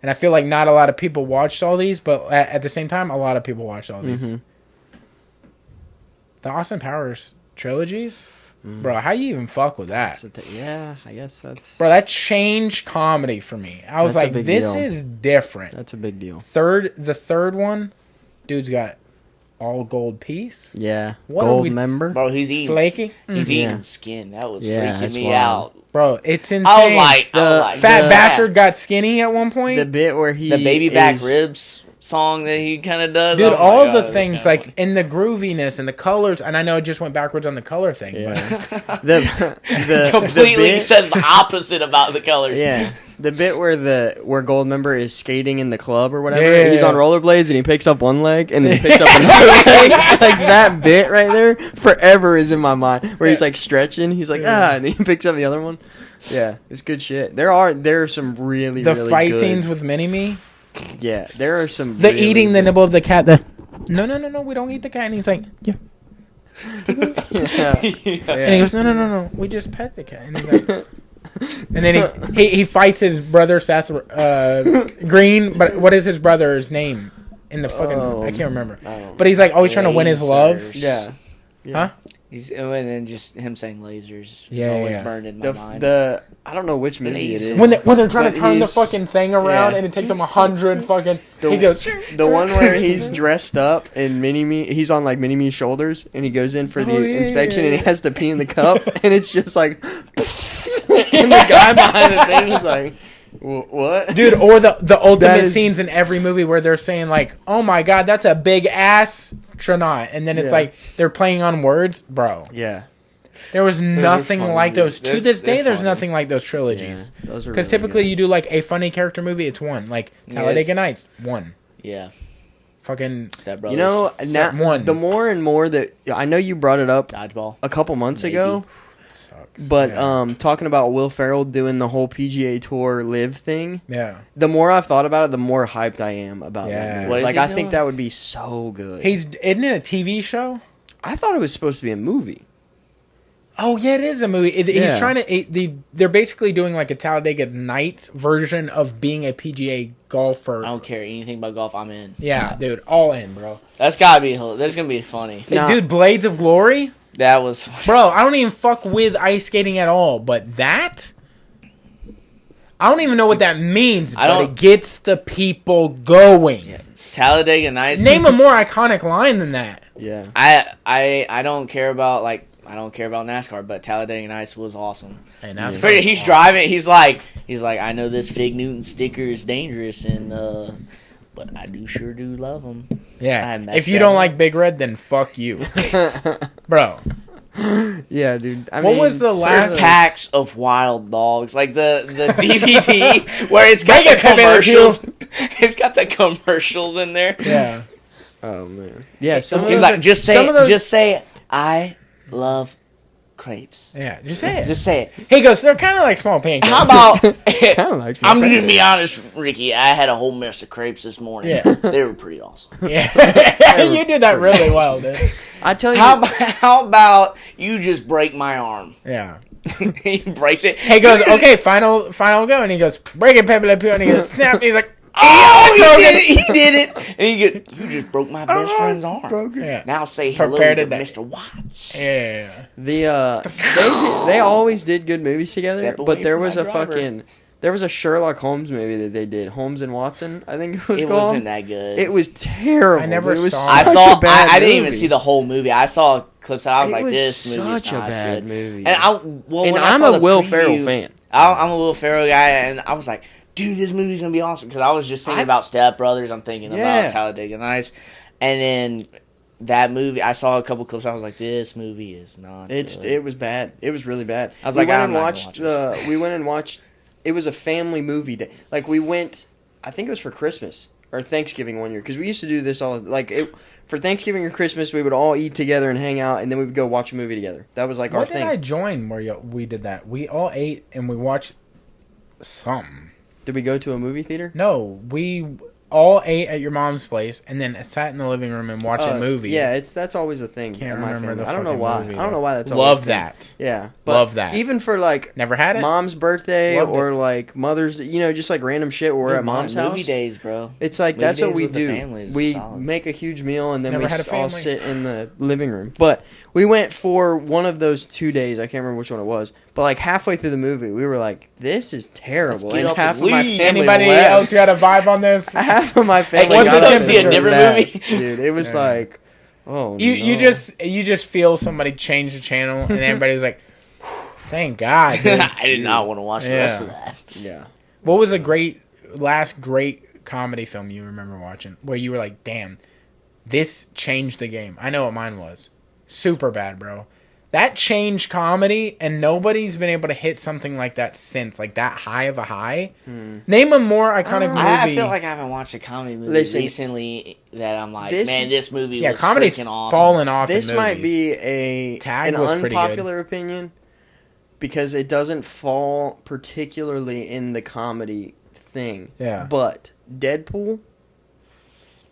And I feel like not a lot of people watched all these, but at the same time, a lot of people watched all these. The Austin Powers trilogies? Bro, how you even fuck with that?
Yeah, I guess that's.
Bro, that changed comedy for me. I was
That's a
like,
big
this
deal.
is different.
That's a big deal.
The third one, dude's got all gold piece.
Yeah,
What are
gold
we-
member.
Bro, he's eating
Flaky?
He's
Yeah.
eating skin. That was
Yeah,
freaking
that's
me
wild.
out.
Bro, it's insane.
I was like,
Fat
the-
bastard got skinny at one point.
The bit where he
the baby back
is-
ribs song that he kind of does.
Dude,
oh my
all
God,
of the
it was
things,
kinda
like,
funny.
in the grooviness and the colors, and I know it just went backwards on the color thing,
Yeah.
but
the
completely
bit,
says the opposite about the colors.
Yeah, the bit where gold member is skating in the club or whatever.
Yeah.
He's on rollerblades and he picks up one leg and then he picks up another leg. Like that bit right there, forever is in my mind. Where he's like stretching, he's like and then he picks up the other one. Yeah, it's good shit. There are some really
the
really
fight
good,
scenes with Mini-Me,
Yeah, there are some.
the
really
eating the
good-
nibble of the cat, no, we don't eat the cat, and he's like, yeah.
Yeah.
And he goes, no, we just pet the cat. And he's like, and then he fights his brother Seth Green, but what is his brother's name in the fucking? I can't remember. But he's like always trying to win his love.
Lasers.
Yeah.
Huh?
And then just him saying lasers is
Yeah,
always
yeah.
burned in my mind.
I don't know which movie it is.
When they're trying
but
to turn the
he's-
fucking thing around
yeah.
and it takes him 100 fucking.
The,
He goes.
the one where he's dressed up and Mini-Me, he's on like Mini-Me's shoulders and he goes in for the inspection and he has to pee in the cup and it's just like, and the guy behind the thing is like, what?
Dude, or the ultimate
is-
scenes in every movie where they're saying like, "Oh my god, that's a big ass astronaut, and then it's
Yeah.
like they're playing on words, bro.
Yeah.
There was nothing
funny,
like
dude.
those. To this day,
they're
there's
funny.
nothing like those trilogies.
Yeah, those are
Because
really
typically
good.
you do like a funny character movie, it's one. Like Talladega
it's-
Nights, one.
Yeah.
Fucking
Step Brothers.
You know,
Set
now,
one.
the more and more that I know you brought it up
Dodgeball.
a couple months
Maybe.
ago,
sucks.
but
yeah.
talking about Will Ferrell doing the whole PGA Tour live thing,
Yeah.
the more I've thought about it, the more hyped I am about
Yeah.
that.
What
Movie.
is
Like
he
I think
doing?
that would be so good.
Isn't it a TV show?
I thought it was supposed to be a movie.
Oh yeah, it is a movie. He's
Yeah.
trying to. They're basically doing like a Talladega Nights version of being a PGA golfer.
I don't care anything about golf. I'm in.
Yeah, dude, all in, bro.
That's gotta be. That's gonna be funny.
Nah.
Dude, Blades of Glory,
That was funny.
bro. I don't even fuck with ice skating at all, but that. I don't even know what that means, but
don't-
it gets the people going.
Talladega Nights.
Name a more iconic line than that.
Yeah.
I don't care about I don't care about NASCAR, but Talladega Nights was awesome.
And that's
Especially he's driving. He's like I know this Fig Newton sticker is dangerous, and but I sure do love him. I
yeah.
messed
If you
that
don't
up.
like Big Red, then fuck you, bro.
Yeah, dude. I
What
mean,
was the
some
last-
of
There's packs of wild dogs, like the DVD where it's got
Make
the
it Pepe Le
commercials. It's got the commercials in there.
Yeah.
Oh man. Yeah. Some of
He's
those,
like, just say,
some of those,
just say, I love crepes.
Yeah. Just say it.
Just say it.
He goes, they're kind of like small pancakes.
How about?
kind of like.
I'm gonna be honest, Ricky. I had a whole mess of crepes this morning.
Yeah.
They were pretty awesome.
Yeah. You did that really well, dude.
I tell you.
How about you just break my arm?
Yeah.
He breaks it.
He goes, okay, final go, and he goes, break it, Pepe Le Pew, and he goes, snap, and he's like,
Oh,
broke
he did it! He did it! And he goes, you just broke my best friend's arm.
yeah.
Now say hello
Prepare
to
today.
Mr. Watts.
Yeah.
They always did good movies together,
Step away
but there
from
was
my
a
driver.
fucking there was a Sherlock Holmes movie that they did, Holmes and Watson, I think it was
It
called.
wasn't that good.
It was terrible.
I never
dude. It was
saw
I
such
saw.
a bad
I didn't even
movie.
see the whole movie. I saw clips. I was
It
like,
was
"This movie is
such a
not
bad
good."
movie.
And
And
when I
I'm
saw
a
the
Will
preview-
Ferrell fan.
I'm a Will Ferrell guy, and I was like, "Dude, this movie's gonna be awesome." Because I was just thinking about Step Brothers. I'm thinking
Yeah.
about Talladega Nights, and then that movie. I saw a couple clips. I was like, "This movie is not." good.
It was bad. It was really bad.
I was
we
like,
went
I'm
and
not gonna
watched.
watch this.
We went and watched. It was a family movie day. Like we went. I think it was for Christmas or Thanksgiving one year because we used to do this all for Thanksgiving or Christmas. We would all eat together and hang out, and then we would go watch a movie together. That was like our
What did
thing.
I join where we did that? We all ate and we watched something.
Did we go to a movie theater?
No, we all ate at your mom's place and then sat in the living room and watched a movie.
Yeah, that's always a thing.
Can't
at my
remember
family.
the
I don't know
fucking
why.
movie,
I don't know why that's always
Love
a thing.
that.
Yeah, but
Love that.
Even for like
Never had it?
mom's birthday
Loved
or
it.
like mother's, just like random shit. Where we're at mom's
movie
house.
days, bro.
It's like
Movie
that's what
days
we
with the
do.
family is
We
solid.
make a huge meal and then
Never
we
had a
all
family.
sit in the living room. But we went for one of those 2 days. I can't remember which one it was. But like halfway through the movie, we were like, "This is terrible."
Let's get
And
up
half
and
of my
leave.
family
Anybody
left.
else got a vibe on this?
Half of my family
was it
got up
just
and
be a
different
left.
movie?
Dude. It was
Yeah.
like, oh,
You
no.
just feel somebody change the channel and everybody was like, "Thank God." Dude.
I did not want to watch the rest
Yeah.
of that.
yeah.
What was the last great comedy film you remember watching where you were like, "Damn, this changed the game"? I know what mine was. Super bad, bro. That changed comedy, and nobody's been able to hit something like that since, like that high of a high. Name a more iconic movie.
I feel like I haven't watched a comedy movie
Listen,
recently that I'm like,
this-
man, this movie was
comedy's
freaking awesome.
fallen off.
This
in
might
movies.
be
Tag
an
was pretty
unpopular opinion because it doesn't fall particularly in the comedy thing.
Yeah.
But Deadpool.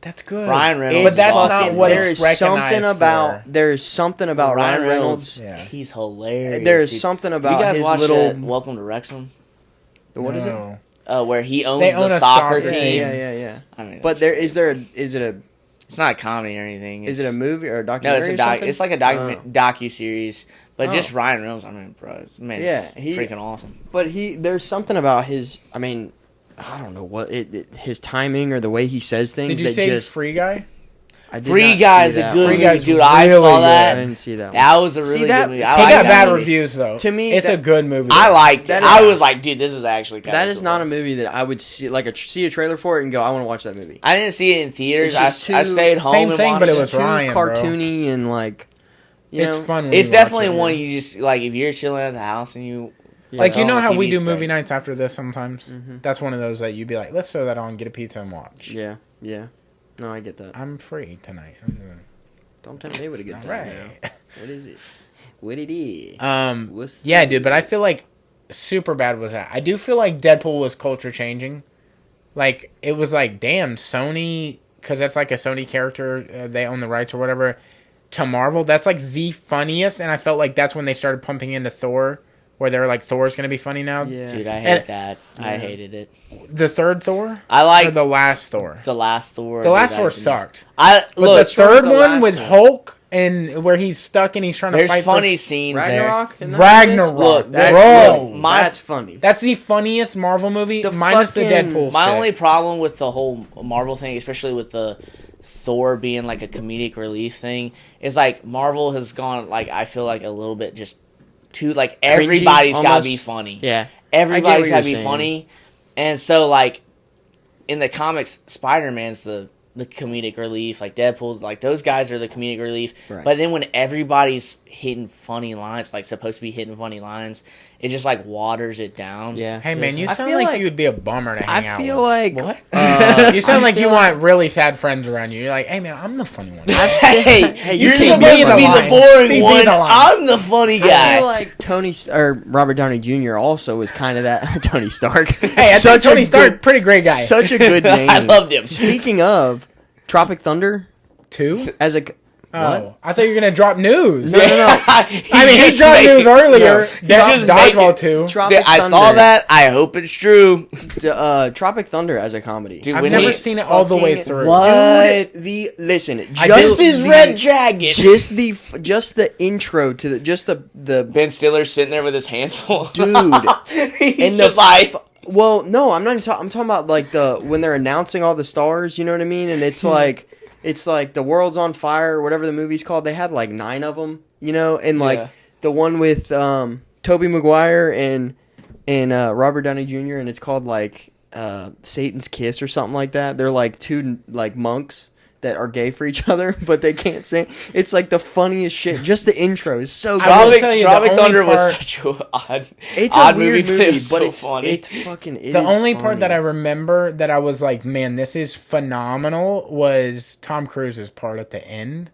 That's good.
Ryan Reynolds,
but that's
is
not
awesome.
what
there
it's
is something
recognized
about
for.
there is something about Ryan Reynolds.
Yeah.
He's hilarious.
There is
dude.
something
You
about
guys
his
watch
little.
that Welcome to Wrexham?
What is it?
No.
Where he owns
They
the
own a
soccer
soccer
team.
Yeah.
I mean,
But there is there a, is it a
it's not a comedy or anything.
is it a movie or a
No,
documentary?
it's a
or
doc.
something?
It's like a docu series, but
Oh.
just Ryan Reynolds. I mean, bro, man,
Yeah,
he's freaking awesome.
But there's something about his. I mean, I don't know what his timing or the way he says things
Did you
that
say
just.
Free Guy?
I did
Free
not
Guy's
see
a
that
good
one.
Free
movie,
Guy's
dude. I
really
saw
good.
that.
I didn't see that one.
That was a really
See, that-
good movie.
He
I
He
like
got
that
bad
movie.
reviews though.
To me,
it's a
that-
good movie.
I liked it.
That
I
is-
was like, dude, this is actually kind of
That is not a movie that I would see, like, see a trailer for it and go, I want to watch that movie.
I didn't see it in theaters.
It's just
I
too-
stayed home
Same
and
thing,
watched
but it
it.
was
Too
Ryan, bro.
cartoony and, like, you
It's
know,
fun. When
It's
you watch
definitely
it,
one
man.
you just, like, if you're chilling at the house and you...
Like, you know how we do
TV,
movie
it's
nights after this sometimes? That's one of those that you'd be like, let's throw that on, get a pizza, and watch.
Yeah, yeah. No, I get that.
I'm free tonight.
Don't tempt me with a good
All
thing.
right.
Now. What is it? What it is? What's
Yeah,
the-
dude, but I feel like Superbad was that. I do feel like Deadpool was culture changing. Like, it was like, damn, Sony, because that's like a Sony character, they own the rights or whatever, to Marvel, that's like the funniest, and I felt like that's when they started pumping into Thor, where they were like, Thor's going to be funny now.
Yeah.
Dude, I hate
And-
that. I hated it.
The third Thor?
I
Or
like
the last Thor?
the last Thor.
The last
dude,
Thor
I didn't-
sucked.
I
But
look.
the third
the
one
last
with
one?
Hulk, and where he's stuck and he's trying to
There's
fight
funny
for...
scenes
Ragnarok?
there.
Isn't that what it is?
Ragnarok.
Look,
That's
bro.
funny.
My-
That's funny.
That's the funniest Marvel movie,
The
minus the
fucking-
Deadpool
My
shit.
only problem with the whole Marvel thing, especially with the Thor being like a comedic relief thing, is like Marvel has gone like I feel like a little bit just too like everybody's got to
almost.
be funny.
Yeah.
Everybody's
I get what
got to
you're
be
saying.
funny, and so like in the comics, Spider-Man's the comedic relief. Like Deadpool's like those guys are the comedic relief.
Right.
But then when everybody's hitting funny lines, like supposed to be hitting funny lines, it just like waters it down.
Yeah.
Hey, man, you
I
sound
feel
like,
like-
you would be a bummer to hang
I
out
feel
with.
like
What?
You sound
I
like you
feel
want really sad friends around you. You're like, hey, man, I'm the funny one.
Hey,
Hey,
you're
you can't
supposed
be
to
the
be the
line.
boring
Be
one.
the line.
I'm the funny
I
guy.
feel like Robert Downey Jr. also was kind of that Tony Stark.
Hey, I think Tony Stark, pretty great guy.
Such a good name.
I loved him.
Speaking of Tropic Thunder,
Two?
as a
Oh, I thought you were going to drop news.
No.
I mean, he dropped news earlier.
just
Dodgeball
making-
2.
Tropic
I saw
Thunder.
that. I hope it's true.
Tropic Thunder as a comedy.
Dude,
I've
when
never
he-
seen it all the way
Fucking-
through.
What?
Dude, listen,
I
just
Just his
the,
red dragon.
just the intro to the
Ben Stiller's sitting there with his hands full.
dude.
He's
And
just like,
Well, no, I'm not even talking. I'm talking about like when they're announcing all the stars. You know what I mean? And it's like the world's on fire, or whatever the movie's called. They had like 9 of them. You know, and like
Yeah.
the one with Tobey Maguire and Robert Downey Jr. and it's called like Satan's Kiss or something like that. They're like 2 like monks that are gay for each other, but they can't sing. It's like the funniest shit. Just the intro is so good.
I will tell you, the
Tropic
only
Thunder was
part-
such an odd.
It's
odd
a weird
but
movie,
it was
but
so
it's
funny.
it's fucking.
The only part that I remember that I was like, man, this is phenomenal was Tom Cruise's part at the end.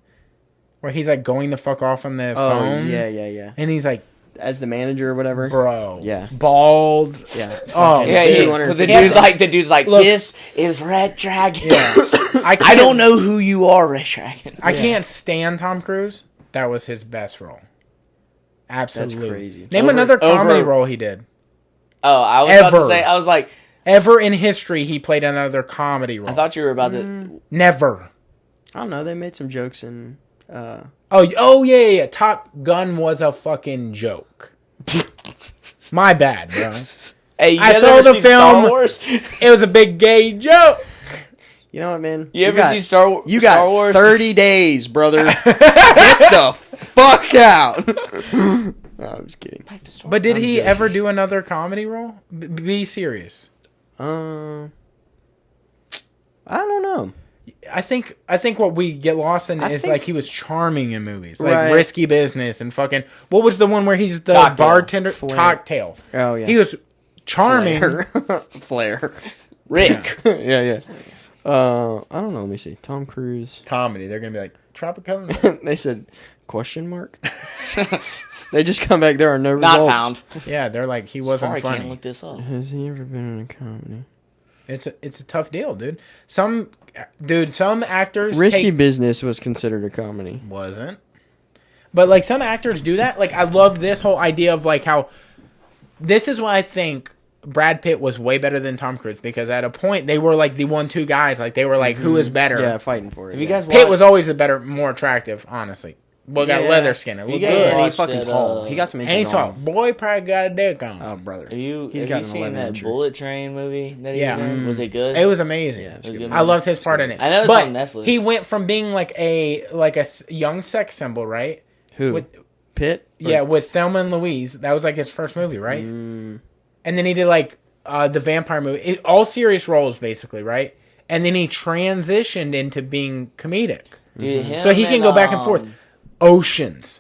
Where he's like going the fuck off on the phone.
yeah.
And he's like,
As the manager or whatever.
bro.
Yeah.
Bald.
Yeah.
Oh,
Yeah,
Dude,
yeah.
250.
The dude's like,
Look.
this is Red Dragon.
Yeah.
I don't know who you are, Red Dragon.
I can't stand Tom Cruise. That was his best role. Absolutely.
crazy.
Name
Over-
another comedy
over-
role he did.
Oh, I was about
Ever.
to say, I was like,
Ever in history, he played another comedy role.
I thought you were about to.
Never.
I don't know. They made some jokes in.
Oh yeah. Top Gun was a fucking joke. My bad, bro.
Hey, you
I
guys
saw
ever
the
seen
film.
Star Wars?
It was a big gay joke.
You know what, man?
You ever
got,
see Star Wars?
You got
Star Wars?
30 days, brother. Get the fuck out. No, I'm just kidding.
But did
I'm
he
joking.
ever do another comedy role? Be serious.
I don't know.
I think what we get lost in
I
is
think-
like he was charming in movies, like
Right.
Risky Business and fucking. What was the one where he's the
Cocktail.
bartender?
Flair.
Cocktail.
Oh yeah.
He was charming.
Flair.
Rick.
yeah. I don't know. Let me see. Tom Cruise.
Comedy. They're gonna be like Tropical.
They said question mark. They just come back. There are no
Not
results.
found.
Yeah, they're like he wasn't
Sorry, I can't
funny.
look this up.
Has he ever been in a comedy?
It's a tough deal, dude. Some actors
Risky
take,
Business was considered a comedy.
wasn't. But like some actors do that. Like I love this whole idea of like how this is why I think Brad Pitt was way better than Tom Cruise because at a point they were like the 1-2 guys. Like they were like who is better.
Yeah, fighting for it.
Have you
yeah.
guys
Pitt
watched?
was always the better, more attractive, honestly. Well, got leather skin. It looked
guys
good.
And he
watched
fucking
it,
tall. He got some
And
inches
he's tall.
on him.
Boy probably got a dick on.
Oh, brother.
He's
got
you
an
seen
11
that
incher.
Bullet Train movie that he
Yeah.
was in? Was it good?
It was amazing.
Yeah, it was
It was
good.
good.
I loved his part in it.
I know it's
but
on Netflix.
he went from being like a young sex symbol, right?
Who?
With,
Pitt?
yeah, with Thelma and Louise. That was like his first movie, right? And then he did like the vampire movie. All serious roles, basically, right? And then he transitioned into being comedic.
Dude, him
So he can go back and forth. Oceans.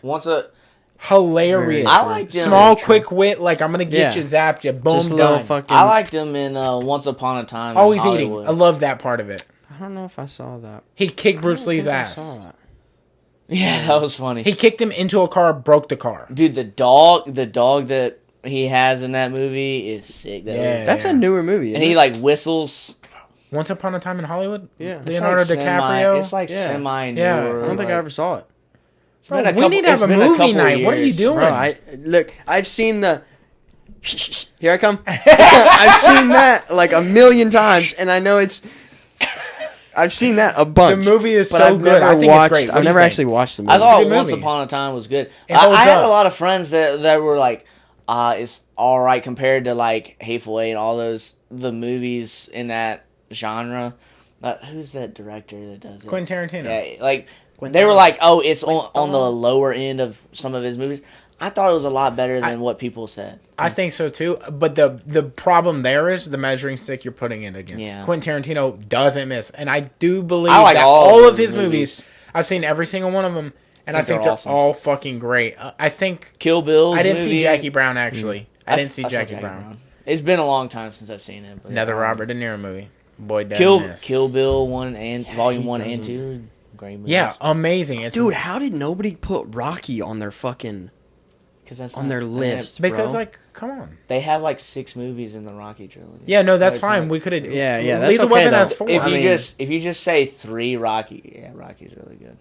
Hilarious.
I liked him.
Small, quick wit. Like, I'm going to get you, zapped you. Boom,
Just a little
done.
fucking...
I liked him in Once Upon a Time in
Always
Hollywood.
eating. I love that part of it.
I don't know if I saw that.
He kicked Bruce Lee's
I
ass.
saw that.
Yeah, that was funny.
He kicked him into a car, broke the car.
Dude, the dog that he has in that movie is sick.
That's a newer movie.
And he like whistles.
Once Upon a Time in Hollywood?
Yeah.
Leonardo DiCaprio?
It's like
Yeah.
semi-newer.
Yeah.
I don't think I ever saw it.
Bro, we need to have a movie night. What are you doing?
Bro, look, I've seen the... Here I come. I've seen that like a million times, and I know it's... I've seen that a bunch.
The movie is
but
so
I've
good.
never
I think
watched,
it's great. What
I've
do you
never
think?
actually watched the movie.
I thought
It's a good
Once
movie.
Upon a Time was good.
It holds
I had a
up.
lot of friends that were like, it's all right compared to like Hateful Eight and all the movies in that genre. Who's that director that does it?
Quentin Tarantino.
Yeah, like they were like, oh, it's on the lower end of some of his movies. I thought it was a lot better than what people said.
I think so too. But the problem there is the measuring stick you're putting it against.
Yeah.
Quentin Tarantino doesn't miss. And I do believe
I like
that
all
all
of
of his
his
movies, I've seen every single one of them, and I think
they're
they're
awesome.
all fucking great. I think
Kill Bill's
I didn't
movie,
see Jackie Brown, actually. I didn't see
saw
Jackie Brown.
It's been a long time since I've seen it. But
Another Robert De Niro movie. Boy, dead miss.
Kill Bill 1 and Volume
he
1 and
doesn't.
2. Great movies.
Yeah, amazing. It's
Dude, how did nobody put Rocky on their fucking...
That's
on their list,
because,
bro?
like, come on.
They have like 6 movies in the Rocky trilogy.
Yeah, no, that's
It's
fine.
not-
We could have.
Yeah, that's
Lethal
okay,
Weapon
though.
has 4.
If
I
you
mean-
just say 3 Rocky, yeah, Rocky's really good.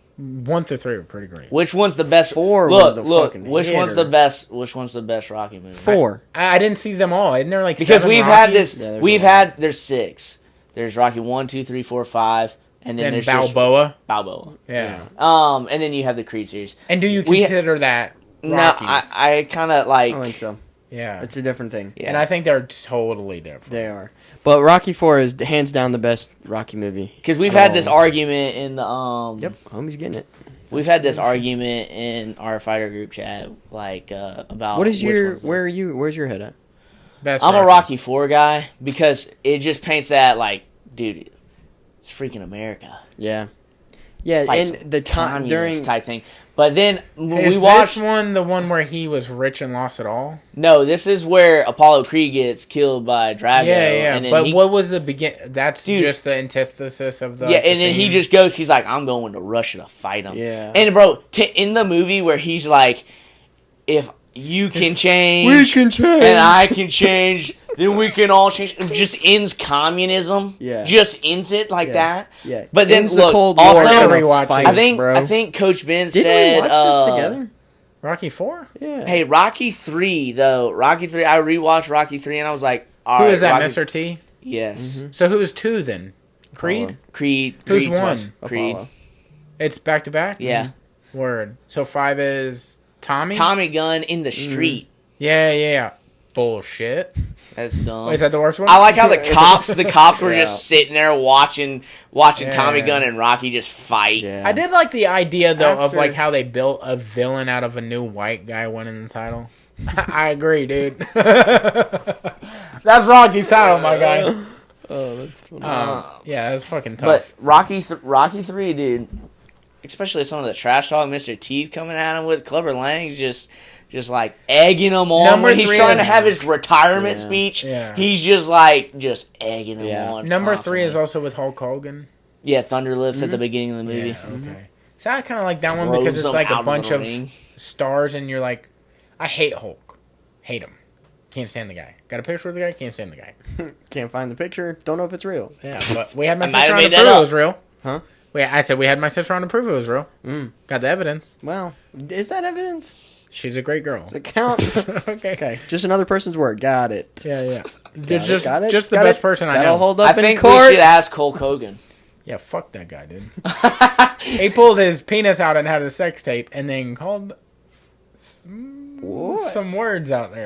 1 through 3 are pretty great.
Which one's the best?
4
look,
was the
look.
fucking
Which
hitter.
one's the best? Which one's the best Rocky movie?
4.
I didn't see them all. Isn't there like
Because
7
we've had
Rockies?
this.
Yeah, there's
we've
a lot.
had. There's 6. There's Rocky 1, 2, 3, 4, 5, and then
Then
there's
Balboa.
Just Balboa.
Yeah.
And then you have the Creed series.
And do you
We-
consider that
No,
Rockies?
I kind of like.
I think so.
Yeah.
It's a different thing.
Yeah.
And I think they're totally different.
They are. But Rocky 4 is hands down the best Rocky movie.
Because we've
at
had
all.
this argument in the
Yep, homie's getting it.
We've had this argument in our fighter group chat, like about
What is
which
your...
one's the-
Where are you... Where's your head at?
Best
I'm a Rocky 4 guy because it just paints that like, dude, it's freaking America.
Yeah. Yeah,
Fights
and the time
communist
during...
type thing. But then
Is
we watched.
this one the one where he was rich and lost it all?
No, this is where Apollo Creed gets killed by Drago.
Yeah.
And then
But
he,
what was the begin? That's
Dude.
just the antithesis of the.
yeah, and
the
then he
theme.
just goes. He's like, I'm going to Russia to fight him.
Yeah.
And bro, in the movie where he's like, if you can change,
We can change.
and I can change, then we can all change. It just ends communism.
Yeah.
Just ends it like
Yeah.
that.
Yeah.
But then
Ends
look,
the Cold
also,
War
I gotta
in a
rewatch
fight,
it.
bro.
I think Coach Ben
Didn't
said,
we watch this together?
Rocky 4.
Yeah.
hey, Rocky 3 though. Rocky 3. I rewatched Rocky 3 and I was like, all
Who
right,
is that,
Rocky-
Mr. T?
Yes.
So who's 2 then? Creed.
Apollo.
Creed.
Who's
Creed
one?
twice. Creed.
Apollo.
It's back to back.
Yeah.
Word. So 5 is Tommy.
Tommy Gun in the street.
Yeah. Bullshit.
That's dumb.
Wait, is that the worst one?
I like how the cops were
Yeah.
just sitting there watching Tommy
Yeah.
Gunn and Rocky just fight.
Yeah.
I did like the idea though of
After-
like how they built a villain out of a new white guy winning the title. I agree, dude. That's Rocky's title, my guy.
Oh, that's funny.
Yeah, that's fucking tough.
But Rocky 3, dude, especially some of the trash talk Mr. T coming at him with, Clubber Lang's just like egging him on
Number
when he's
3
trying to
is-
have his retirement
Yeah.
speech.
Yeah.
He's just egging him
Yeah.
on.
Number 3 is
constantly.
also with Hulk Hogan.
Yeah, Thunder Lips at the beginning of the movie.
Yeah, okay. So I kind of like that one
Throws
because it's
him
like
out
a
of the
bunch of
ring.
stars, and you're like, I hate Hulk. Hate him. Can't stand the guy. Got a picture of the guy. Can't stand the guy.
Can't find the picture. Don't know if it's real.
Yeah, but we had my
I might
sister
have
on to
made that
prove it
up.
was real.
Huh?
I said we had my sister on to prove it was real.
Mm.
Got the evidence.
Well, is that evidence?
She's a great girl.
Does it count?
Okay.
Okay, just another person's word. Got it.
Yeah.
Got
Just
it.
the
Got
best
it.
person I
That'll
know.
hold
I
up in
think we
court.
should ask Hulk Hogan.
Yeah, fuck that guy, dude. He pulled his penis out and had a sex tape, and then called some words out there.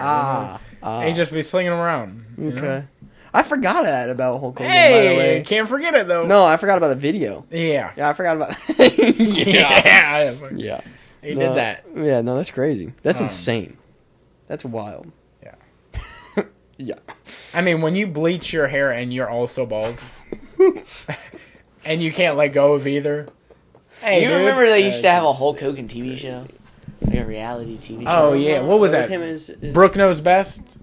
He just be slinging them around.
Okay. I forgot that about Hulk Hogan,
Hey,
by the way.
can't forget it, though.
No, I forgot about the video.
Yeah.
Yeah, I forgot about
Yeah. He did that.
Yeah, no, that's crazy. That's insane. That's wild.
Yeah.
Yeah.
I mean, when you bleach your hair and you're also bald, and you can't let go of either. Hey,
You
dude.
remember they used to have a Hulk Hogan TV show? Like a reality TV show?
Oh, yeah. What was that?
Him is
Brooke Knows Best?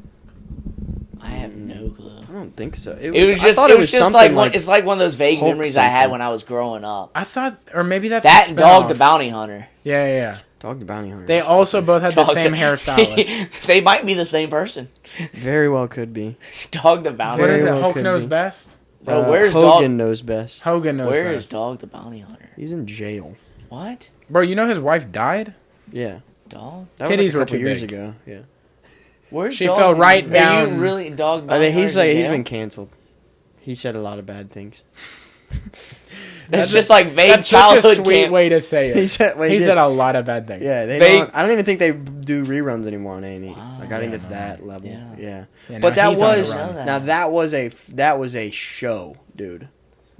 I have no clue.
I don't think so.
It was just,
I thought
it was just
something
like, it's like one of those vague
Hulk
memories I had
something.
when I was growing up.
I thought, or maybe that's
That
a
and Dog the
spinoff.
Bounty Hunter.
Yeah.
Dog the Bounty Hunter.
They also both had the
Dog
same
the-
hairstylist.
They might be the same person.
Very well could be.
Dog the Bounty
What
Hunter.
is it?
well
Hulk
could
Knows
be.
Best?
Bro, where's
Hogan
Dog?
knows best.
Hogan Knows
Where
Best.
is Dog the Bounty Hunter?
He's in jail.
What?
Bro, you know his wife died?
Yeah.
Dog?
That
Titties
was
were
like a couple
too
years
big.
ago. Yeah.
Where's
She
Dog?
fell right
Are
down-
you really Dog the
I
Bounty
think he's
Hunter in
he's
jail?
been canceled. He said a lot of bad things.
That's just like vague
That's such a
childhood
sweet
camp.
way to say it.
He said, well,
he
did.
said a lot of bad things.
Yeah, they
They-
don't. I don't even think they do reruns anymore on A&E. Like I think
yeah.
it's that level.
Yeah.
Yeah.
Yeah,
But
now
that
he's on a
was
run.
now that was a show, dude.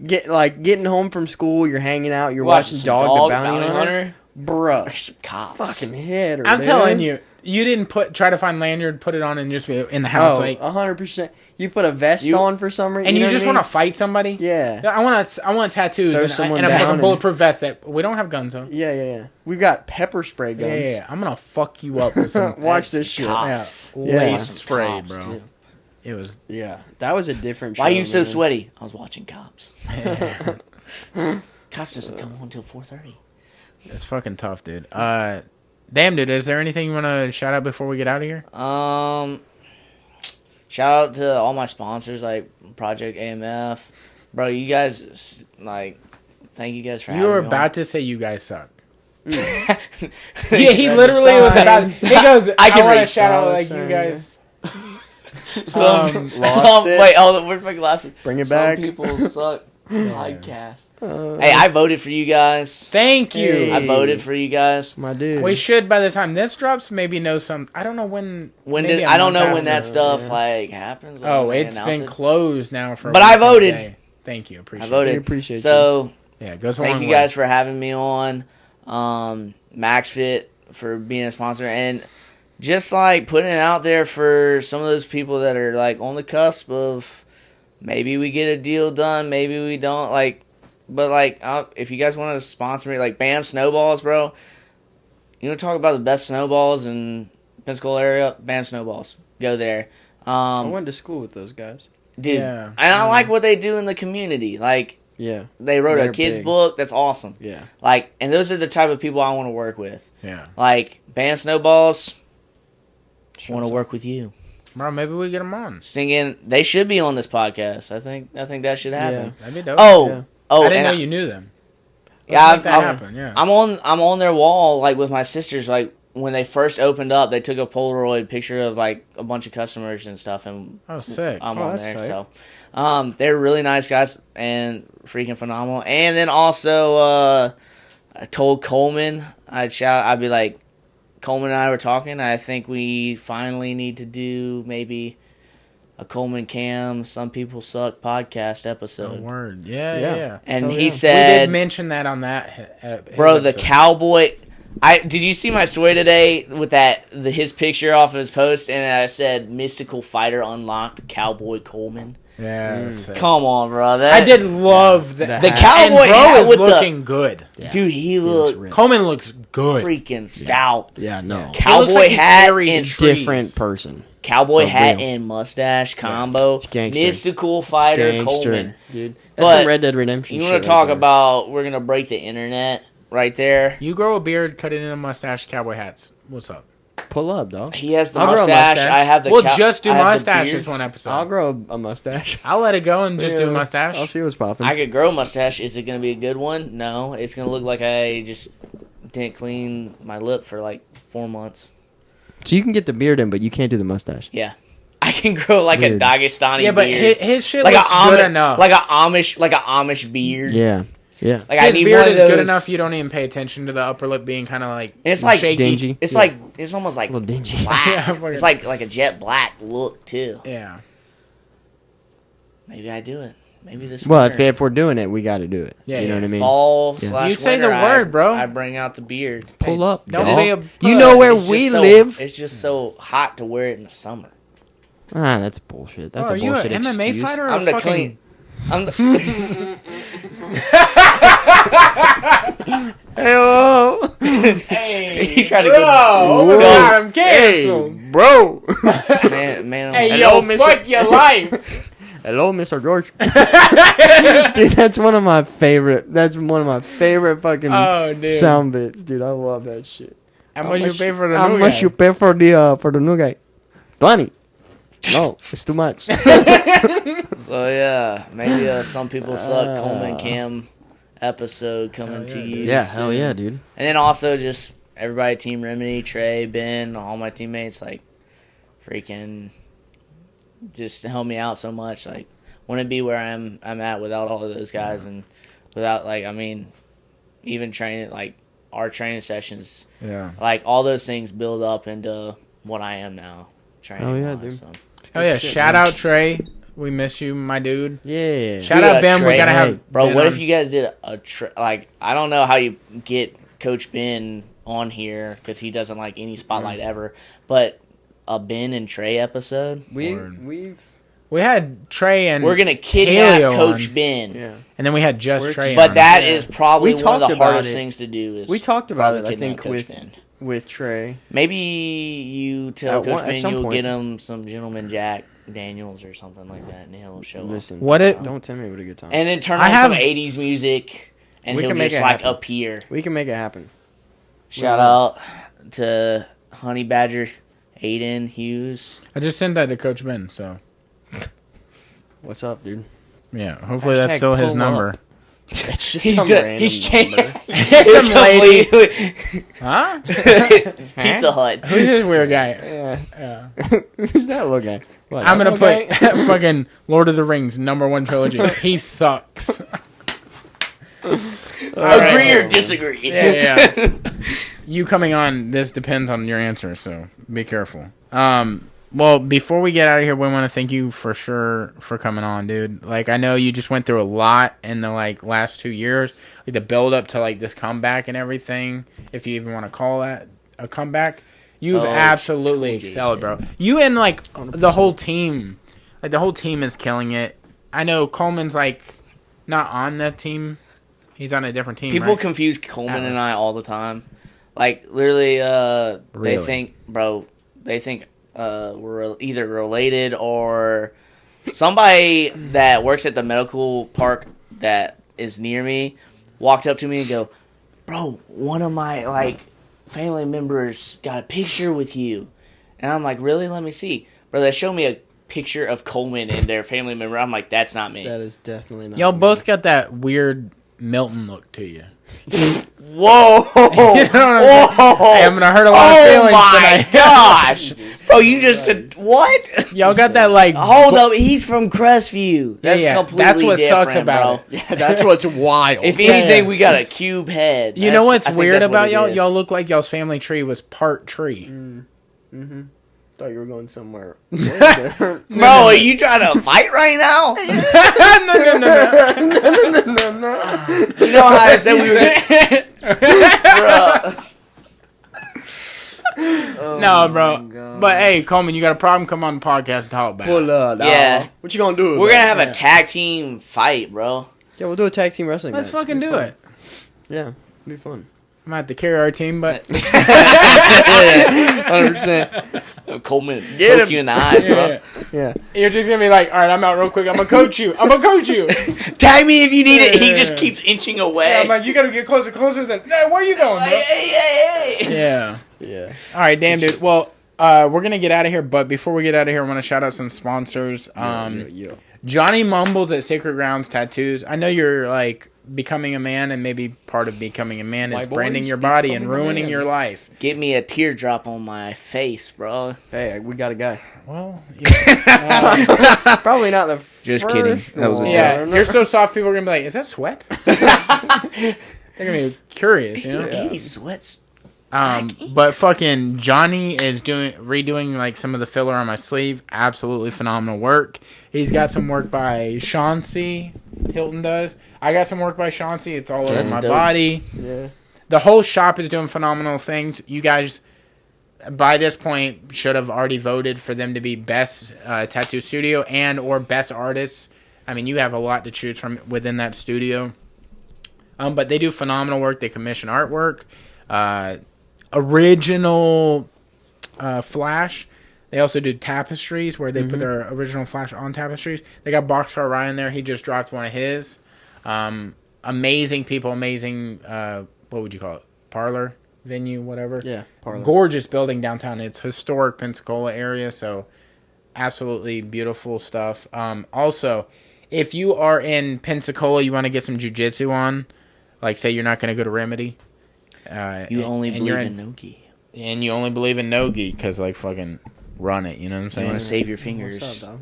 Getting home from school, you're hanging out, you're watching
some
Dog the Bounty Hunter, bruh.
Some cops.
Fucking hit her.
I'm
dude.
telling you, you didn't try to find lanyard, put it on, and just be in the house.
Oh,
like,
100%. You put a vest on for some reason,
and you
know
just
what I
want
mean?
to fight somebody?
Yeah.
I want tattoos
Throw
and
someone
a
down
fucking
and-
bulletproof vest that we don't have guns on.
Yeah. We've got pepper spray guns.
Yeah. I'm gonna fuck you up with some
Watch this shit.
Cops.
Yeah,
Yeah.
lace spray,
Cops,
bro.
too.
It was.
Yeah, that was a different show.
Why are you so
man.
sweaty? I was watching Cops. Cops doesn't come on until 4:30.
It's fucking tough, dude. Damn, dude. Is there anything you want to shout out before we get out of here?
Shout out to all my sponsors like Project AMF, bro. You guys thank you guys for.
You were
having me
about to say you guys suck.
on.
Yeah, he literally was about. He goes. I
can
want to
read
shout out
Charles,
like you guys.
Lost it.
Wait, hold on. Where's my glasses?
Bring it
Some
back.
people suck. Podcast. Hey, I voted for you guys.
Thank you.
Hey.
I voted for you guys.
My dude.
We should, by the time this drops, maybe know some. I don't know when.
When
maybe
did
a
I don't
month
know when that
after.
stuff like happens. like,
Oh,
when they
it's
announce
been
it.
closed now for. a
But I
week and a
voted.
day. Thank you. Appreciate
I voted.
We appreciate
so
it. Yeah, it goes a
thank
long
you
way.
guys for having me on. MaxFit for being a sponsor and just like putting it out there for some of those people that are like on the cusp of maybe we get a deal done, maybe we don't. Like, but like if you guys want to sponsor me, like Bam Snowballs, bro. You want to talk about the best snowballs in Pensacola area? Bam Snowballs. Go there.
I went to school with those guys.
Dude,
Yeah.
and I like what they do in the community. Like,
Yeah.
they wrote
They're
a kid's
big.
book. That's awesome.
Yeah.
Like, and those are the type of people I want to work with.
Yeah,
Like, Band Snowballs,
Sure,
want to
so.
work with you.
bro. Maybe we get them on.
Singing, they should be on this podcast. I think that should happen.
That'd be dope.
Oh,
Yeah.
oh,
I didn't know
and
you knew them.
Yeah,
Let's make that
I'm-
happen. Yeah.
I'm on their wall like with my sisters. Like when they first opened up, they took a Polaroid picture of like a bunch of customers and stuff, and
Oh, sick.
I'm
Oh,
on
that's
there.
tight.
So, they're really nice guys and freaking phenomenal. And then also, I told Coleman, I'd be like, Coleman and I were talking. I think we finally need to do maybe a Coleman Cam Some People Suck podcast
Oh,
episode.
word. Yeah,
Yeah.
yeah.
And
Hell
he
yeah.
We
said,
did mention that on that. His
bro, the
episode.
cowboy. Did you see my story today with his picture off of his post, and I said mystical fighter unlocked Cowboy Coleman.
Yeah, that's sick.
Come on, bro.
I did love that.
The
hat.
cowboy
and bro
hat
is
with
looking good.
Yeah.
dude. He
looks
looked
ripped.
Coleman looks good.
freaking stout.
Yeah, no.
Cowboy
like he
hat
carries
and
trees.
Different person.
cowboy
For
hat
real.
and mustache combo.
It's gangster.
Mystical fighter
Gangster,
Coleman.
dude. That's
But
some Red Dead Redemption
You
shit.
want to
right
talk
there.
about? We're gonna break the internet right there.
You grow a beard, cut it in a mustache, cowboy hats. What's up?
Pull up, dog.
He has the
I'll grow a
mustache.
mustache.
I have the.
We'll just do
I have the
mustaches
beard.
one episode.
I'll grow a mustache.
I'll let it go and just do
Yeah,
a mustache.
I'll see what's popping.
I could grow a mustache. Is it going to be a good one? No. It's going to look like I just didn't clean my lip for like 4 months.
So you can get the beard in, but you can't do the mustache.
Yeah. I I can grow like
Weird.
a Dagestani
Yeah, but
beard.
his shit
like
looks
a
good enough.
like a Amish beard.
Yeah. Yeah.
Like I
His
need
beard
one of
is
those.
good enough. You don't even pay attention to the upper lip being kind of like
It's like
shaky.
dingy.
It's
Yeah.
like it's almost like
A little dingy.
black.
Yeah, fucking-
It's like a jet black look too.
Yeah.
Maybe I do it. Maybe this.
Well,
winter.
if we're doing it, we got to do it.
Yeah,
you know
yeah.
what I mean?
Fall
Yeah.
slash
You say the
winter,
word, bro.
I bring out the beard.
Pull up.
Don't
dog.
be a
You know where
It's just
we
so-
live?
It's just so hot to wear it in the summer.
Ah, that's bullshit. That's
Oh,
a
are you
bullshit
an MMA
excuse.
fighter or
I'm
a
the
fucking...
clean. I'm the,
Hey,
Hey,
He tried to
bro,
go-
oh my
go-
God, I'm canceled.
bro.
man.
Hey,
Hello,
yo,
Mr.
fuck your life.
Hello, Mr. George. Dude, that's one of my favorite. That's one of my favorite fucking
Oh, dude.
sound bits, dude. I love that shit.
How much you pay for the
How
new
much
guy?
you pay for the new guy? 20. No, it's too much.
So yeah, maybe some people suck. Coleman Cam episode coming to you.
Yeah,
soon.
hell yeah, dude.
And then also just everybody, Team Remedy, Trey, Ben, all my teammates, like freaking just help me out so much. Like wouldn't be where I'm at without all of those guys and without like I mean, even training like our training sessions,
Yeah.
like all those things build up into what I am now. Training.
Oh, yeah,
wise,
dude.
so.
Oh yeah,
Shit,
shout
man.
out Trey. We miss you, my dude.
Yeah.
Shout
Dude,
out Ben.
Trey,
We gotta
hey,
have
Bro,
Ben
what
on.
if you guys did like I don't know how you get Coach Ben on here because he doesn't like any spotlight ever, but a Ben and Trey episode,
We've
We had Trey and
we're gonna kidnap
Paleo
Coach
on.
Ben.
yeah.
and then we had just
We're-
Trey.
But
on.
that
Yeah.
is probably
We
one of
talked
the
about
hardest
it.
things to do. Is
We talked about it,
probably
I
kidnap
think,
Coach Ben.
with Trey.
Maybe you tell
At
Coach
one- at
Ben
some
you'll
point.
get him some Gentleman Jack Daniels or something like that, and he'll show up.
Listen,
What it-
don't tell me what a good time.
And then turn
I
on
have-
some '80s music, and
We
he'll
can make
just
it
like
happen.
appear.
We can make it happen.
Shout out to Honey Badger Aiden Hughes.
I just sent that to Coach Ben. So
What's up, dude?
yeah, hopefully that's
Hashtag
still his
pull
number.
up. It's just
He's
some
done-
random
he's changed.
number.
Some lady,
Completely-
huh?
Pizza Hut.
Who's this weird guy?
Yeah.
Yeah.
Who's that little guy? What,
I'm
that
gonna
little
put
guy?
fucking Lord of the Rings #1 trilogy. He sucks.
Agree or disagree?
Yeah, yeah. You coming on, this depends on your answer, so be careful. Well, before we get out of here, we want to thank you for sure for coming on, dude. Like, I know you just went through a lot in the like last 2 years, like the build up to like this comeback and everything. If you even want to call that a comeback, you've
Oh,
absolutely excelled, bro. You and like the whole team, like the whole team is killing it. I know Coleman's like not on that team; he's on a different team.
People
right?
confuse Coleman and
Atlas.
I all the time. Like literally, they
Really?
think, bro, they think we're either related or somebody that works at the medical park that is near me walked up to me and go, bro, one of my like family members got a picture with you, and I'm like, really? Let me see, bro. They showed me a picture of Coleman and their family member. I'm like, that's not me.
That is definitely not.
Y'all
me.
both got that weird Milton look to you.
Whoa!
You know what I'm saying?
Whoa!
Hey, I'm gonna hurt a lot of
Oh
feelings
my
tonight.
gosh, bro! You just what?
Y'all got that like.
Hold up, he's from Crestview. That's
yeah.
completely
That's what
different,
sucks about
bro.
it.
Yeah, that's what's wild.
If
Yeah,
anything,
yeah.
we got a cube head.
You know what's
I think
weird
that's what
about
it
y'all?
is.
Y'all look like y'all's family tree was part tree.
Thought you were going somewhere.
Bro, are you trying to fight right now?
no.
You know how I said we were, bro.
No, bro. But hey, Coleman, you got a problem? Come on the podcast and talk about it.
Pull up.
Yeah.
Nah. What you gonna do?
We're
about
gonna
it?
have a tag team fight, bro.
Yeah, we'll do a tag team wrestling
Let's
match.
fucking
It'll
do
be
it.
fun. Yeah, it'll be fun.
I'm gonna have to carry our team, but
100%. Coleman,
Get
poke
him.
you in the eyes, bro.
yeah.
Yeah.
You're just gonna be like, all right, I'm out real quick. I'm gonna coach you.
Tag me if you need it. He
Yeah.
just keeps inching away.
Yeah, I'm like, you gotta get closer than. No, where you going, bro?
Hey.
Yeah.
Yeah.
All right, damn, dude. Well, we're gonna get out of here, but before we get out of here, I want to shout out some sponsors.
Yeah.
Johnny Mumbles at Sacred Grounds Tattoos. I know you're like becoming a man, and maybe part of becoming a man
My
is
boys,
branding your body and
becoming a
ruining
man.
your life.
Get me a teardrop on my face, bro.
Hey, we got a guy.
Well, yeah.
Probably not the
Just
first
kidding. That was a
one.
Yeah, you're so soft. People are gonna be like, "Is that sweat?" They're gonna be curious, you know.
He sweats.
But fucking Johnny is redoing like some of the filler on my sleeve. Absolutely phenomenal work. He's got some work by Chauncey. Hilton does. I got some work by Chauncey. It's all over
That's
my
dope.
body.
Yeah.
The whole shop is doing phenomenal things. You guys, by this point, should have already voted for them to be best tattoo studio and or best artists. I mean, you have a lot to choose from within that studio. But they do phenomenal work. They commission artwork, original Flash. They also do tapestries where they put their original Flash on tapestries. They got Boxcar Ryan there. He just dropped one of his. Amazing people, amazing, what would you call it? Parlor, venue, whatever.
Yeah, parlor.
Gorgeous building downtown. It's historic Pensacola area, so absolutely beautiful stuff. Also, if you are in Pensacola, you want to get some jiu-jitsu on, like say you're not going to go to Remedy.
You only believe in no-gi.
And you only believe in no-gi because, like, fucking run it, you know what I'm
You
saying?
want to save your
What's
fingers.
up, dog?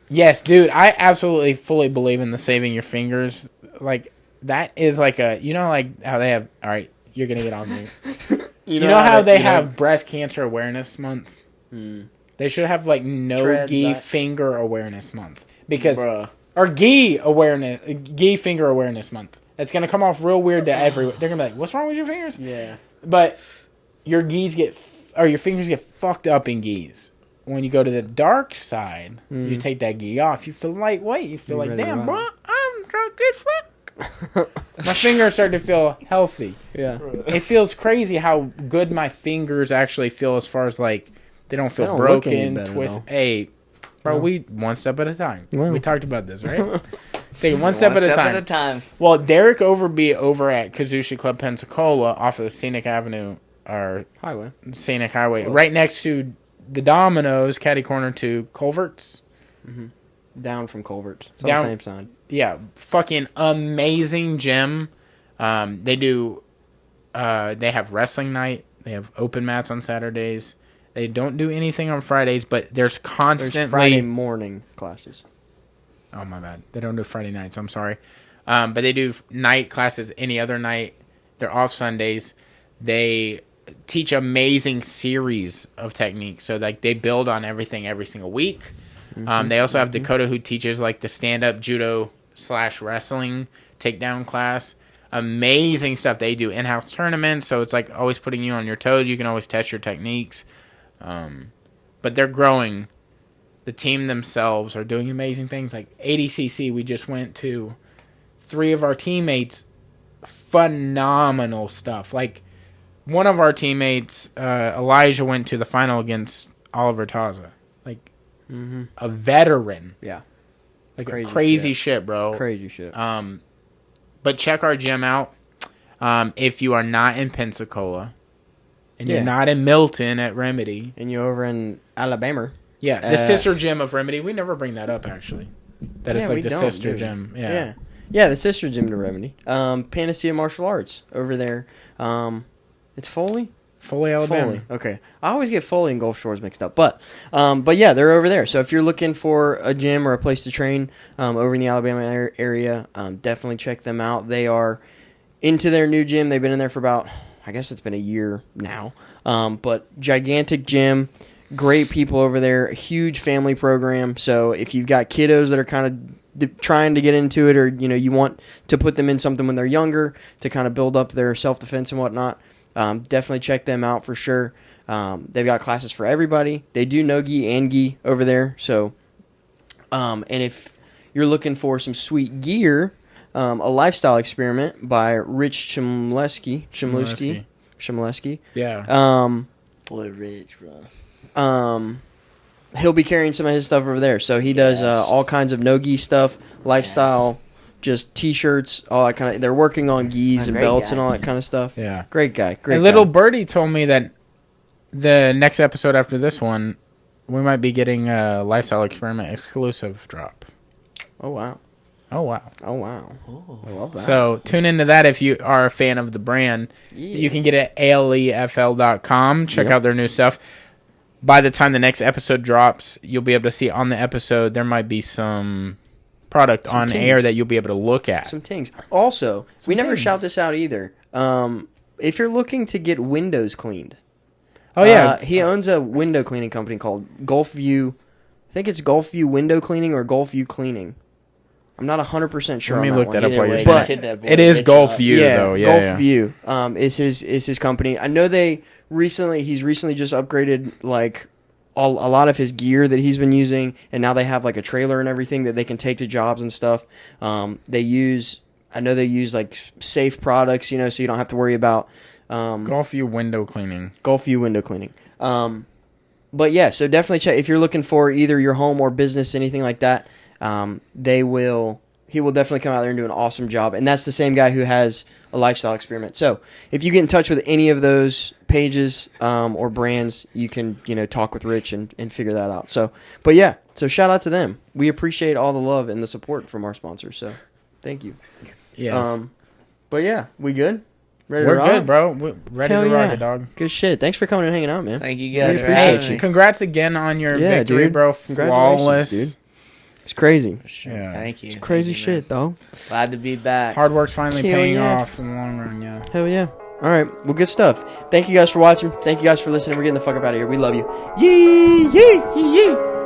Yes, dude, I absolutely fully believe in the saving your fingers. Like, that is like a, you know, like how they have, all right, you're going to get on me. You know how they have Breast Cancer Awareness Month? They should have, like, no-gi finger awareness month. Because,
Bruh.
or gi finger awareness month. It's going to come off real weird to everyone. They're going to be like, what's wrong with your fingers?
Yeah.
But your gis your fingers get fucked up in gis. When you go to the dark side, you take that gi off. You feel lightweight. You feel like,
ready to
damn,
run.
bro, I'm drunk as fuck. My fingers start to feel healthy.
Yeah.
It feels crazy how good my fingers actually feel as far as like they don't feel
They don't look any
broken,
better,
twisted.
though.
Hey, bro,
No.
we one step at a time.
Well.
We talked about this, right? Take it one step at a time.
At a time.
Well, Derek Overby over at Kazushi Club Pensacola off of the Scenic Avenue or
Highway.
Scenic Highway, right next to the Domino's, catty corner to Culverts.
Down from Culverts. It's
Down-
on the same side.
Yeah, fucking amazing gym. They do. They have wrestling night. They have open mats on Saturdays. They don't do anything on Fridays, but there's constantly
There's Friday morning classes.
Oh, my bad. They don't do Friday nights. I'm sorry. But they do night classes any other night. They're off Sundays. They teach amazing series of techniques. So, like, they build on everything every single week. They also have Dakota who teaches, like, the stand-up judo / wrestling takedown class. Amazing stuff. They do in-house tournaments. So, it's, like, always putting you on your toes. You can always test your techniques. But they're growing. The team themselves are doing amazing things. Like ADCC, we just went to 3 of our teammates. Phenomenal stuff. Like one of our teammates, Elijah, went to the final against Oliver Taza. Like a veteran.
Yeah.
Like
Crazy
crazy
shit.
shit, bro.
Crazy shit.
But check our gym out. If you are not in Pensacola and you're
Yeah.
not in Milton at Remedy.
And you're over in Alabama.
Yeah, the sister gym of Remedy. We never bring that up, actually. That
Yeah,
it's
we
like the
don't,
sister
dude.
gym.
Yeah. Yeah, the sister gym to Remedy. Panacea Martial Arts over there. It's Foley?
Foley, Alabama.
Foley. Okay. I always get Foley and Gulf Shores mixed up. But yeah, they're over there. So if you're looking for a gym or a place to train over in the Alabama area, definitely check them out. They are into their new gym. They've been in there for about, I guess it's been a year now. But gigantic gym. Great people over there. A huge family program. So if you've got kiddos that are kind of trying to get into it, or you want to put them in something when they're younger to kind of build up their self-defense and whatnot, definitely check them out for sure. They've got classes for everybody. They do no-gi and gi over there. So, and if you're looking for some sweet gear, a lifestyle experiment by Rich Chmielewski.
Yeah.
Boy, Rich, bro.
He'll be carrying some of his stuff over there. So he does all kinds of no-gi stuff, lifestyle, just T-shirts, all that kind of. They're working on gis and
Great
belts
guy,
and all that
too.
kind of stuff.
Yeah.
Great guy. Great
A little
guy.
birdie told me that the next episode after this one, we might be getting a lifestyle experiment exclusive drop.
Oh, wow.
Oh, wow.
Oh, wow. I love that.
So tune into that if you are a fan of the brand.
Yeah.
You can get it at alefl.com. Check out their new stuff. By the time the next episode drops, you'll be able to see on the episode there might be some product on air that you'll be able to look at.
Some things. Also, we never shout this out either. If you're looking to get windows cleaned.
Oh, yeah.
He owns a window cleaning company called Gulf View. I think it's Gulf View Window Cleaning or Gulf View Cleaning. I'm not 100% sure.
Let me look that up while you're
But
saying it is Gulf View, though. Yeah,
Gulf View is his company. I know he's recently just upgraded like a lot of his gear that he's been using, and now they have like a trailer and everything that they can take to jobs and stuff. They use like safe products, so you don't have to worry about
Gulf View Window Cleaning.
Gulf View Window Cleaning. But yeah, so definitely check if you're looking for either your home or business, anything like that. He will definitely come out there and do an awesome job. And that's the same guy who has a lifestyle experiment. So if you get in touch with any of those pages or brands, you can, talk with Rich and figure that out. So, but yeah, so shout out to them. We appreciate all the love and the support from our sponsors. So thank you.
Yes.
But yeah, we good? Ready
We're
to rock?
good, bro. We're ready to rock it, dog.
Good shit. Thanks for coming and hanging out, man.
Thank you guys.
We appreciate you.
Congrats again on your victory,
dude.
bro.
Congratulations,
Flawless.
dude. It's crazy.
Sure.
Yeah.
Thank you.
It's crazy
Thank you,
shit, though.
Glad to be back.
Hard work's finally
Hell
paying
yeah.
off in the long run, yeah.
Hell yeah. All right. Well, good stuff. Thank you guys for watching. Thank you guys for listening. We're getting the fuck up out of here. We love you. Yee, yee, yee, yee.